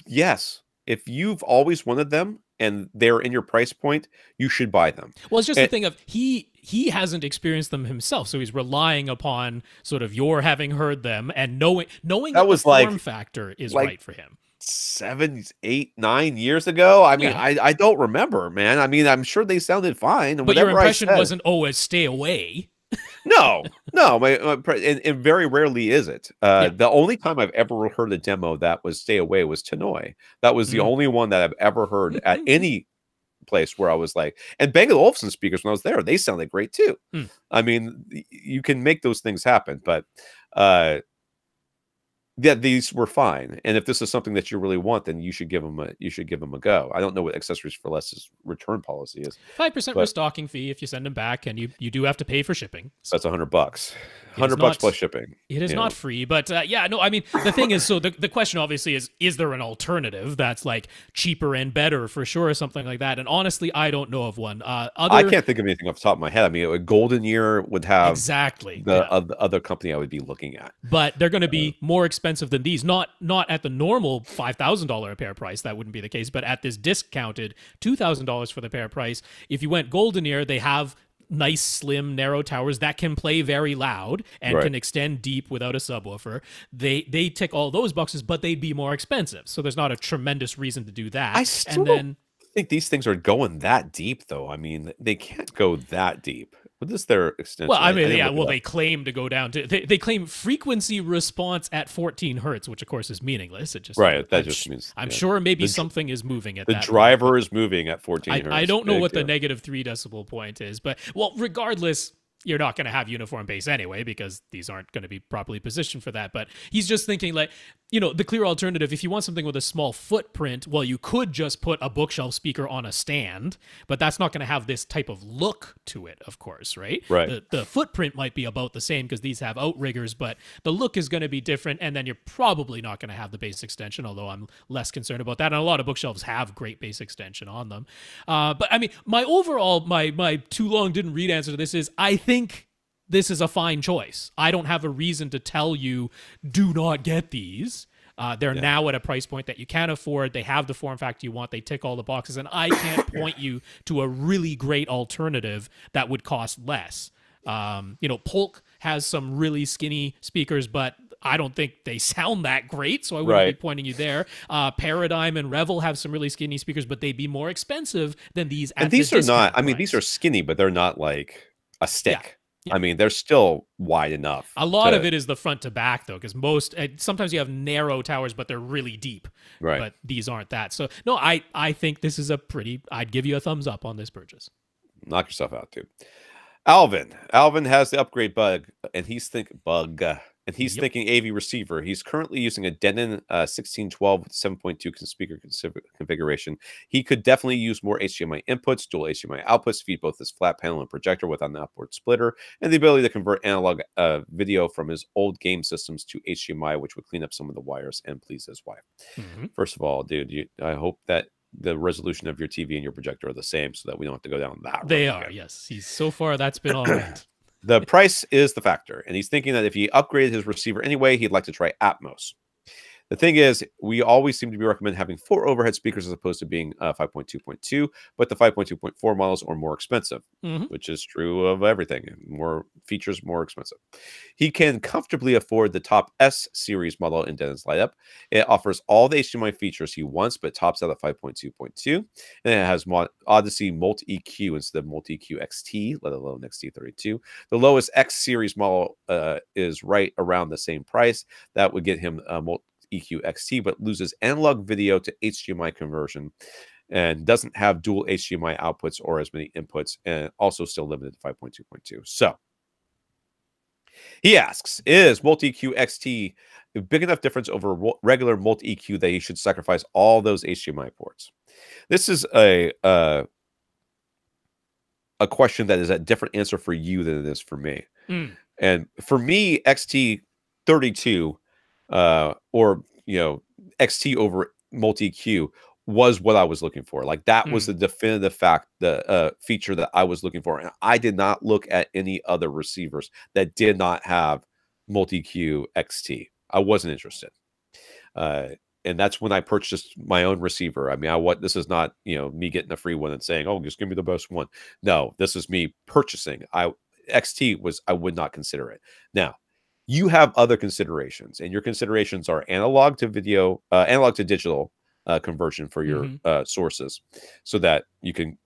yes. If you've always wanted them and they're in your price point, you should buy them. Well, it's just the thing of he hasn't experienced them himself, so he's relying upon sort of your having heard them and knowing that the form factor is right for him. 7, 8, 9 years ago. I mean, I don't remember, man. I mean, I'm sure they sounded fine. But your impression wasn't, oh, stay away. No, and very rarely is it. The only time I've ever heard a demo that was "Stay Away" was Tannoy. That was the only one that I've ever heard at any place where I was like, and Bang & Olufsen speakers when I was there, they sounded great too. I mean, you can make those things happen, but yeah, these were fine. And if this is something that you really want, then you should give them a go. I don't know what Accessories for Less's return policy is. 5% restocking fee if you send them back, and you do have to pay for shipping. So that's $100. $100 plus shipping. It is not free, but I mean, the thing is, so the question obviously is there an alternative that's like cheaper and better for sure, or something like that? And honestly, I don't know of one. I can't think of anything off the top of my head. I mean, a Golden Year would have exactly the other company I would be looking at, but they're going to be more expensive than these. Not at the normal $5,000 a pair price. That wouldn't be the case, but at this discounted $2,000 for the pair price. If you went Golden Year, they have nice, slim, narrow towers that can play very loud and can extend deep without a subwoofer. They tick all those boxes, but they'd be more expensive. So there's not a tremendous reason to do that. I still don't think these things are going that deep, though. I mean, they can't go that deep. What is their extension? Well, I mean, they claim to go down to they claim frequency response at 14 hertz, which of course is meaningless. It just that just means I'm sure maybe something is moving at the that driver point. Is moving at 14 hertz. I don't know what the negative 3 decibel point is, but regardless, you're not going to have uniform bass anyway because these aren't going to be properly positioned for that. But he's just thinking, like, the clear alternative, if you want something with a small footprint, well, you could just put a bookshelf speaker on a stand, but that's not going to have this type of look to it, of course, right? Right. The footprint might be about the same because these have outriggers, but the look is going to be different, and then you're probably not going to have the bass extension, although I'm less concerned about that. And a lot of bookshelves have great bass extension on them. But I mean, my too long didn't read answer to this is, I think this is a fine choice. I don't have a reason to tell you, do not get these. They're now at a price point that you can't afford. They have the form factor you want. They tick all the boxes. And I can't point you to a really great alternative that would cost less. Polk has some really skinny speakers, but I don't think they sound that great, so I wouldn't be pointing you there. Paradigm and Revel have some really skinny speakers, but they'd be more expensive than these. And these are not, I mean, these are skinny, but they're not like a stick. Yeah. I mean, they're still wide enough. A lot of it is the front to back, though, because sometimes you have narrow towers, but they're really deep. Right. But these aren't that. So, no, I think this is I'd give you a thumbs up on this purchase. Knock yourself out, dude. Alvin has the upgrade bug, and he's thinking AV receiver. He's currently using a Denon 1612 with 7.2 speaker configuration. He could definitely use more HDMI inputs, dual HDMI outputs, feed both his flat panel and projector with an upward splitter, and the ability to convert analog video from his old game systems to HDMI, which would clean up some of the wires and please his wife. First of all, dude, I hope that the resolution of your TV and your projector are the same so that we don't have to go down that road. They are, yes. So far, that's been all right. The price is the factor, and he's thinking that if he upgraded his receiver anyway, he'd like to try Atmos. The thing is, we always seem to be recommending having 4 overhead speakers as opposed to being 5.2.2, but the 5.2.4 models are more expensive, Mm-hmm. which is true of everything. More features, more expensive. He can comfortably afford the top S series model in Denon's lineup. It offers all the HDMI features he wants, but tops out at 5.2.2. And it has Odyssey Multi EQ instead of Multi EQ XT, let alone XT32. The lowest X series model is right around the same price. That would get him Multi EQ XT, but loses analog video to HDMI conversion and doesn't have dual HDMI outputs or as many inputs, and also still limited to 5.2.2. So he asks, is Multi-EQ XT a big enough difference over regular Multi-EQ that he should sacrifice all those HDMI ports? This is a question that is a different answer for you than it is for me. And for me, XT32 or XT over Multi-EQ was what I was looking for. Like that was the definitive feature that I was looking for. And I did not look at any other receivers that did not have Multi-EQ XT. I wasn't interested. And that's when I purchased my own receiver. I mean, this is not, me getting a free one and saying, oh, just give me the best one. No, this is me purchasing. I would not consider it. Now, you have other considerations, and your considerations are analog to digital conversion for your sources, so that you can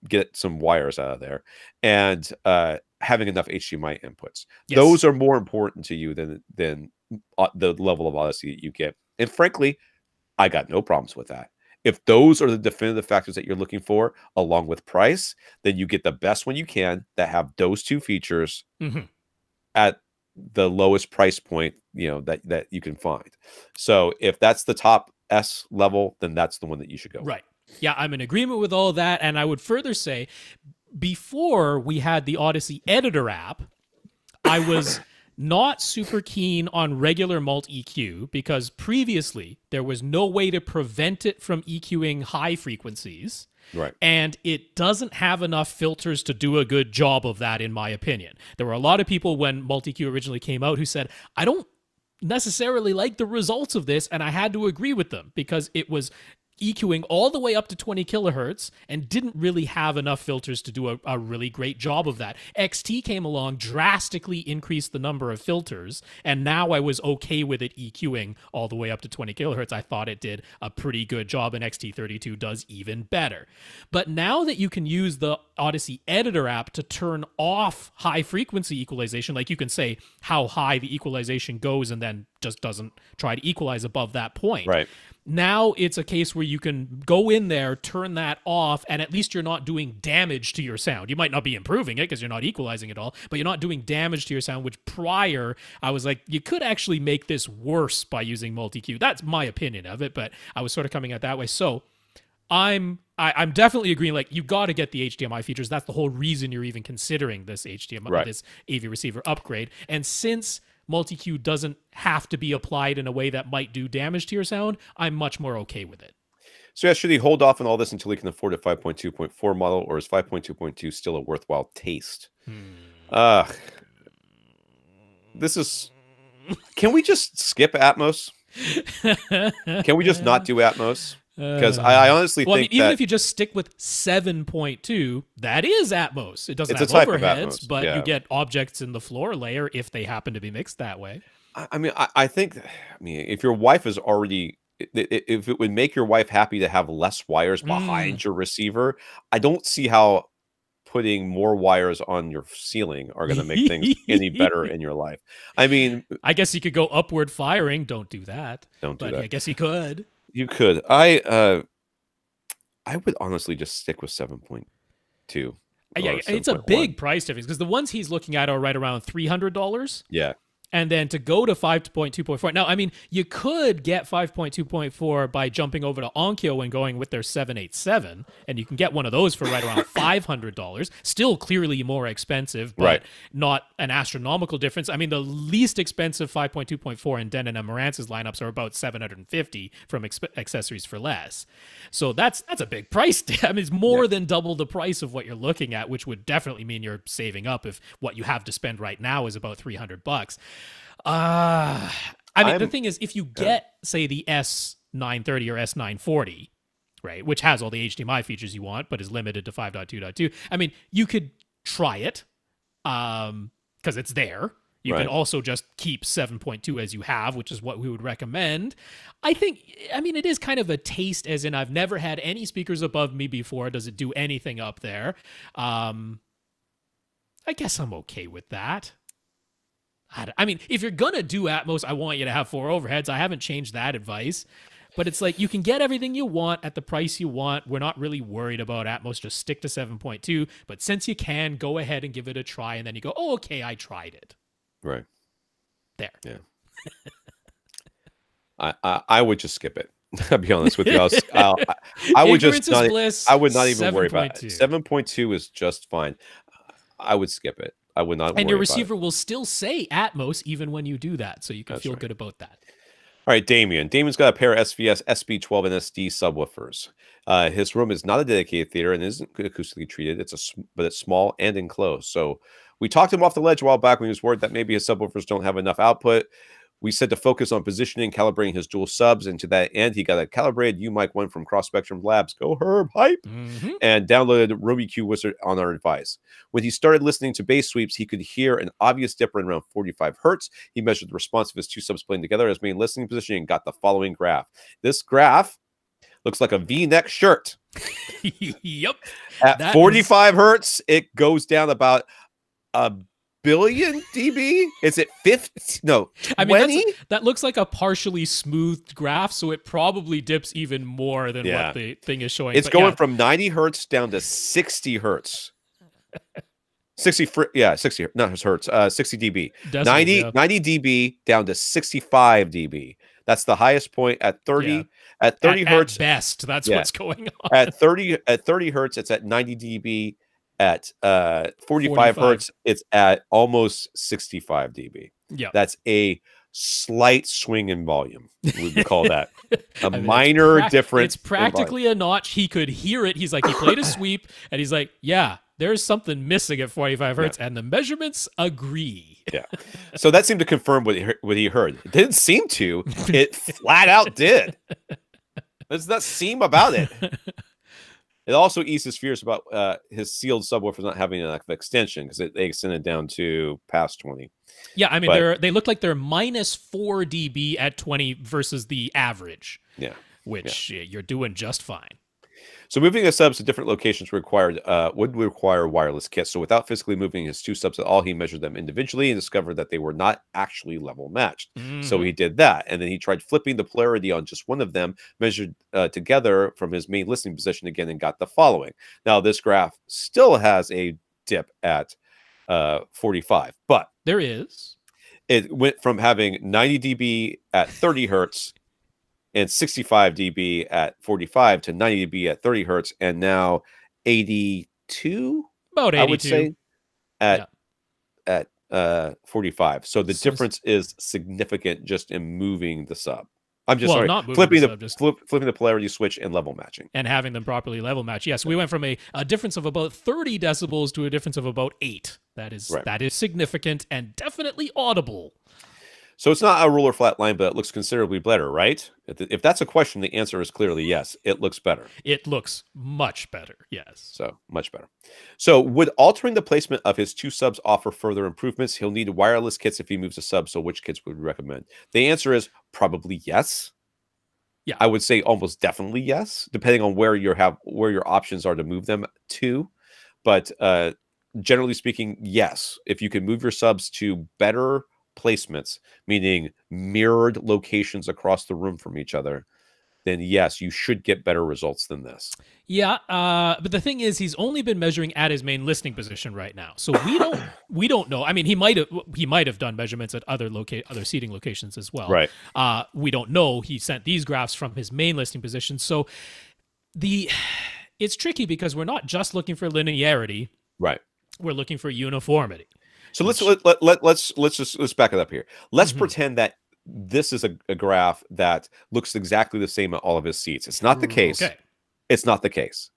get some wires out of there, and having enough HDMI inputs. Yes. Those are more important to you than the level of Odyssey that you get. And frankly, I got no problems with that. If those are the definitive factors that you're looking for, along with price, then you get the best one you can that have those two features at the lowest price point, that you can find. So if that's the top S level, then that's the one that you should go with. Right. Yeah, I'm in agreement with all that. And I would further say, before we had the Odyssey Editor app, I was not super keen on regular Multi-EQ because previously there was no way to prevent it from EQing high frequencies. Right. And it doesn't have enough filters to do a good job of that, in my opinion. There were a lot of people when Multi-EQ originally came out who said, I don't necessarily like the results of this, and I had to agree with them because it was EQing all the way up to 20 kilohertz and didn't really have enough filters to do a really great job of that. XT came along, drastically increased the number of filters, and now I was okay with it EQing all the way up to 20 kilohertz. I thought it did a pretty good job, and XT32 does even better. But now that you can use the Odyssey Editor app to turn off high-frequency equalization, like you can say how high the equalization goes and then just doesn't try to equalize above that point. Right. Now it's a case where you can go in there, turn that off, and at least you're not doing damage to your sound. You might not be improving it because you're not equalizing it all, but you're not doing damage to your sound, which prior I was like, you could actually make this worse by using Multi-EQ. That's my opinion of it, but I was sort of coming at that way. So I'm definitely agreeing, like, you got to get the HDMI features. That's the whole reason you're even considering this HDMI, this AV receiver upgrade. And since Multi-EQ doesn't have to be applied in a way that might do damage to your sound, I'm much more okay with it. So yeah, should he hold off on all this until he can afford a 5.2.4 model, or is 5.2.2 still a worthwhile taste? This is... Can we just skip Atmos? Can we just not do Atmos? Because I honestly think even if you just stick with 7.2, that is Atmos. It doesn't have overheads, but you get objects in the floor layer if they happen to be mixed that way. I think if your wife is already, if it would make your wife happy to have less wires behind your receiver, I don't see how putting more wires on your ceiling are going to make things any better in your life. I mean, I guess you could go upward firing. Don't do that. Don't do that. I guess you could. You could. I would honestly just stick with 7.2. Yeah, it's a big price difference because the ones he's looking at are right around $300. Yeah. And then to go to 5.2.4. Now, I mean, you could get 5.2.4 by jumping over to Onkyo and going with their 787, and you can get one of those for right around $500. Still clearly more expensive, but not an astronomical difference. I mean, the least expensive 5.2.4 in Denon and Marantz's lineups are about $750 from accessories for less. So that's a big price. I mean, it's more than double the price of what you're looking at, which would definitely mean you're saving up if what you have to spend right now is about $300. I mean, the thing is, if you get, say, the S930 or S940, right, which has all the HDMI features you want, but is limited to 5.2.2, I mean, you could try it because it's there. You can also just keep 7.2 as you have, which is what we would recommend. I mean, it is kind of a taste, as in I've never had any speakers above me before. Does it do anything up there? I guess I'm okay with that. I mean, if you're going to do Atmos, I want you to have 4 overheads. I haven't changed that advice. But it's like you can get everything you want at the price you want. We're not really worried about Atmos. Just stick to 7.2. But since you can, go ahead and give it a try. And then you go, oh, okay, I tried it. Right. There. Yeah. I would just skip it. I'll be honest with you. I would just not, bliss, I would not even worry about it. 7.2 is just fine. I would skip it. I would not. And your receiver will still say Atmos even when you do that, so you can feel good about that. All right, Damien. Damien's got a pair of SVS SB12 and SD subwoofers. His room is not a dedicated theater and isn't acoustically treated. But it's small and enclosed. So we talked him off the ledge a while back when he was worried that maybe his subwoofers don't have enough output. We said to focus on positioning, calibrating his dual subs, and to that end, he got a calibrated U-Mic 1 from Cross Spectrum Labs. Go Herb, hype! And downloaded RobyQ Wizard on our advice. When he started listening to bass sweeps, he could hear an obvious dip around 45 hertz. He measured the response of his 2 subs playing together as main listening position and got the following graph. This graph looks like a V-neck shirt. Yep. At 45 hertz, it goes down about a billion dB? Is it 50? No, 20? I mean, that looks like a partially smoothed graph, so it probably dips even more than what the thing is showing. It's going from 90 hertz down to 60 hertz. 60 not hertz, 60 dB. 90 dB down to 65 dB. That's the highest point at 30 at hertz. At best, that's what's going on. At 30 hertz, it's at 90 dB. At 45 hertz, it's at almost 65 dB. Yeah, that's a slight swing in volume. We would call that a minor difference. It's practically a notch. He could hear it. He's like, he played a sweep, and he's like, yeah, there's something missing at 45 hertz, and the measurements agree. Yeah, so that seemed to confirm what he heard. It didn't seem to. It flat out did. There's that seam about it. It also eased his fears about his sealed subwoofers not having enough extension because they extended down to past 20. Yeah, I mean, they look like they're minus 4 dB at 20 versus the average. Yeah. Which you're doing just fine. So moving his subs to different locations would require wireless kits. So without physically moving his 2 subs at all, he measured them individually and discovered that they were not actually level matched. So he did that. And then he tried flipping the polarity on just one of them, measured together from his main listening position again, and got the following. Now, this graph still has a dip at 45, but there is. It went from having 90 dB at 30 hertz and 65 dB at 45 to 90 dB at 30 hertz, and now 82, about 82, I would say, at 45. So the difference is significant just in moving the sub. I'm just sorry, not flipping the polarity switch and level matching. And having them properly level match. Yes, we went from a difference of about 30 decibels to a difference of about 8. That is significant and definitely audible. So it's not a ruler flat line, but it looks considerably better, right? If that's a question, the answer is clearly yes. It looks better. It looks much better, yes. So much better. So would altering the placement of his 2 subs offer further improvements? He'll need wireless kits if he moves a sub. So which kits would we recommend? The answer is probably yes. Yeah, I would say almost definitely yes, depending on where your options are to move them to. But generally speaking, yes. If you can move your subs to better placements, meaning mirrored locations across the room from each other, then yes, you should get better results than this. Yeah, but the thing is, he's only been measuring at his main listening position right now, so we don't know. I mean, he might have done measurements at other seating locations as well. Right. We don't know. He sent these graphs from his main listening position, so it's tricky because we're not just looking for linearity. Right. We're looking for uniformity. So let's back it up here. Let's pretend that this is a graph that looks exactly the same at all of his seats. It's not the case. Okay. It's not the case.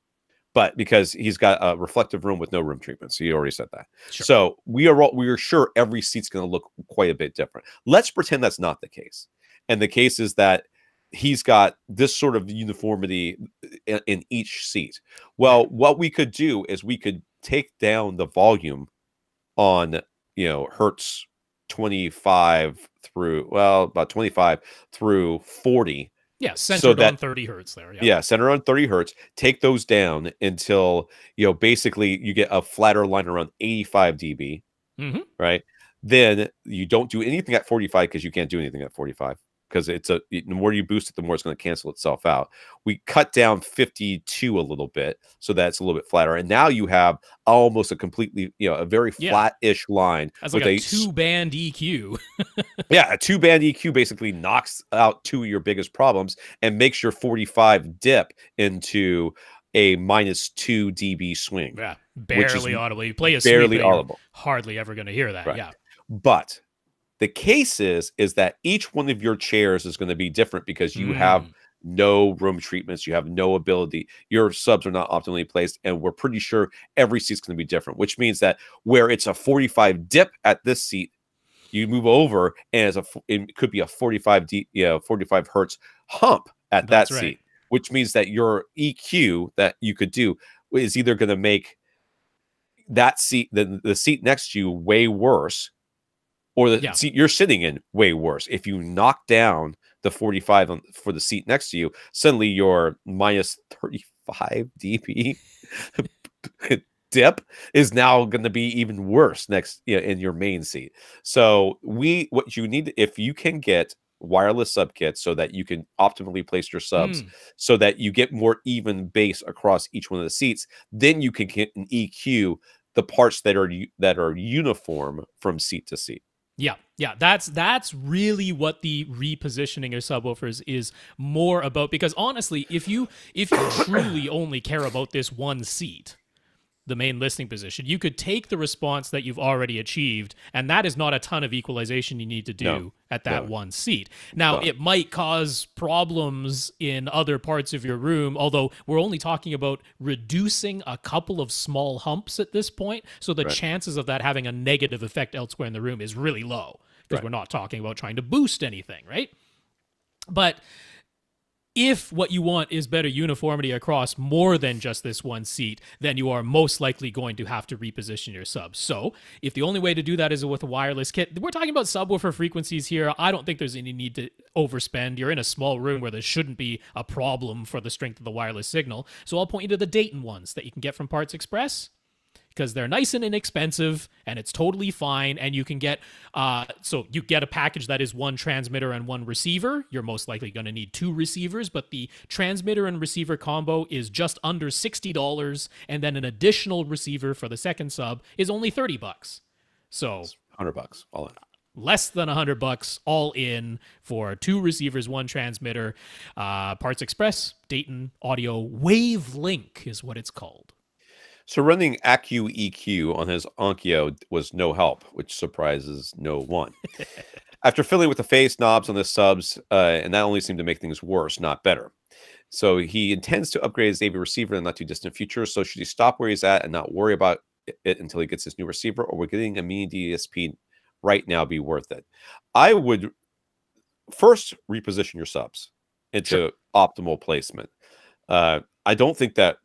but because he's got a reflective room with no room treatment, so you already said that. Sure. So we are sure every seat's going to look quite a bit different. Let's pretend that's not the case, and the case is that he's got this sort of uniformity in each seat. Well, what we could do is we could take down the volume on hertz 25 through about 25 through 40. Yeah, centered on 30 hertz there. Yeah, centered on 30 hertz. Take those down until basically you get a flatter line around 85 dB. Right? Then you don't do anything at 45 because you can't do anything at 45. Because the more you boost it, the more it's going to cancel itself out. We cut down 52 a little bit, so that's a little bit flatter. And now you have almost a completely, a very flat-ish line. That's like a two-band EQ. Yeah, a two-band EQ basically knocks out two of your biggest problems and makes your 45 dip into a -2 dB swing. Yeah, barely audible. You play a barely sweep, audible. Hardly ever going to hear that. Right. Yeah, but the case is that each one of your chairs is going to be different because you have no room treatments. You have no ability. Your subs are not optimally placed. And we're pretty sure every seat's going to be different, which means that where it's a 45 dip at this seat, you move over and it could be a 45 hertz hump at that seat, which means that your EQ that you could do is either going to make that seat, the seat next to you, way worse, or the seat you're sitting in way worse. If you knock down the 45 for the seat next to you, suddenly your -35 dB dip is now going to be even worse in your main seat. So what you need, if you can get wireless sub kits so that you can optimally place your subs so that you get more even bass across each one of the seats, then you can get an EQ the parts that are uniform from seat to seat. Yeah, that's really what the repositioning of subwoofers is more about. Because honestly, if you truly only care about this one seat, the main listening position, you could take the response that you've already achieved, and that is not a ton of equalization you need to do at that one seat. Now, it might cause problems in other parts of your room, although we're only talking about reducing a couple of small humps at this point, so the chances of that having a negative effect elsewhere in the room is really low, because we're not talking about trying to boost anything, right? But if what you want is better uniformity across more than just this one seat, then you are most likely going to have to reposition your subs. So if the only way to do that is with a wireless kit, we're talking about subwoofer frequencies here. I don't think there's any need to overspend. You're in a small room where there shouldn't be a problem for the strength of the wireless signal. So I'll point you to the Dayton ones that you can get from Parts Express, because they're nice and inexpensive, and it's totally fine. And you can get, so you get a package that is one transmitter and one receiver. You're most likely going to need two receivers, but the transmitter and receiver combo is just under $60, and then an additional receiver for the second sub is only $30. So it's $100 all in. Less than $100 all in for two receivers, one transmitter. Parts Express, Dayton Audio Wavelink is what it's called. So running Accu EQ on his Onkyo was no help, which surprises no one. After fiddling with the face knobs on the subs, and that only seemed to make things worse, not better. So he intends to upgrade his AV receiver in the not too distant future. So should he stop where he's at and not worry about it until he gets his new receiver, or would getting a mini DSP right now be worth it? I would first reposition your subs into optimal placement. I don't think that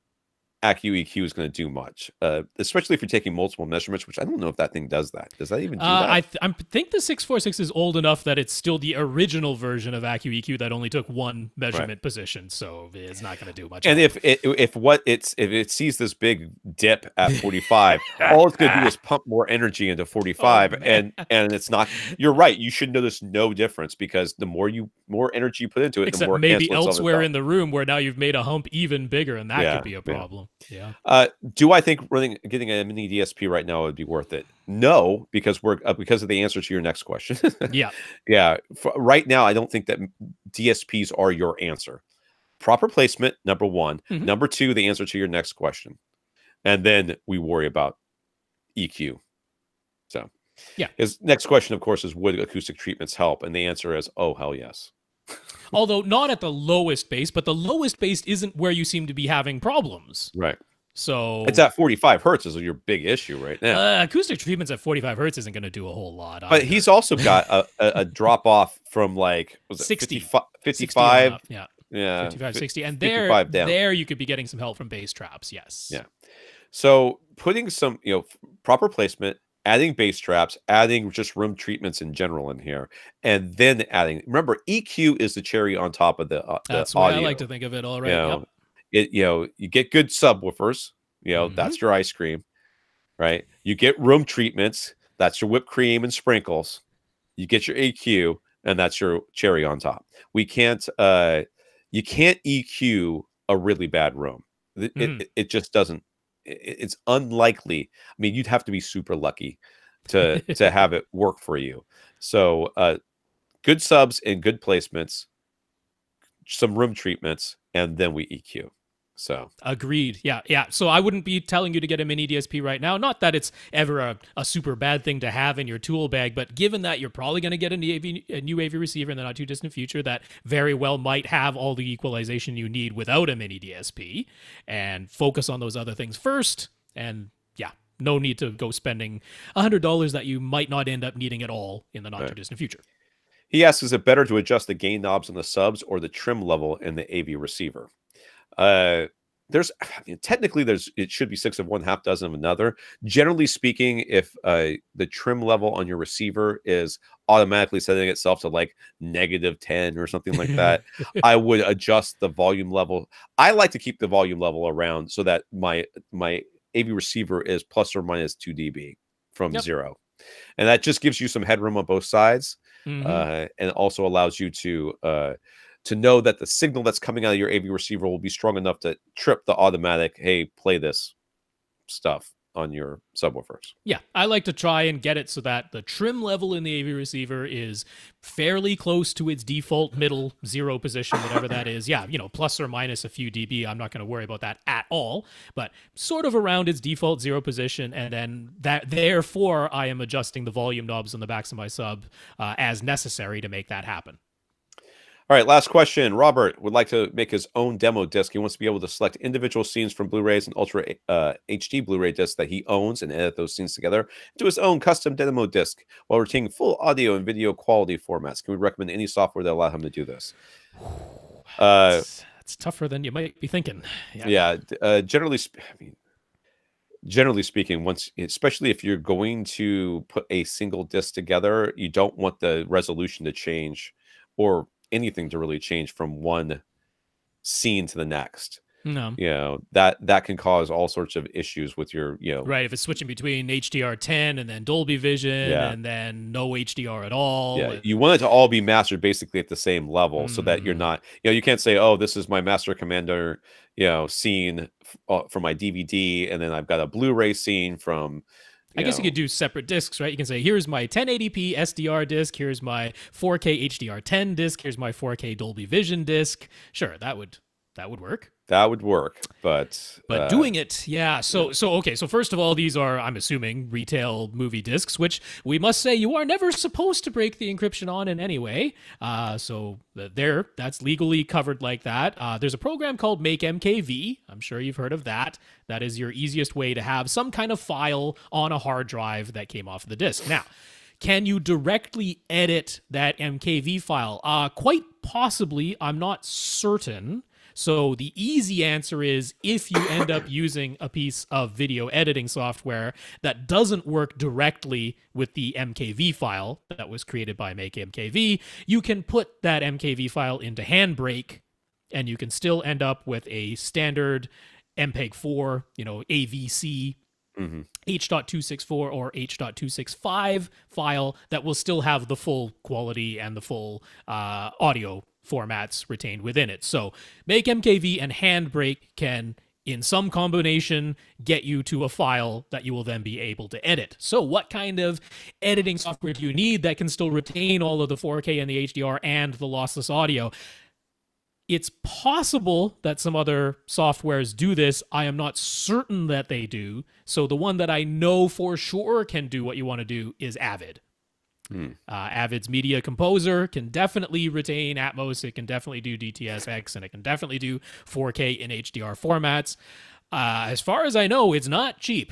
Accu EQ is going to do much, especially if you're taking multiple measurements, which I don't know if that thing does that. Does that even do that? I think the 646 is old enough that it's still the original version of Accu EQ that only took one measurement position, so it's not going to do much. And if it sees this big dip at 45, all it's going to do is pump more energy into 45, and it's not. You're right. You should notice no difference, because the more energy you put into it, except the more maybe elsewhere in the room where now you've made a hump even bigger, and that could be a problem. Yeah. Do I think getting a mini DSP right now would be worth it? No, because because of the answer to your next question. Yeah. Right now, I don't think that DSPs are your answer. Proper placement, number one. Number two, the answer to your next question, and then we worry about EQ. So, his next question, of course, is would acoustic treatments help? And the answer is, oh hell yes. Although not at the lowest bass, but the lowest bass isn't where you seem to be having problems. Right. So It's at 45 hertz is your big issue right now. acoustic treatments at 45 hertz isn't going to do a whole lot But either. he's also got a drop off from like, was it 60. 55? On up. Yeah. Yeah. 55, 60. And 55 down. there you could be getting some help from bass traps. Yes. Yeah. So putting some, proper placement, adding bass traps, adding just room treatments in general in here, and then adding. Remember, EQ is the cherry on top of the That's audio. what I like to think of it. All right. You get good subwoofers. That's your ice cream, right? You get room treatments. That's your whipped cream and sprinkles. You get your EQ, and that's your cherry on top. You can't EQ a really bad room. It just doesn't. It's unlikely. I mean, you'd have to be super lucky to have it work for you. So good subs and good placements, some room treatments, and then we EQ. So agreed. Yeah. So I wouldn't be telling you to get a mini DSP right now. Not that it's ever a super bad thing to have in your tool bag, but given that you're probably going to get a new AV receiver in the not too distant future that very well might have all the equalization you need without a mini DSP, and focus on those other things first. And yeah, no need to go spending $100 that you might not end up needing at all in the not too distant future. He asks, is it better to adjust the gain knobs on the subs or the trim level in the AV receiver? Technically it should be 6 of one, half dozen of another. Generally speaking, if the trim level on your receiver is automatically setting itself to like -10 or something like that, I would adjust the volume level. I like to keep the volume level around so that my AV receiver is plus or minus 2 dB from 0, and that just gives you some headroom on both sides, and also allows you to know that the signal that's coming out of your AV receiver will be strong enough to trip the automatic, hey, play this stuff on your subwoofers. Yeah, I like to try and get it so that the trim level in the AV receiver is fairly close to its default middle 0 position, whatever that is. Yeah, plus or minus a few dB. I'm not going to worry about that at all, but sort of around its default 0 position. And then therefore, I am adjusting the volume knobs on the backs of my sub as necessary to make that happen. All right, last question. Robert would like to make his own demo disc. He wants to be able to select individual scenes from Blu-rays and Ultra HD Blu-ray discs that he owns and edit those scenes together into his own custom demo disc while retaining full audio and video quality formats. Can we recommend any software that allow him to do this? It's tougher than you might be thinking. Generally speaking, especially if you're going to put a single disc together, you don't want the resolution to change or anything to really change from one scene to the next. No. That can cause all sorts of issues with your, right. If it's switching between HDR10 and then Dolby Vision and then no HDR at all. Yeah. You want it to all be mastered basically at the same level so that you're not, you can't say, oh, this is my Master Commander, scene from my DVD. And then I've got a Blu-ray scene from, I guess you could do separate discs, right? You can say, here's my 1080p SDR disc, here's my 4K HDR10 disc, here's my 4K Dolby Vision disc. Sure, that would work. That would work, but doing it, yeah. So okay. So first of all, these are, I'm assuming, retail movie discs, which we must say you are never supposed to break the encryption on in any way. So that's legally covered like that. There's a program called Make MKV. I'm sure you've heard of that. That is your easiest way to have some kind of file on a hard drive that came off of the disc. Now, can you directly edit that MKV file? Quite possibly. I'm not certain. So the easy answer is if you end up using a piece of video editing software that doesn't work directly with the MKV file that was created by Make MKV, you can put that MKV file into Handbrake and you can still end up with a standard MPEG-4, AVC H.264 or H.265 file that will still have the full quality and the full audio formats retained within it. So Make MKV and Handbrake can, in some combination, get you to a file that you will then be able to edit. So what kind of editing software do you need that can still retain all of the 4K and the HDR and the lossless audio? It's possible that some other softwares do this. I am not certain that they do. So the one that I know for sure can do what you want to do is Avid. Avid's Media Composer can definitely retain Atmos. It can definitely do DTS:X, and it can definitely do 4K in HDR formats. As far as I know, it's not cheap.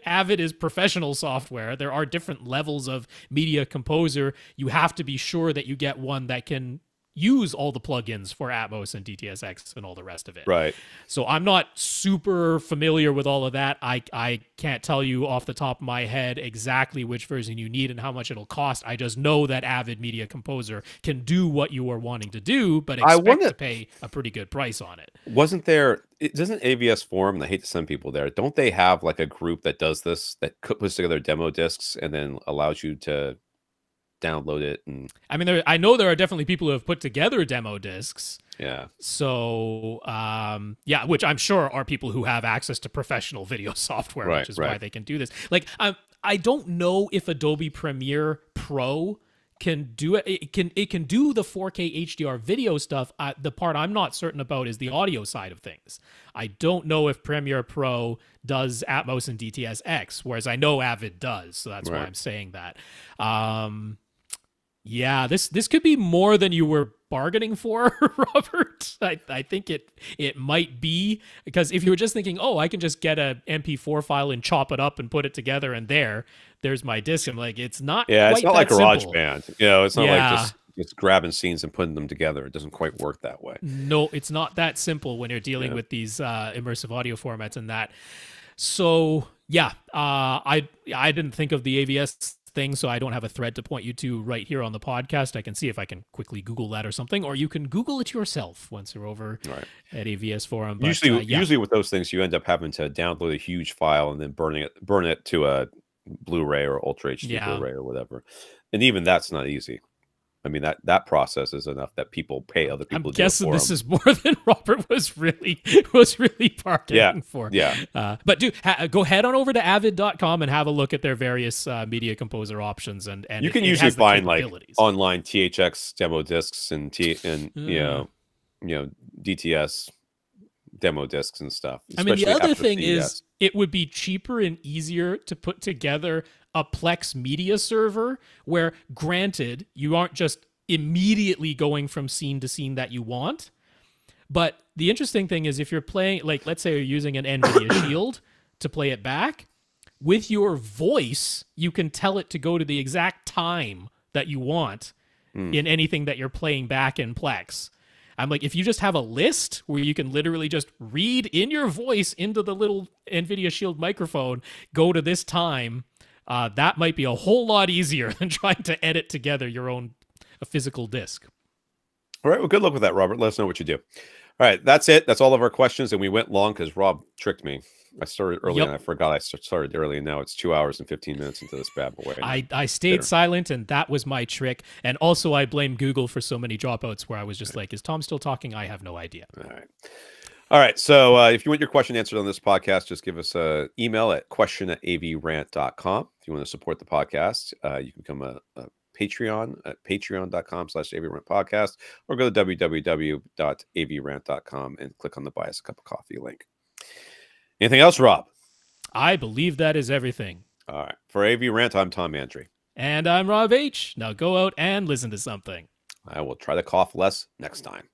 Avid is professional software. There are different levels of Media Composer. You have to be sure that you get one that can use all the plugins for Atmos and DTSX and all the rest of it. Right. So I'm not super familiar with all of that. I can't tell you off the top of my head exactly which version you need and how much it'll cost. I just know that Avid Media Composer can do what you are wanting to do, but expect to pay a pretty good price on it. Wasn't there, doesn't AVS Forum, and I hate to send people there, don't they have like a group that does this, that puts together demo discs and then allows you to download it? And I mean, I know there are definitely people who have put together demo discs. Yeah. So, yeah, which I'm sure are people who have access to professional video software, which is why they can do this. Like, I don't know if Adobe Premiere Pro can do it. It can do the 4K HDR video stuff. The part I'm not certain about is the audio side of things. I don't know if Premiere Pro does Atmos and DTSX, whereas I know Avid does. So that's why I'm saying that. Yeah, this could be more than you were bargaining for, Robert. I think it might be, because if you were just thinking, oh, I can just get a MP4 file and chop it up and put it together, and there's my disc. I'm like, it's not. Yeah, quite it's not like simple. GarageBand. It's not like just grabbing scenes and putting them together. It doesn't quite work that way. No, it's not that simple when you're dealing with these immersive audio formats and that. So yeah, I didn't think of the AVS thing, so I don't have a thread to point you to right here on the podcast. I can see if I can quickly Google that or something, or you can Google it yourself once you're over at AVS Forum. But, usually with those things, you end up having to download a huge file and then burn it to a Blu-ray or Ultra HD Blu-ray or whatever. And even that's not easy. I mean, that process is enough that people pay other people. I'm guessing this is more than Robert was really bargaining for. Yeah. But go head on over to avid.com and have a look at their various Media Composer options, and you can usually find like online THX demo discs and you know DTS demo discs and stuff. I mean, the other thing is it would be cheaper and easier to put together a Plex media server where, granted, you aren't just immediately going from scene to scene that you want. But the interesting thing is, if you're playing, like, let's say you're using an NVIDIA Shield to play it back, with your voice, you can tell it to go to the exact time that you want in anything that you're playing back in Plex. I'm like, if you just have a list where you can literally just read in your voice into the little NVIDIA Shield microphone, go to this time, that might be a whole lot easier than trying to edit together your own physical disc. All right. Well, good luck with that, Robert. Let us know what you do. All right. That's it. That's all of our questions. And we went long because Rob tricked me. I started early and I forgot I started early. And now it's 2 hours and 15 minutes into this bad boy. I stayed silent, and that was my trick. And also I blame Google for so many dropouts where I was just like, is Tom still talking? I have no idea. All right. So if you want your question answered on this podcast, just give us an email at question@avrant.com. If you want to support the podcast, you can become a Patreon at patreon.com/AVRant podcast, or go to www.avrant.com and click on the Buy Us a Cup of Coffee link. Anything else, Rob? I believe that is everything. All right. For AV Rant, I'm Tom Andry. And I'm Rob H. Now go out and listen to something. I will try to cough less next time.